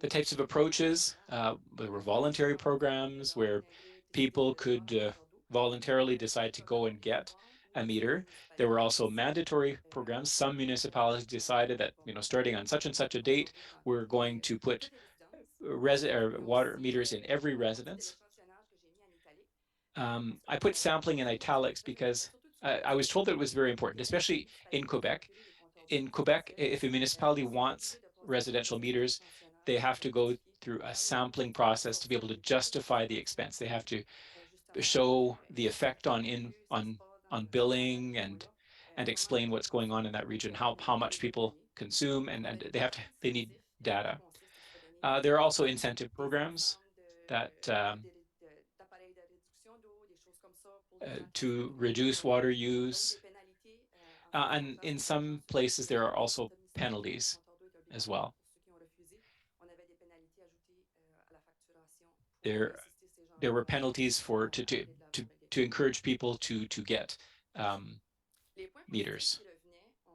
The types of approaches, there were voluntary programs where people could voluntarily decide to go and get a meter. There were also mandatory programs. Some municipalities decided that, starting on such and such a date, we're going to put water meters in every residence. I put sampling in italics because I was told that it was very important, especially in Quebec. In Quebec, if a municipality wants residential meters, they have to go through a sampling process to be able to justify the expense. They have to show the effect on billing and explain what's going on in that region, how much people consume, and they need data. There are also incentive programs that to reduce water use. And in some places, there are also penalties as well. There were penalties for to encourage people to get meters.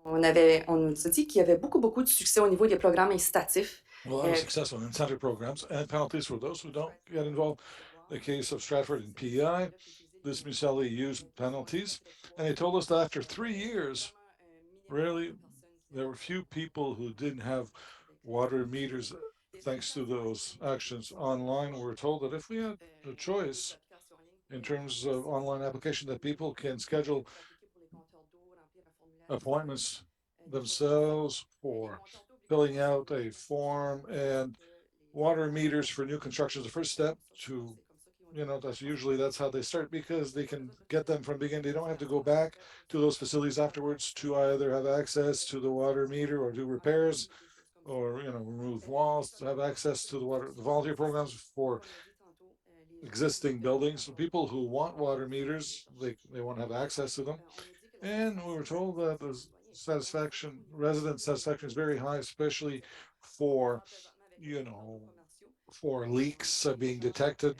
On nous a dit qu'il y avait beaucoup de succès au niveau des programmes incitatifs. A lot of successful incentive programs and penalties for those who don't get involved. The case of Stratford and PEI, this municipality used penalties, and they told us that after 3 years, really, there were few people who didn't have water meters thanks to those actions online. We're told that if we had a choice in terms of online application, that people can schedule appointments themselves for filling out a form, and water meters for new construction is the first step to, that's how they start, because they can get them from the beginning. They don't have to go back to those facilities afterwards to either have access to the water meter or do repairs or, remove walls, to have access to the volunteer programs for existing buildings. So people who want water meters, they want to have access to them. And we were told that the resident satisfaction is very high, especially for, for leaks being detected.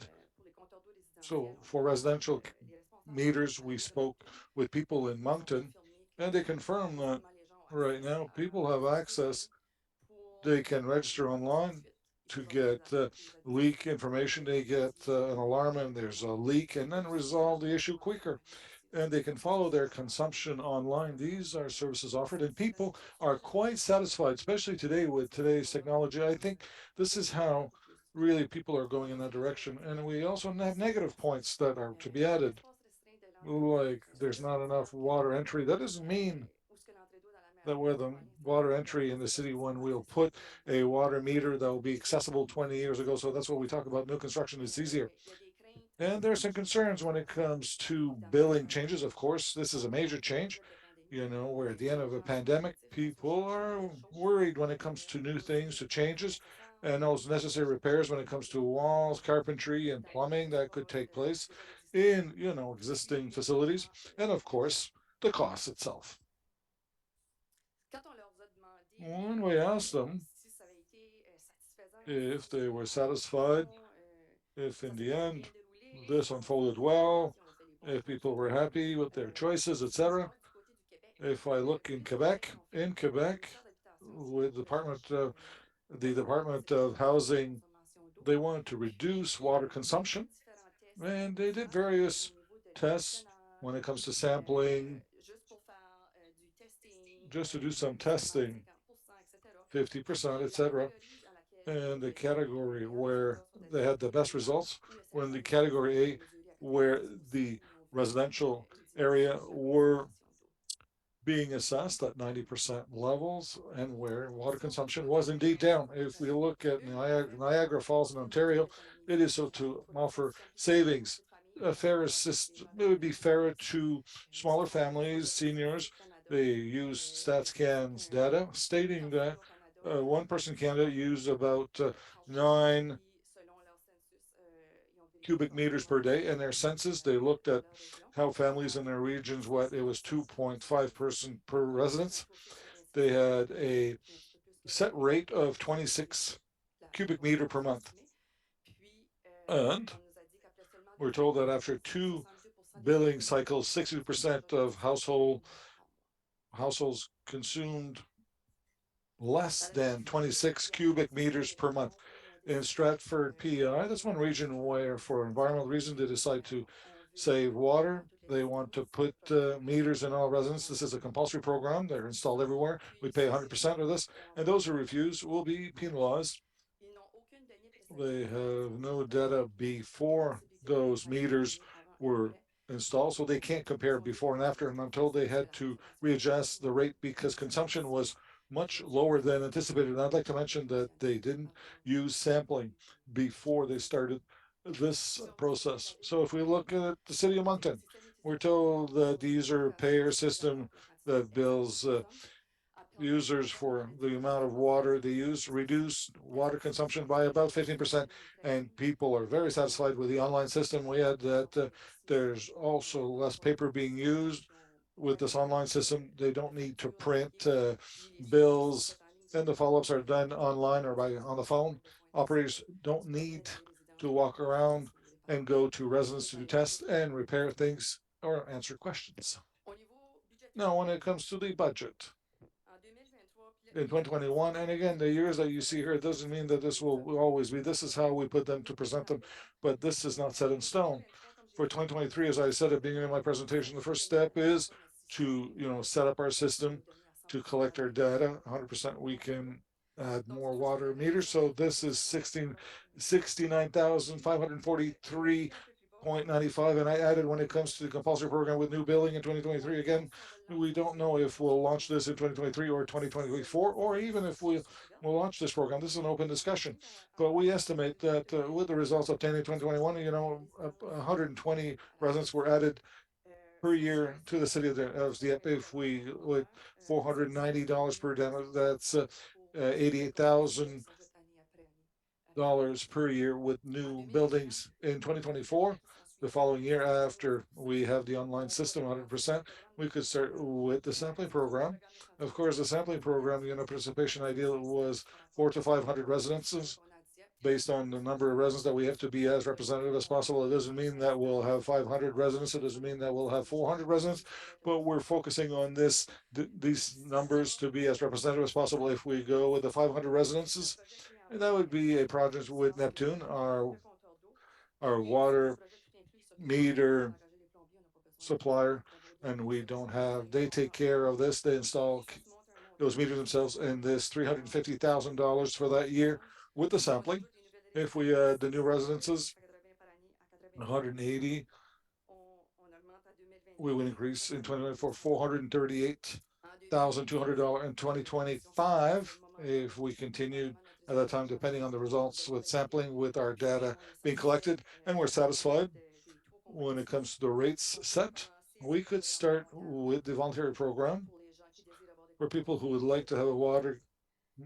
So for residential meters, we spoke with people in Moncton, and they confirm that right now people have access. They can register online to get leak information. They get an alarm and there's a leak, and then resolve the issue quicker. And they can follow their consumption online. These are services offered, and people are quite satisfied, especially today with today's technology. I think this is how really people are going in that direction. And we also have negative points that are to be added, like there's not enough water entry. That doesn't mean that with the water entry in the city, when we'll put a water meter that will be accessible 20 years ago. So that's what we talk about. New construction is easier. And there's some concerns when it comes to billing changes. Of course, this is a major change. We're at the end of a pandemic. People are worried when it comes to new things, to changes, and those necessary repairs when it comes to walls, carpentry, and plumbing that could take place in, existing facilities. And of course, the cost itself. When we asked them if they were satisfied, if in the end this unfolded well, if people were happy with their choices, etc. If I look in Quebec, with the Department of Housing, they wanted to reduce water consumption, and they did various tests when it comes to sampling, just to do some testing, 50%, etc. And the category where they had the best results were in the category A, where the residential area were being assessed at 90% levels, and where water consumption was indeed down. If we look at Niagara Falls in Ontario, it is so to offer savings. A fairer system, it would be fairer to smaller families, seniors. They use StatsCan's data stating that one person in Canada used about 9 cubic meters per day. In their census, they looked at how families in their regions, it was 2.5 person per residence. They had a set rate of 26 cubic meter per month. And we're told that after 2 billing cycles, 60% of households consumed less than 26 cubic meters per month. In Stratford, PEI, that's one region where, for environmental reasons, they decide to save water. They want to put meters in all residents. This is a compulsory program. They're installed everywhere. We pay 100% of this, and those who refuse will be penalized. They have no data before those meters were installed, so they can't compare before and after. And I'm told they had to readjust the rate because consumption was much lower than anticipated. And I'd like to mention that they didn't use sampling before they started this process. So if we look at the city of Moncton, we're told that the user payer system that bills users for the amount of water they use, reduce water consumption by about 15%, and people are very satisfied with the online system. We had that there's also less paper being used with this online system. They don't need to print bills, and the follow-ups are done online or on the phone. Operators don't need to walk around and go to residents to do tests and repair things or answer questions. Now, when it comes to the budget, in 2021, and again, the years that you see here doesn't mean that this will always be. This is how we put them to present them, but this is not set in stone. For 2023, as I said at the beginning of my presentation, the first step is to set up our system to collect our data. 100% we can add more water meters. So this is 69,543.95, and I added when it comes to the compulsory program with new billing in 2023. Again, we don't know if we'll launch this in 2023 or 2024, or even if we'll launch this program. This is an open discussion, but we estimate that with the results obtained in 2021, 120 residents were added per year to the city of Dieppe. If we would $490 per demo, that's $88,000 per year with new buildings in 2024. The following year, after we have the online system 100%, we could start with the sampling program. Of course, the sampling program, participation ideal was 400 to 500 residences based on the number of residents that we have to be as representative as possible. It doesn't mean that we'll have 500 residents. It doesn't mean that we'll have 400 residents, but we're focusing on these numbers to be as representative as possible. If we go with the 500 residences, and that would be a project with Neptune, our water meter supplier, and they take care of this. They install those meters themselves, and this $350,000 for that year with the sampling. If we add the new residences, 180, we would increase in 2024 $438,200 in 2025 if we continued at that time, depending on the results with sampling, with our data being collected, and we're satisfied when it comes to the rates set. We could start with the voluntary program for people who would like to have a water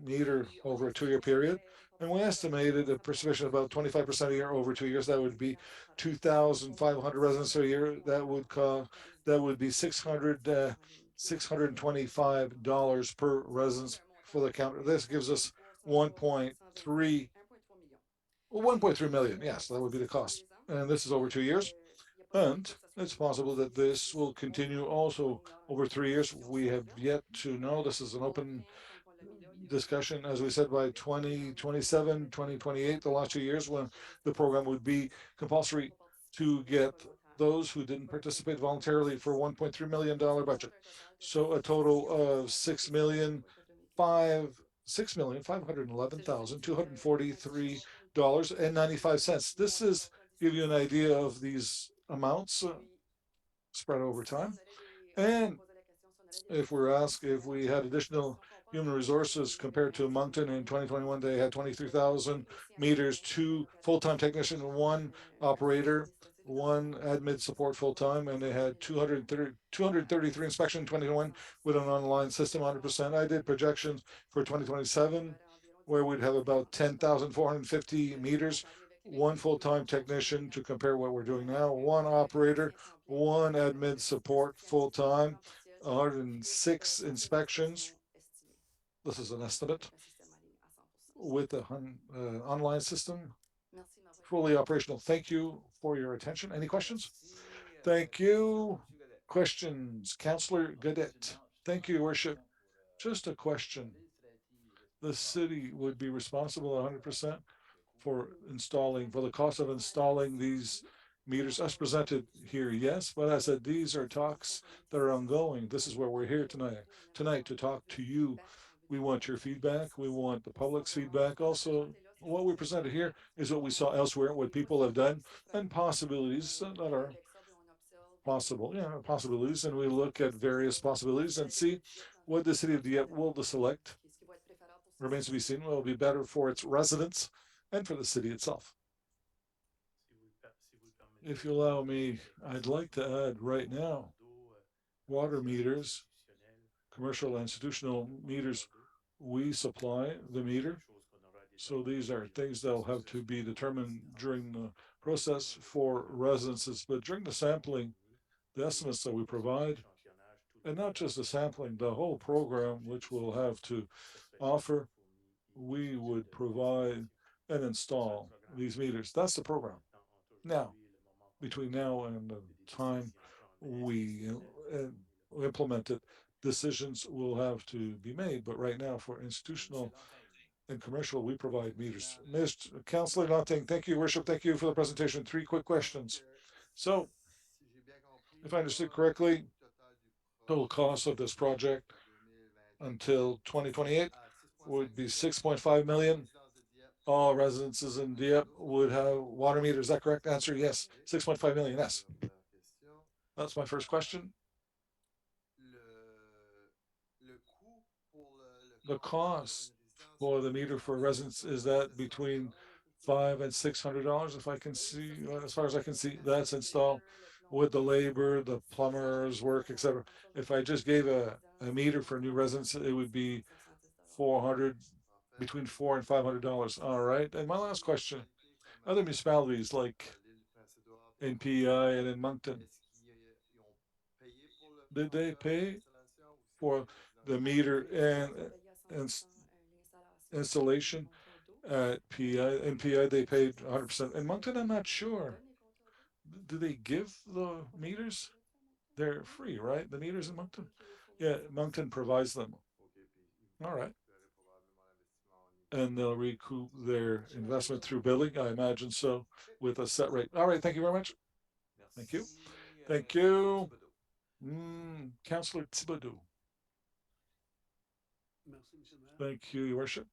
meter over a 2-year period. And we estimated a participation of about 25% a year over 2 years. That would be 2,500 residents a year. That would be $625 per residence for the counter. This gives us 1.3 million. Yes, that would be the cost. And this is over 2 years. And it's possible that this will continue also over 3 years. We have yet to know. This is an open discussion, as we said, by 2027, 2028, the last 2 years, when the program would be compulsory to get those who didn't participate voluntarily for $1.3 million budget. So a total of $6,511,243.95. This is give you an idea of these amounts spread over time. And if we're asked if we had additional human resources compared to Moncton in 2021, they had 23,000 meters, 2 full-time technicians, 1 operator, 1 admin support full-time, and they had 233 inspections in 2021 with an online system 100%. I did projections for 2027 where we'd have about 10,450 meters, 1 full-time technician to compare what we're doing now, 1 operator, 1 admin support full-time, 106 inspections. This is an estimate with the online system fully operational. Thank you for your attention. Any questions? Thank you. Questions, Councillor Gadet. Thank you, Worship. Just a question. The city would be responsible 100% for the cost of installing these meters as presented here, yes, but as I said, these are talks that are ongoing. This is where we're here tonight to talk to you. We want your feedback. We want the public's feedback. Also, what we presented here is what we saw elsewhere, what people have done, and possibilities that are possible, possibilities. And we look at various possibilities and see what the city of Dieppe will select. Remains to be seen what will be better for its residents and for the city itself. If you allow me, I'd like to add right now water meters, commercial and institutional meters. We supply the meter. So these are things that'll have to be determined during the process for residences. But during the sampling, the estimates that we provide, and not just the sampling, the whole program, which we'll have to offer, we would provide and install these meters. That's the program. Now, between now and the time we implement it, decisions will have to be made. But right now, for institutional and commercial, we provide meters. Mr. Councillor Notting, thank you, Worship. Thank you for the presentation. 3 quick questions. So, if I understood correctly, total cost of this project until 2028 would be 6.5 million. All residences in Dieppe would have water meters. Is that correct? Answer yes. 6.5 million. Yes. That's my first question. The cost for the meter for residents, is that between $500 and $600? If I can see, as far as I can see, that's installed with the labor, the plumbers work, etc. If I just gave a meter for new residents, it would be 400, between $400 and $500. All right. And my last question: other municipalities like in PEI and in Moncton, did they pay for the meter and installation at PI? In PI, they paid 100%. In Moncton, I'm not sure. Do they give the meters? They're free, right? The meters in Moncton? Yeah, Moncton provides them. All right. And they'll recoup their investment through billing, I imagine so, with a set rate. All right, thank you very much. Thank you. Thank you. Councillor Thibodeau. Thank you, Your Worship.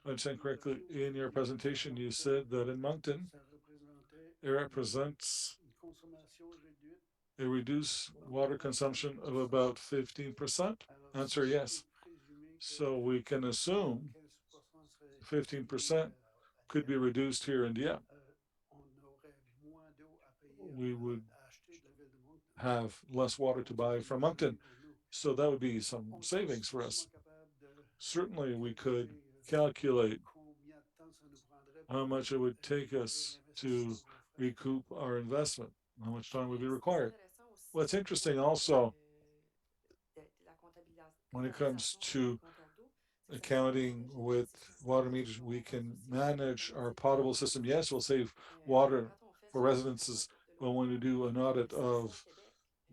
I understand correctly, in your presentation, you said that in Moncton, it represents a reduced water consumption of about 15%. Answer yes. So we can assume 15% could be reduced here in Dieppe. We would have less water to buy from Moncton. So that would be some savings for us. Certainly, we could calculate how much it would take us to recoup our investment, how much time would be required. What's interesting also, when it comes to accounting with water meters, we can manage our potable system. Yes, we'll save water for residences, but when we do an audit of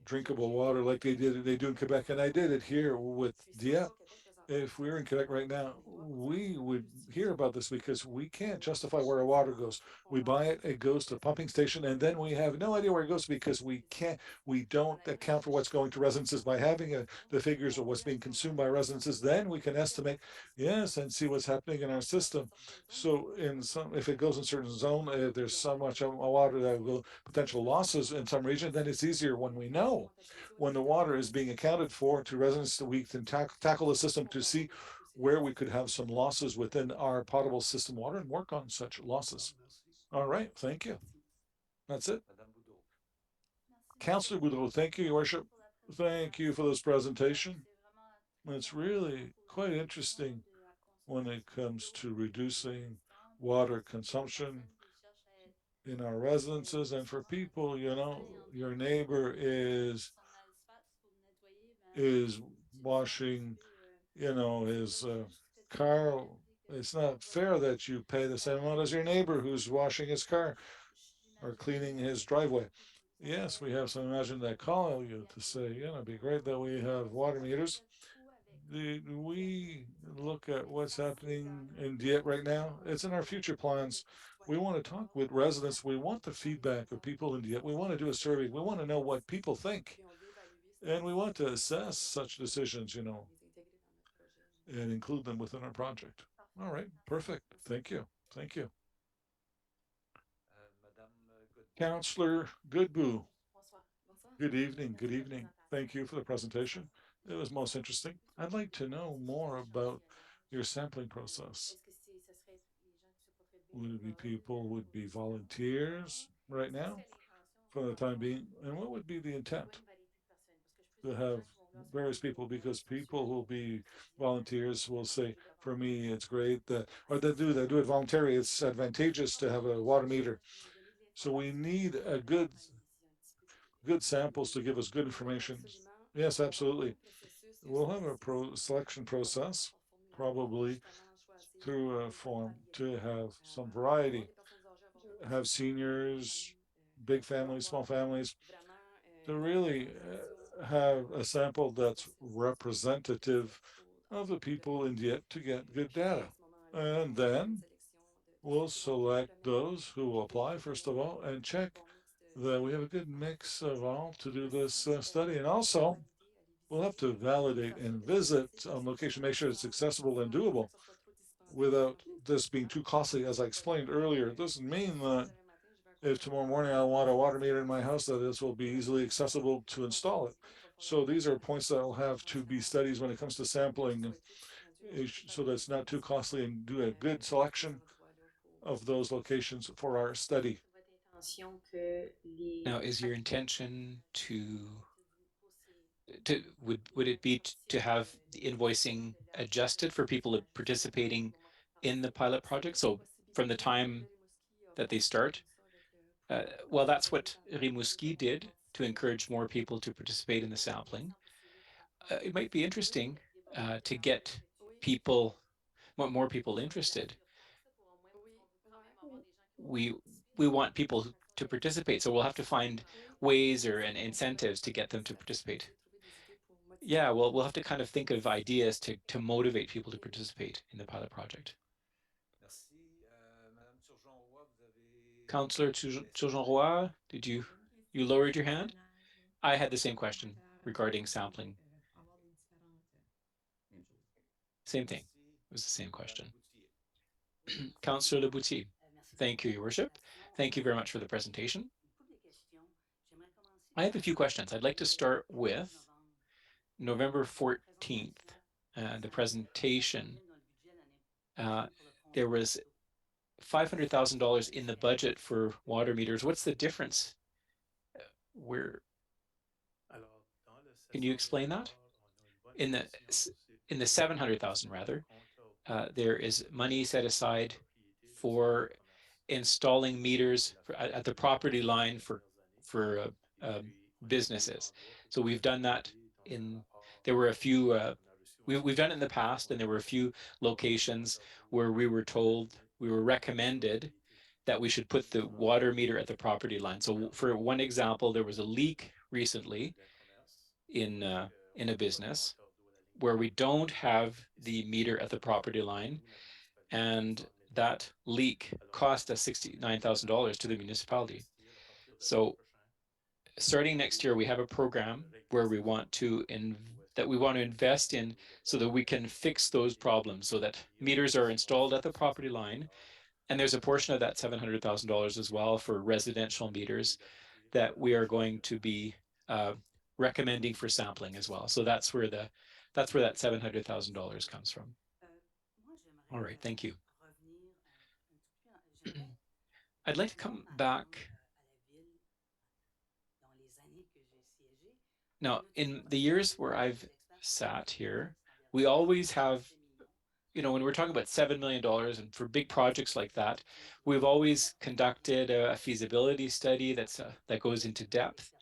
drinkable water like they do in Quebec, and I did it here with Dieppe. If we were in Quebec right now, we would hear about this because we can't justify where our water goes. We buy it, it goes to the pumping station, and then we have no idea where it goes because we don't account for what's going to residences by having the figures of what's being consumed by residences. Then we can estimate, yes, and see what's happening in our system. So if it goes in a certain zone, if there's so much water that will potential losses in some region, then it's easier when we know when the water is being accounted for to residents that we can tackle the system to see where we could have some losses within our potable system water and work on such losses. All right, thank you. That's it. Councillor Boudreau, thank you, Your Worship. Thank you for this presentation. It's really quite interesting when it comes to reducing water consumption in our residences and for people, your neighbor is washing, his car. It's not fair that you pay the same amount as your neighbor who's washing his car or cleaning his driveway. Yes, we have some imagine that call you to say, it'd be great that we have water meters. We look at what's happening in Dieppe right now. It's in our future plans. We want to talk with residents. We want the feedback of people in Dieppe. We want to do a survey. We want to know what people think. And we want to assess such decisions, and include them within our project. All right, perfect. Thank you. Thank you. Councillor Goodboo. Good evening. Good evening. Thank you for the presentation. It was most interesting. I'd like to know more about your sampling process. Would it be people, would be volunteers? right now for the time being? And what would be the intent to have various people? Because people who will be volunteers will say, for me, it's great that, or they do it voluntarily. It's advantageous to have a water meter. So we need a good samples to give us good information. Yes, absolutely. We'll have a selection process, probably through a form to have some variety, have seniors, big families, small families, to really have a sample that's representative of the people in Dieppe to get good data. And then we'll select those who will apply, first of all, and check that we have a good mix of all to do this study. And also, we'll have to validate and visit on location, make sure it's accessible and doable without this being too costly. As I explained earlier, it doesn't mean that if tomorrow morning I want a water meter in my house, that this will be easily accessible to install it. So these are points that will have to be studies when it comes to sampling, so that it's not too costly, and do a good selection of those locations for our study. Now, is your intention would it be to have the invoicing adjusted for people participating in the pilot project? So from the time that they start, well, that's what Rimouski did to encourage more people to participate in the sampling. It might be interesting to get people, more people interested. We we want people to participate, so we'll have to find ways and incentives to get them to participate. Yeah, well, we'll have to kind of think of ideas to motivate people to participate in the pilot project. Councillor Turgeon-Roy, did you lowered your hand? I had the same question regarding sampling. Same thing. It was the same question. Councillor Lebouty. Thank you, Your Worship. Thank you very much for the presentation. I have a few questions. I'd like to start with November 14th, the presentation. There was $500,000 in the budget for water meters. What's the difference? Can you explain that? In the 700,000 rather, there is money set aside for installing meters at the property line for businesses. So we've done that there were a few, we've done it in the past, and there were a few locations where we were recommended that we should put the water meter at the property line. So for one example, there was a leak recently in a business where we don't have the meter at the property line, and that leak cost us $69,000 to the municipality. So starting next year, we have a program where we want to invest in so that we can fix those problems, so that meters are installed at the property line. And there's a portion of that $700,000 as well for residential meters that we are going to be recommending for sampling as well. So that's where that $700,000 comes from. All right, thank you. I'd like to come back. Now, in the years where I've sat here, we always have, when we're talking about $7 million and for big projects like that, we've always conducted a feasibility study that goes into depth.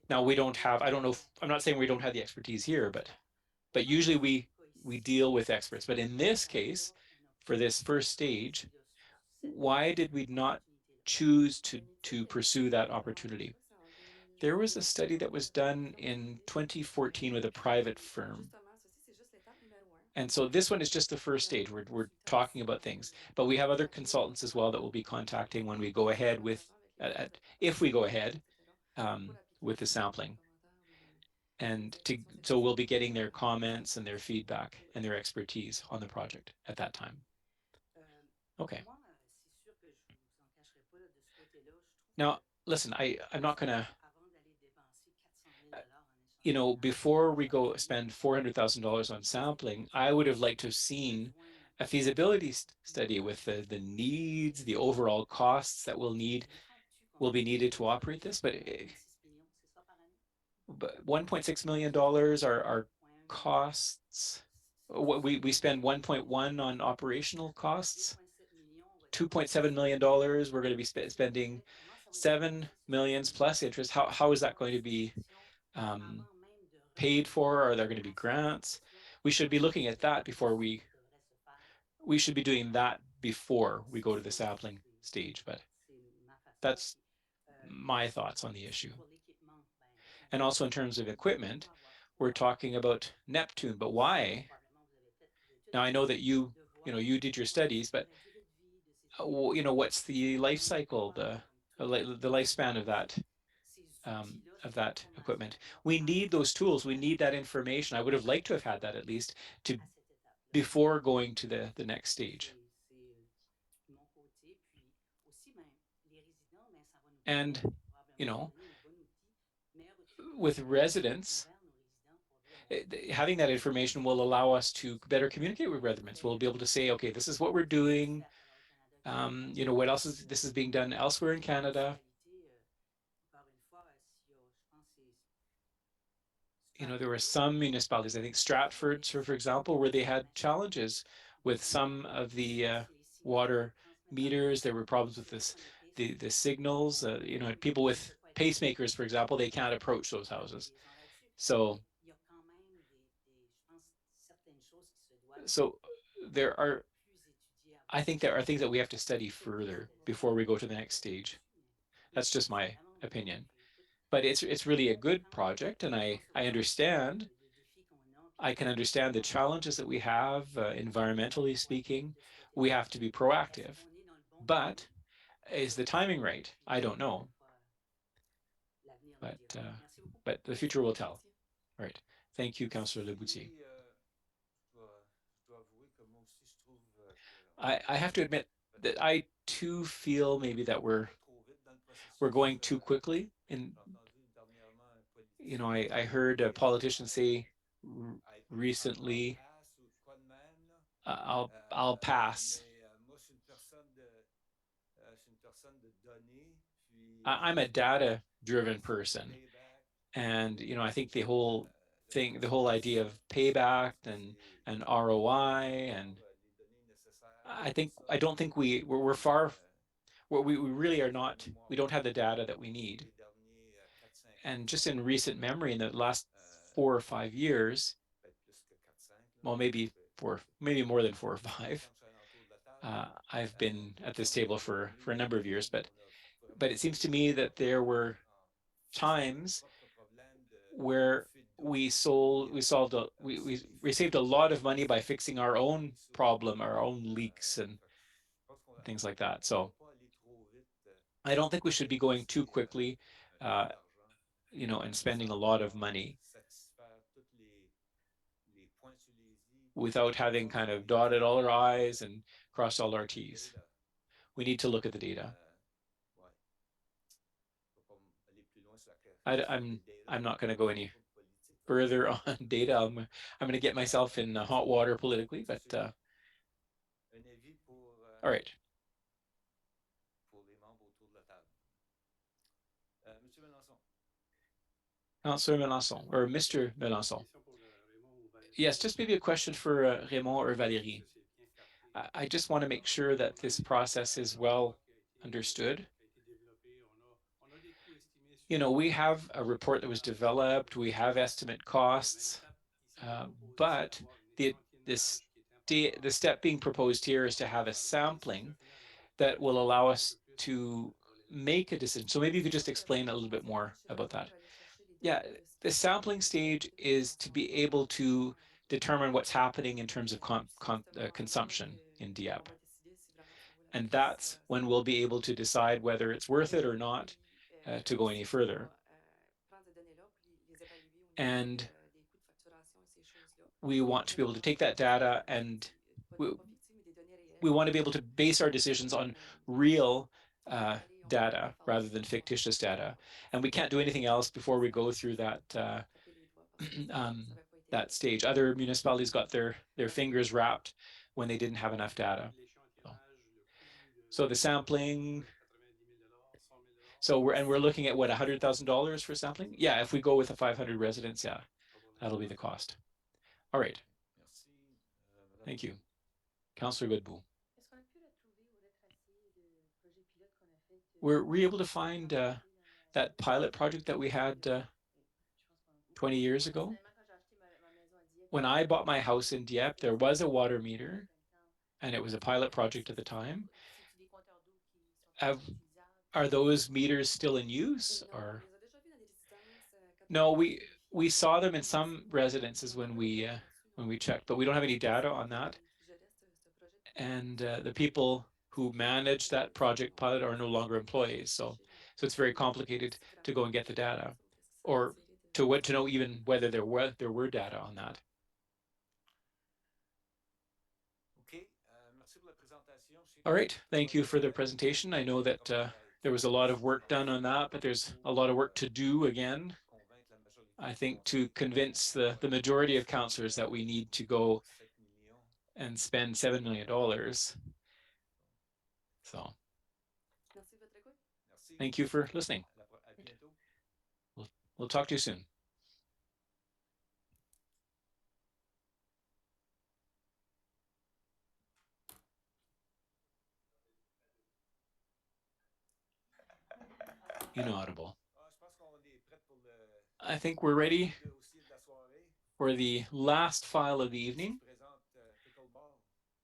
Now we don't have, I don't know, I'm not saying we don't have the expertise here, but usually we deal with experts. But in this case, for this first stage, why did we not choose to pursue that opportunity? There was a study that was done in 2014 with a private firm. And so this one is just the first stage. We're talking about things, but we have other consultants as well that we'll be contacting when we go ahead with, if we go ahead with the sampling. And so we'll be getting their comments and their feedback and their expertise on the project at that time. Okay. Now, listen, I'm not gonna, before we go spend $400,000 on sampling, I would have liked to have seen a feasibility study with the needs, the overall costs that we'll need will be needed to operate this, but $1.6 million are costs. We spend 1.1 on operational costs. $2.7 million, we're going to be spending 7 millions plus interest. How is that going to be paid for? Are there going to be grants? We should be looking at that before we should be doing that before we go to the sampling stage, but that's my thoughts on the issue. And also in terms of equipment, we're talking about Neptune, but why? Now I know that you did your studies, but what's the life cycle, the lifespan of that equipment? We need those tools. We need that information. I would have liked to have had that at least before going to the next stage. And with residents, having that information will allow us to better communicate with residents. We'll be able to say, okay, this is what we're doing. What else this is being done elsewhere in Canada. There were some municipalities, I think Stratford, for example, where they had challenges with some of the water meters. There were problems with the signals. People with pacemakers, for example, they can't approach those houses. So I think there are things that we have to study further before we go to the next stage. That's just my opinion. But it's really a good project, and I can understand the challenges that we have, environmentally speaking. We have to be proactive. But is the timing right? I don't know. But the future will tell. All right. Thank you, Councillor Leboutier. I have to admit that I too feel maybe that we're going too quickly. I heard a politician say recently, I'll pass. I'm a data-driven person, and I think the whole idea of payback and ROI, and I don't think we're far. We really are not. We don't have the data that we need. And just in recent memory, in the last 4 or 5 years, well, maybe more than 4 or 5. I've been at this table for a number of years, but it seems to me that there were times where we saved a lot of money by fixing our own problem, our own leaks and things like that. So I don't think we should be going too quickly, and spending a lot of money without having kind of dotted all our I's and crossed all our T's. We need to look at the data. I'm not going to go any further on data. I'm going to get myself in hot water politically, but all right. Councillor Melançon, or Mr. Melançon. Yes, just maybe a question for Raymond or Valérie. I just want to make sure that this process is well understood. We have a report that was developed, we have estimate costs, but the step being proposed here is to have a sampling that will allow us to make a decision. So maybe you could just explain a little bit more about that. Yeah, the sampling stage is to be able to determine what's happening in terms of consumption in Dieppe. And that's when we'll be able to decide whether it's worth it or not to go any further. And we want to be able to take that data, and we want to be able to base our decisions on real data rather than fictitious data. And we can't do anything else before we go through that that stage. Other municipalities got their fingers wrapped when they didn't have enough data. So the sampling, So we're looking at what, $100,000 for sampling? Yeah, if we go with the 500 residents, yeah, that'll be the cost. All right. Thank you. Councillor Godbout. Were we able to find that pilot project that we had 20 years ago? When I bought my house in Dieppe, there was a water meter, and it was a pilot project at the time. Are those meters still in use, or? No, we saw them in some residences when we checked, but we don't have any data on that. And the people who manage that project pilot are no longer employees, so it's very complicated to go and get the data, or to know even whether there were data on that. All right, thank you for the presentation. I know that there was a lot of work done on that, but there's a lot of work to do again, I think, to convince the majority of councillors that we need to go and spend $7 million. So thank you for listening. We'll talk to you soon. Inaudible. I think we're ready for the last file of the evening.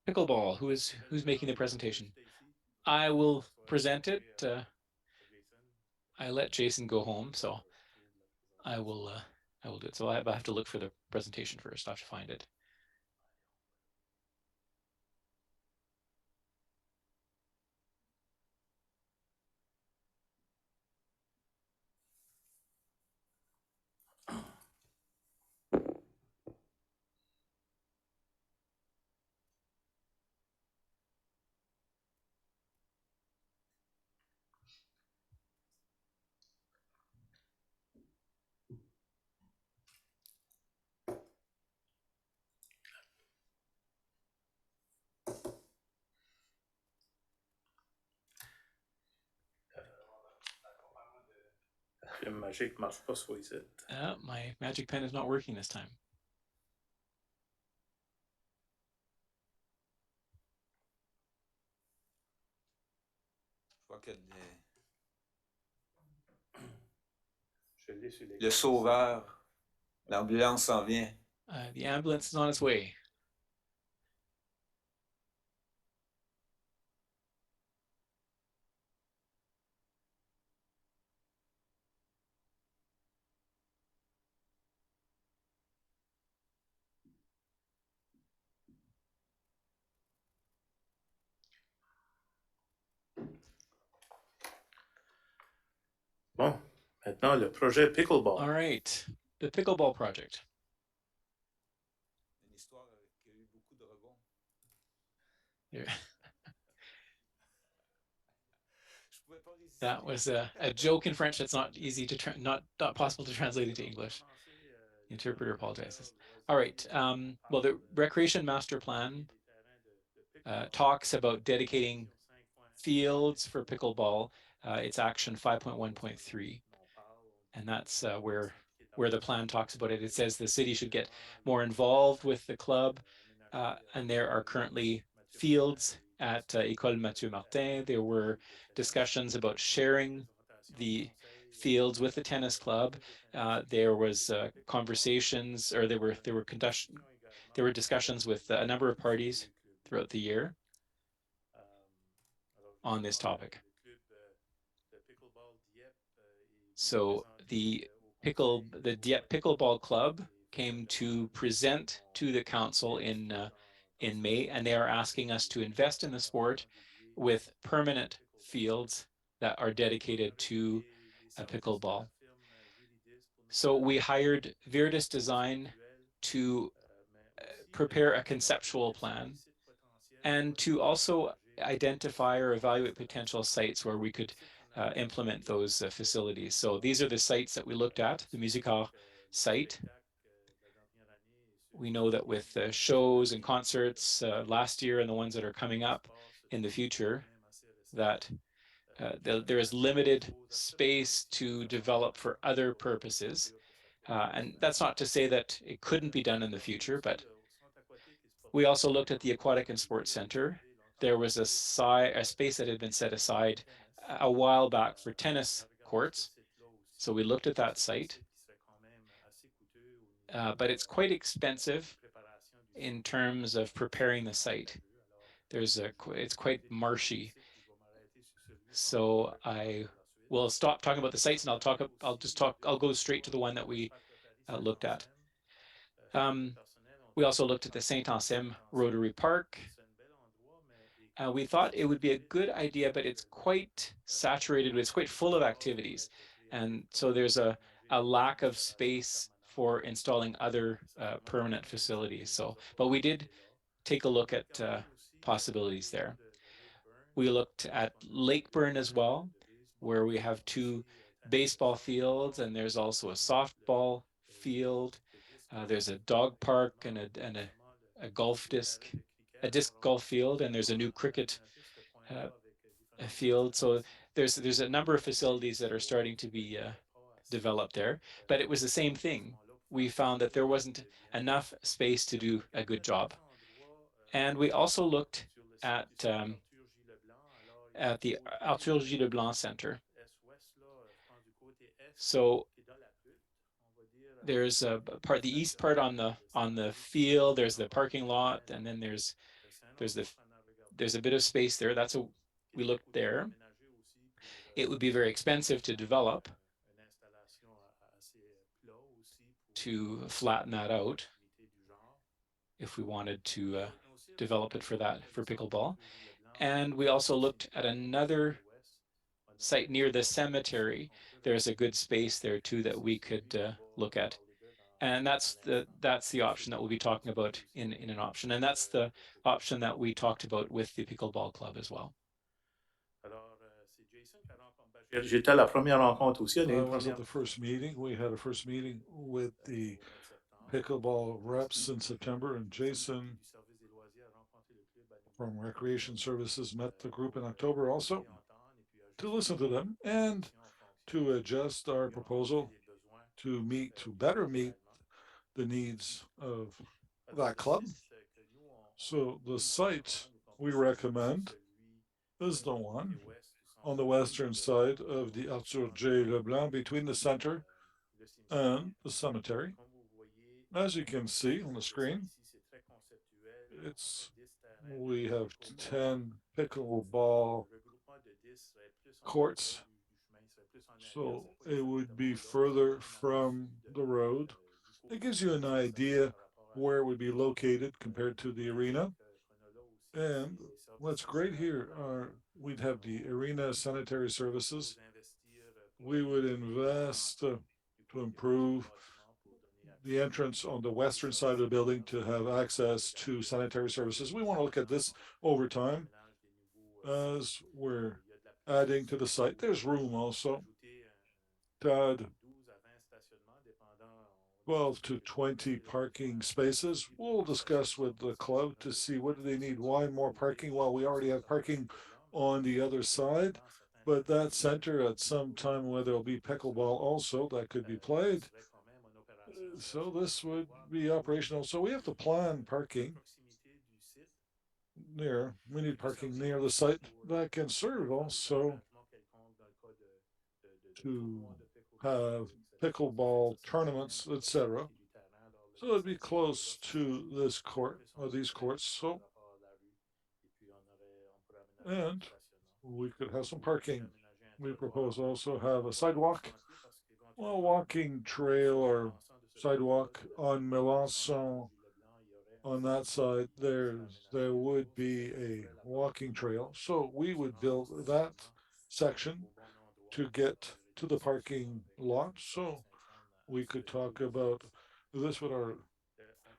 Pickleball. Who's making the presentation? I will present it. I let Jason go home, so I will do it. So I have to look for the presentation first. I have to find it. Magic marche pas sur ici. My magic pen is not working this time. Le sauveur, l'ambulance s'en vient. The ambulance is on its way. Bon, maintenant le projet Pickleball. All right, the pickleball project. Une histoire qui a eu beaucoup de rebonds. That was a joke in French that's not easy to not possible to translate into English. The interpreter apologizes. All right. Well, the Recreation Master Plan talks about dedicating fields for pickleball. It's action 5.1.3, and that's where the plan talks about it. It says the city should get more involved with the club, and there are currently fields at École Mathieu Martin. There were discussions about sharing the fields with the tennis club. There was conversations, or there were discussions with a number of parties throughout the year on this topic. So the Dieppe Pickleball Club came to present to the council in May, and they are asking us to invest in the sport with permanent fields that are dedicated to pickleball. So we hired Virdis Design to prepare a conceptual plan and to also identify or evaluate potential sites where we could implement those facilities. So these are the sites that we looked at. The Musica site. We know that with shows and concerts last year and the ones that are coming up in the future, that there is limited space to develop for other purposes. And that's not to say that it couldn't be done in the future, but we also looked at the Aquatic and Sports Center. There was a space that had been set aside a while back for tennis courts. So we looked at that site, but it's quite expensive in terms of preparing the site. It's quite marshy. So I will stop talking about the sites and I'll go straight to the one that we looked at. We also looked at the Saint-Anselme Rotary Park. We thought it would be a good idea, but it's quite saturated. It's quite full of activities. And so there's a lack of space for installing other permanent facilities. But we did take a look at possibilities there. We looked at Lakeburn as well, where we have 2 baseball fields, and there's also a softball field. There's a dog park and a disc golf field, and there's a new cricket field. So there's a number of facilities that are starting to be developed there. But it was the same thing. We found that there wasn't enough space to do a good job. And we also looked at the Arthur Gilles Leblanc Center. So there's the east part on the field. There's the parking lot, and then there's a bit of space there. We looked there. It would be very expensive to develop, to flatten that out if we wanted to develop it for pickleball. And we also looked at another site near the cemetery. There's a good space there too that we could look at. And that's the option that we'll be talking about in an option. And that's the option that we talked about with the pickleball club as well. J'étais à la première rencontre aussi. I was at the first meeting. We had a first meeting with the pickleball reps in September, and Jason from Recreation Services met the group in October also to listen to them and to adjust our proposal to better meet the needs of that club. So the site we recommend is the one on the western side of the Arthur J. Leblanc, between the center and the cemetery. As you can see on the screen, we have 10 pickleball courts, so it would be further from the road. It gives you an idea where it would be located compared to the arena. And what's great here we'd have the arena sanitary services. We would invest to improve the entrance on the western side of the building to have access to sanitary services. We want to look at this over time as we're adding to the site. There's room also to add 12 to 20 parking spaces. We'll discuss with the club to see what do they need, why more parking. Well, we already have parking on the other side, but that center at some time where there'll be pickleball also that could be played. So this would be operational. So we have to plan parking we need parking near the site that can serve also to have pickleball tournaments, etc. So it'd be close to this court or these courts. So, and we could have some parking. We propose also have a sidewalk, walking trail or sidewalk on Melanson. On that side, there would be a walking trail. So we would build that section to get to the parking lot. So we could talk about this with our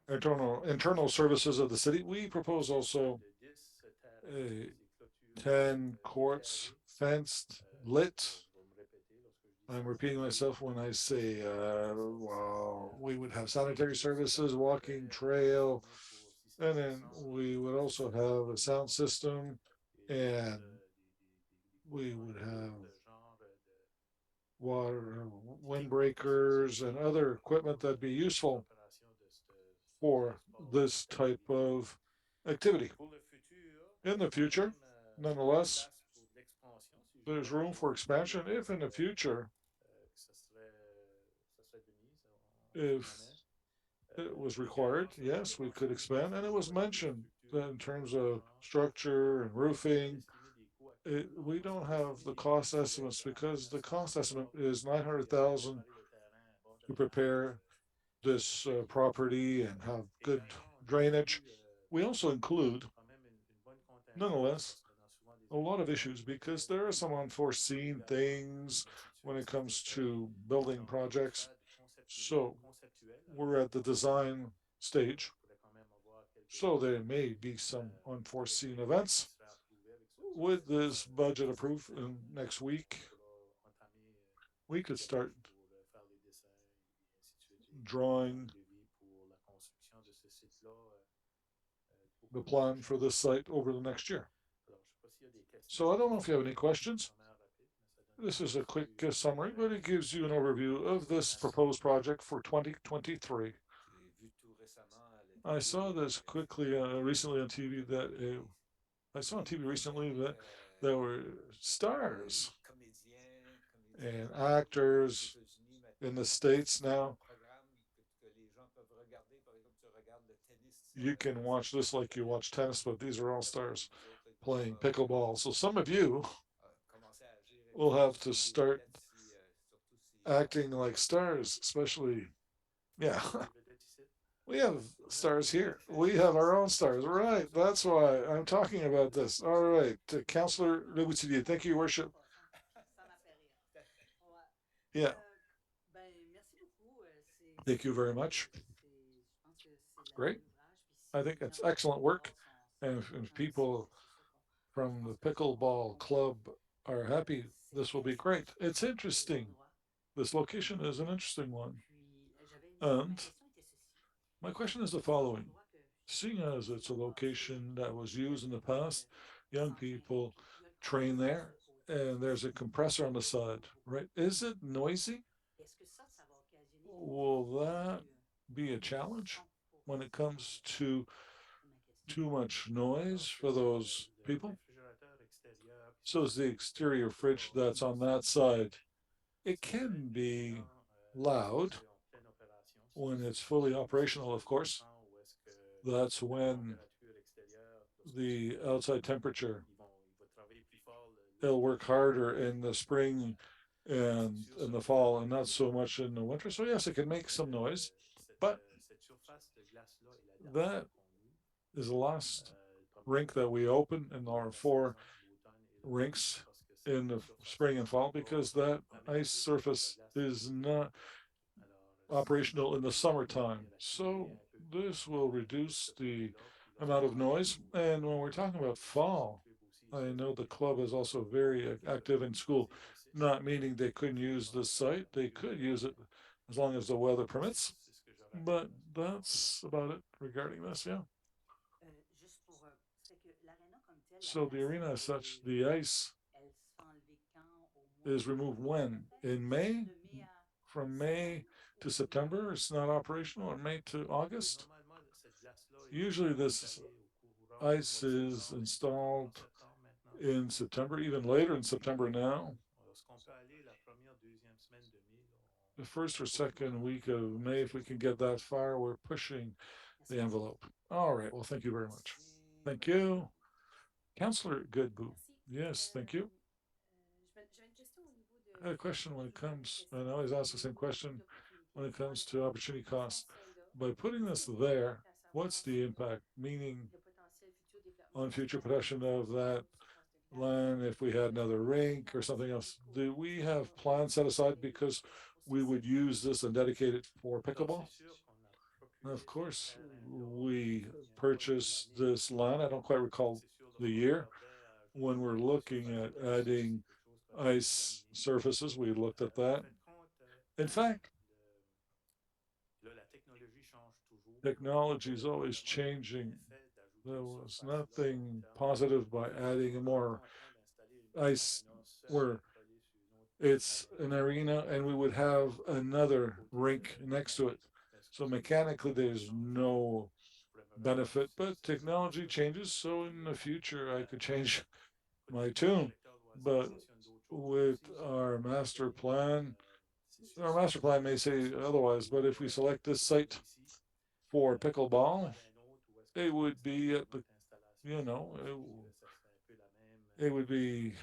internal services of the city. We propose also a 10 courts fenced, lit. I'm repeating myself when I say, we would have sanitary services, walking trail, and then we would also have a sound system and we would have water, windbreakers, and other equipment that'd be useful for this type of activity. In the future, nonetheless, there's room for expansion if in the future, if it was required, yes, we could expand. And it was mentioned that in terms of structure and roofing, we don't have the cost estimates because the cost estimate is 900,000 to prepare this property and have good drainage. We also include, nonetheless, a lot of issues because there are some unforeseen things when it comes to building projects. So we're at the design stage. So there may be some unforeseen events. With this budget approved next week, we could start drawing the plan for this site over the next year. So I don't know if you have any questions. This is a quick summary, but it gives you an overview of this proposed project for 2023. I saw this quickly recently on TV that I saw on TV recently that there were stars and actors in the States now. You can watch this like you watch tennis, but these are all stars playing pickleball. So some of you will have to start acting like stars, especially, yeah. We have stars here. We have our own stars. Right. That's why I'm talking about this. All right. Councillor Leboutillier, thank you, Your Worship. Yeah. Thank you very much. Great. I think that's excellent work. And if people from the pickleball club are happy, this will be great. It's interesting. This location is an interesting one. And my question is the following. Seeing as it's a location that was used in the past, young people train there, and there's a compressor on the side, right? Is it noisy? Will that be a challenge when it comes to too much noise for those people? So is the exterior fridge that's on that side. It can be loud when it's fully operational, of course. That's when the outside temperature, they'll work harder in the spring and in the fall and not so much in the winter. So yes, it can make some noise, but that is the last rink that we open in our 4 rinks in the spring and fall because that ice surface is not operational in the summertime. So this will reduce the amount of noise. And when we're talking about fall, I know the club is also very active in school, not meaning they couldn't use the site. They could use it as long as the weather permits. But that's about it regarding this, yeah. So the arena as such, the ice is removed when? In May? From May to September, it's not operational, or May to August? Usually this ice is installed in September, even later in September now. The first or second week of May, if we can get that far, we're pushing the envelope. All right, well, thank you very much. Thank you. Councillor Goodboo. Yes, thank you. I had a question when it comes, and I always ask the same question when it comes to opportunity costs. By putting this there, what's the impact? Meaning on future production of that land, if we had another rink or something else, do we have plans set aside because we would use this and dedicate it for pickleball? And of course, we purchased this land. I don't quite recall the year when we're looking at adding ice surfaces. We looked at that. In fact, technology is always changing. There was nothing positive by adding more ice where it's an arena and we would have another rink next to it. So mechanically, there's no benefit, but technology changes. So in the future, I could change my tune. But with our master plan may say otherwise, but if we select this site for pickleball, it would be at the, you know, it would be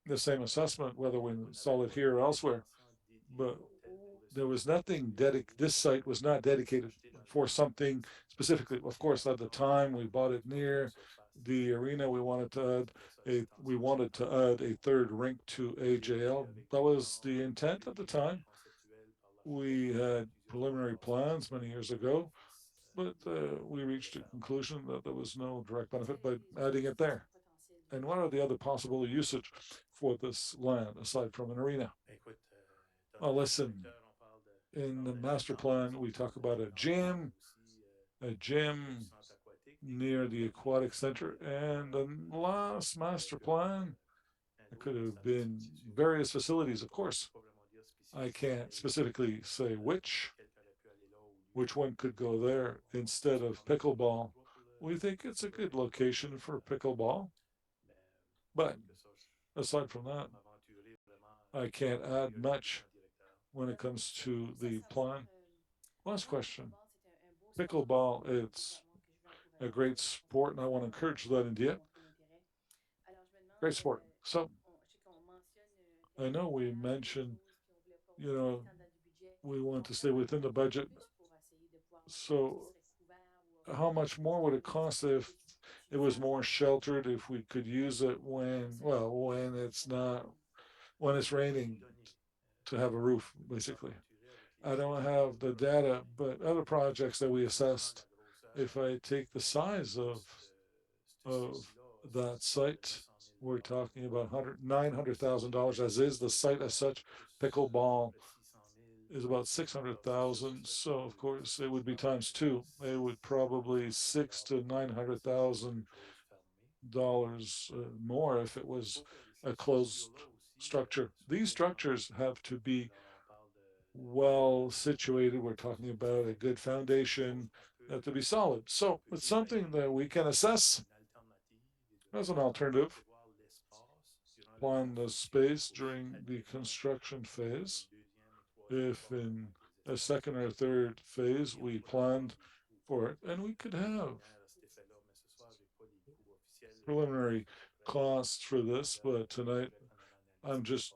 the same assessment whether we install it here or elsewhere. But there was nothing this site was not dedicated for something specifically. Of course, at the time we bought it near the arena, we wanted to add a third rink to AJL. That was the intent at the time. We had preliminary plans many years ago, but we reached a conclusion that there was no direct benefit by adding it there. And what are the other possible usage for this land aside from an arena? Well, listen, in the master plan, we talk about a gym near the aquatic center, and the last master plan, it could have been various facilities, of course. I can't specifically say which one could go there instead of pickleball. We think it's a good location for pickleball, but aside from that, I can't add much when it comes to the plan. Last question. Pickleball, it's a great sport, and I want to encourage that in Dieppe. Great sport. So I know we mentioned, you know, we want to stay within the budget. So how much more would it cost if it was more sheltered, if we could use it when it's raining to have a roof, basically? I don't have the data, but other projects that we assessed, if I take the size of that site, we're talking about $900,000 as is the site as such. Pickleball is about 600,000. So of course it would be times two. It would probably $600,000 to $900,000 more if it was a closed structure. These structures have to be well situated. We're talking about a good foundation to be solid. So it's something that we can assess as an alternative. Plan the space during the construction phase. If in a second or third phase we planned for it, and we could have preliminary costs for this, but tonight I'm just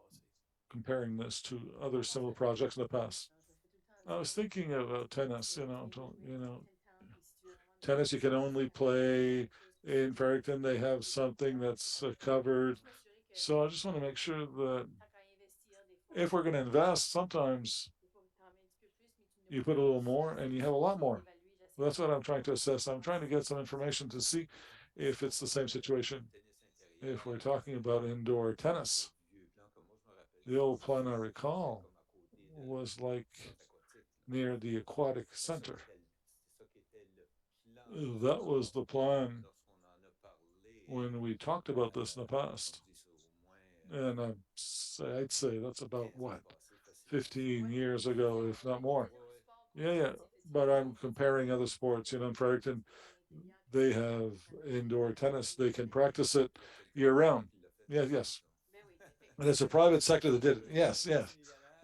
comparing this to other similar projects in the past. I was thinking of tennis, tennis you can only play in Farrington. They have something that's covered. So I just want to make sure that if we're going to invest, sometimes you put a little more and you have a lot more. That's what I'm trying to assess. I'm trying to get some information to see if it's the same situation. If we're talking about indoor tennis, the old plan I recall was like near the aquatic center. That was the plan when we talked about this in the past. And I'd say that's about what, 15 years ago, if not more. Yeah. But I'm comparing other sports. In Fredericton, they have indoor tennis. They can practice it year round. Yes. And it's a private sector that did it. Yes.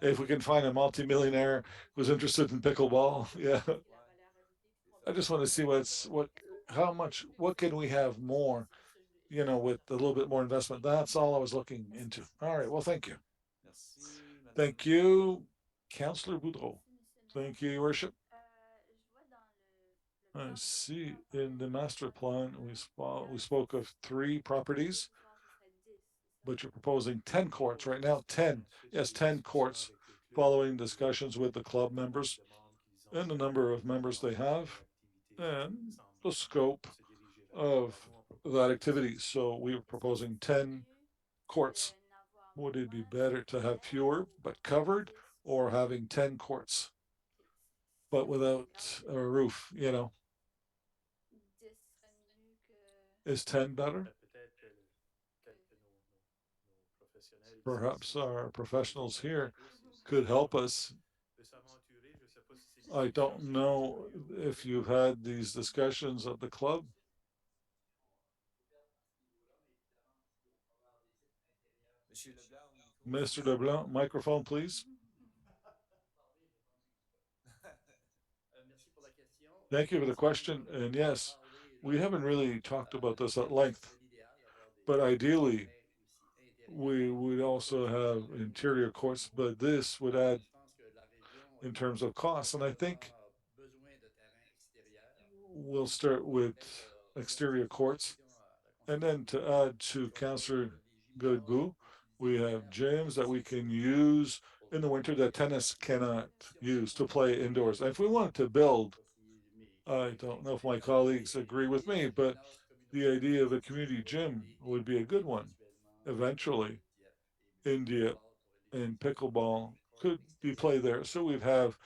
If we can find a multimillionaire who's interested in pickleball, yeah. I just want to see what can we have more, with a little bit more investment. That's all I was looking into. All right. Well, thank you. Thank you, Councillor Boudreau. Thank you, Your Worship. I see in the master plan, we spoke of 3 properties, but you're proposing 10 courts right now. 10, yes, 10 courts following discussions with the club members and the number of members they have and the scope of that activity. So we were proposing 10 courts. Would it be better to have fewer but covered or having 10 courts but without a roof, Is 10 better? Perhaps our professionals here could help us. I don't know if you've had these discussions at the club. Mr. Leblanc, microphone, please. Thank you for the question. And yes, we haven't really talked about this at length, but ideally, we would also have interior courts, but this would add in terms of costs. And I think we'll start with exterior courts. And then to add to Councillor Godbout, we have gyms that we can use in the winter that tennis cannot use to play indoors. And if we wanted to build, I don't know if my colleagues agree with me, but the idea of a community gym would be a good one. Eventually, in Dieppe and pickleball could be played there. So we'd have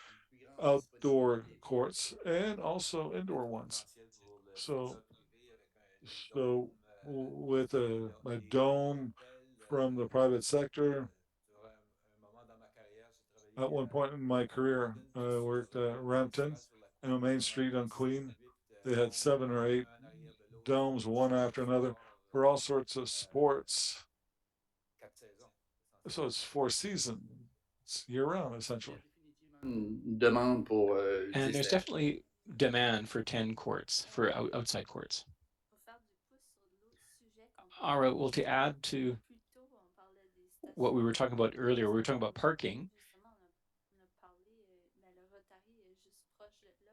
outdoor courts and also indoor ones. So, so with a dome from the private sector. At one point in my career, I worked at Rampton and on Main Street on Queen. They had 7 or 8 domes, one after another, for all sorts of sports. So it's 4 seasons. It's year round, essentially. And there's definitely demand for 10 courts, for outside courts. All right, well, to add to what we were talking about earlier, we were talking about parking.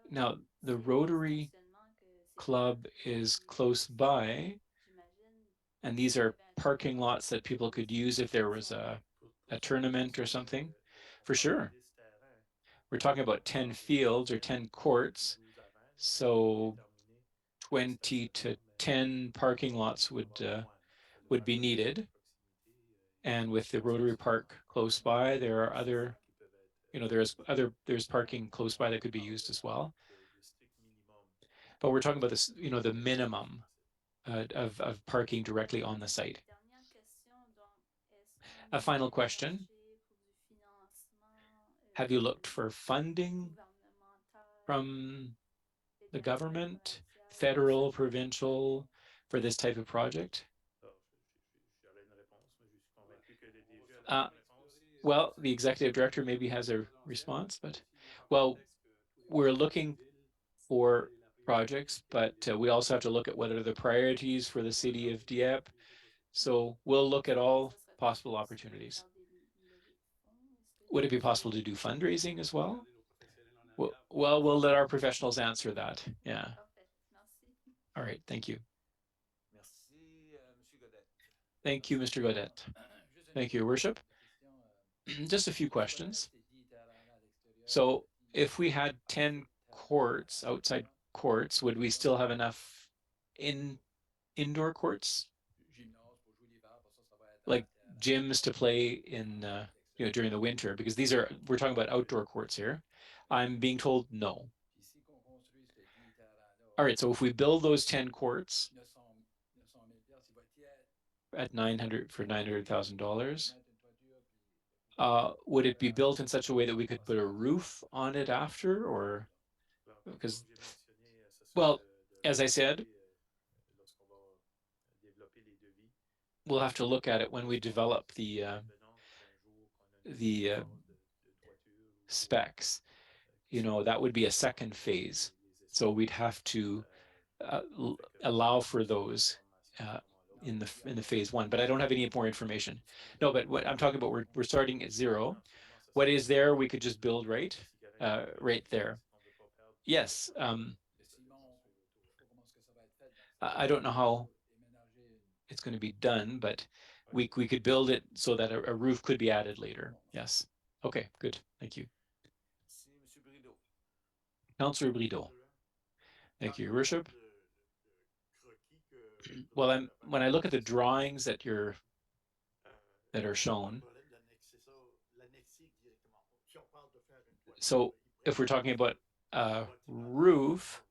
Now, the Rotary Club is close by, and these are parking lots that people could use if there was a tournament or something. For sure. We're talking about 10 fields or 10 courts, so 20 to 10 parking lots would be needed. And with the Rotary Park close by, there are other, there's parking close by that could be used as well. But we're talking about this, the minimum of parking directly on the site. A final question. Have you looked for funding from the government, federal, provincial, for this type of project? Well, the executive director maybe has a response, but, well, we're looking for projects, but we also have to look at what are the priorities for the city of Dieppe. So we'll look at all possible opportunities. Would it be possible to do fundraising as well? Well, we'll let our professionals answer that. Yeah. All right. Thank you. Thank you, Mr. Godet. Thank you, Your Worship. Just a few questions. So if we had 10 courts, outside courts, would we still have enough indoor courts? Like gyms to play in, during the winter? Because we're talking about outdoor courts here. I'm being told no. All right, so if we build those 10 courts at $900,000, would it be built in such a way that we could put a roof on it after, or because, well, as I said, we'll have to look at it when we develop the specs. That would be a second phase. So we'd have to allow for those in the phase one, but I don't have any more information. No, but what I'm talking about, we're starting at zero. What is there, we could just build right there. Yes. I don't know how it's going to be done, but we could build it so that a roof could be added later. Yes. Okay, good. Thank you. Councillor Brideau. Thank you, Your Worship. Well, when I look at the drawings that are shown, so if we're talking about a roof,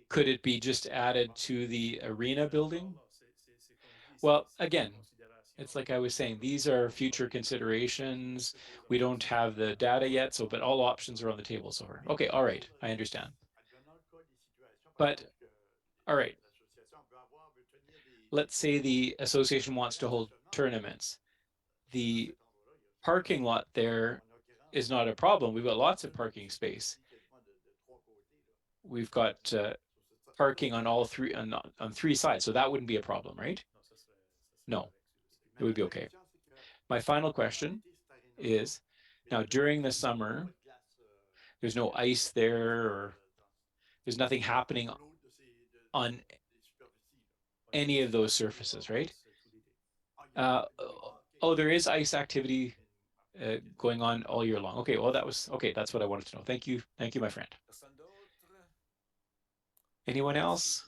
could it be just added to the arena building? Well, again, it's like I was saying, these are future considerations. We don't have the data yet, so but all options are on the table so far. Okay, all right, I understand. But all right, let's say the association wants to hold tournaments. The parking lot there is not a problem. We've got lots of parking space. We've got parking on all three on 3 sides, so that wouldn't be a problem, right? No, it would be okay. My final question is, now during the summer, there's no ice there, or there's nothing happening on any of those surfaces, right? Oh, there is ice activity going on all year long. Okay, well, that's what I wanted to know. Thank you, my friend. Anyone else?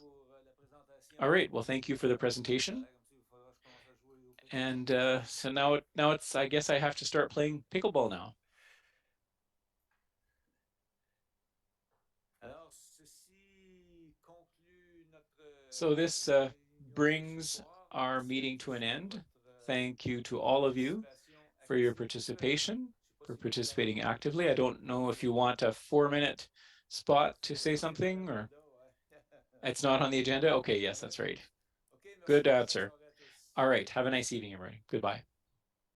All right, well, thank you for the presentation. And so now it's, I guess I have to start playing pickleball now. So this brings our meeting to an end. Thank you to all of you for your participation, for participating actively. I don't know if you want a 4-minute spot to say something, or it's not on the agenda. Okay, yes, that's right. Good answer. All right, have a nice evening, everybody. Goodbye.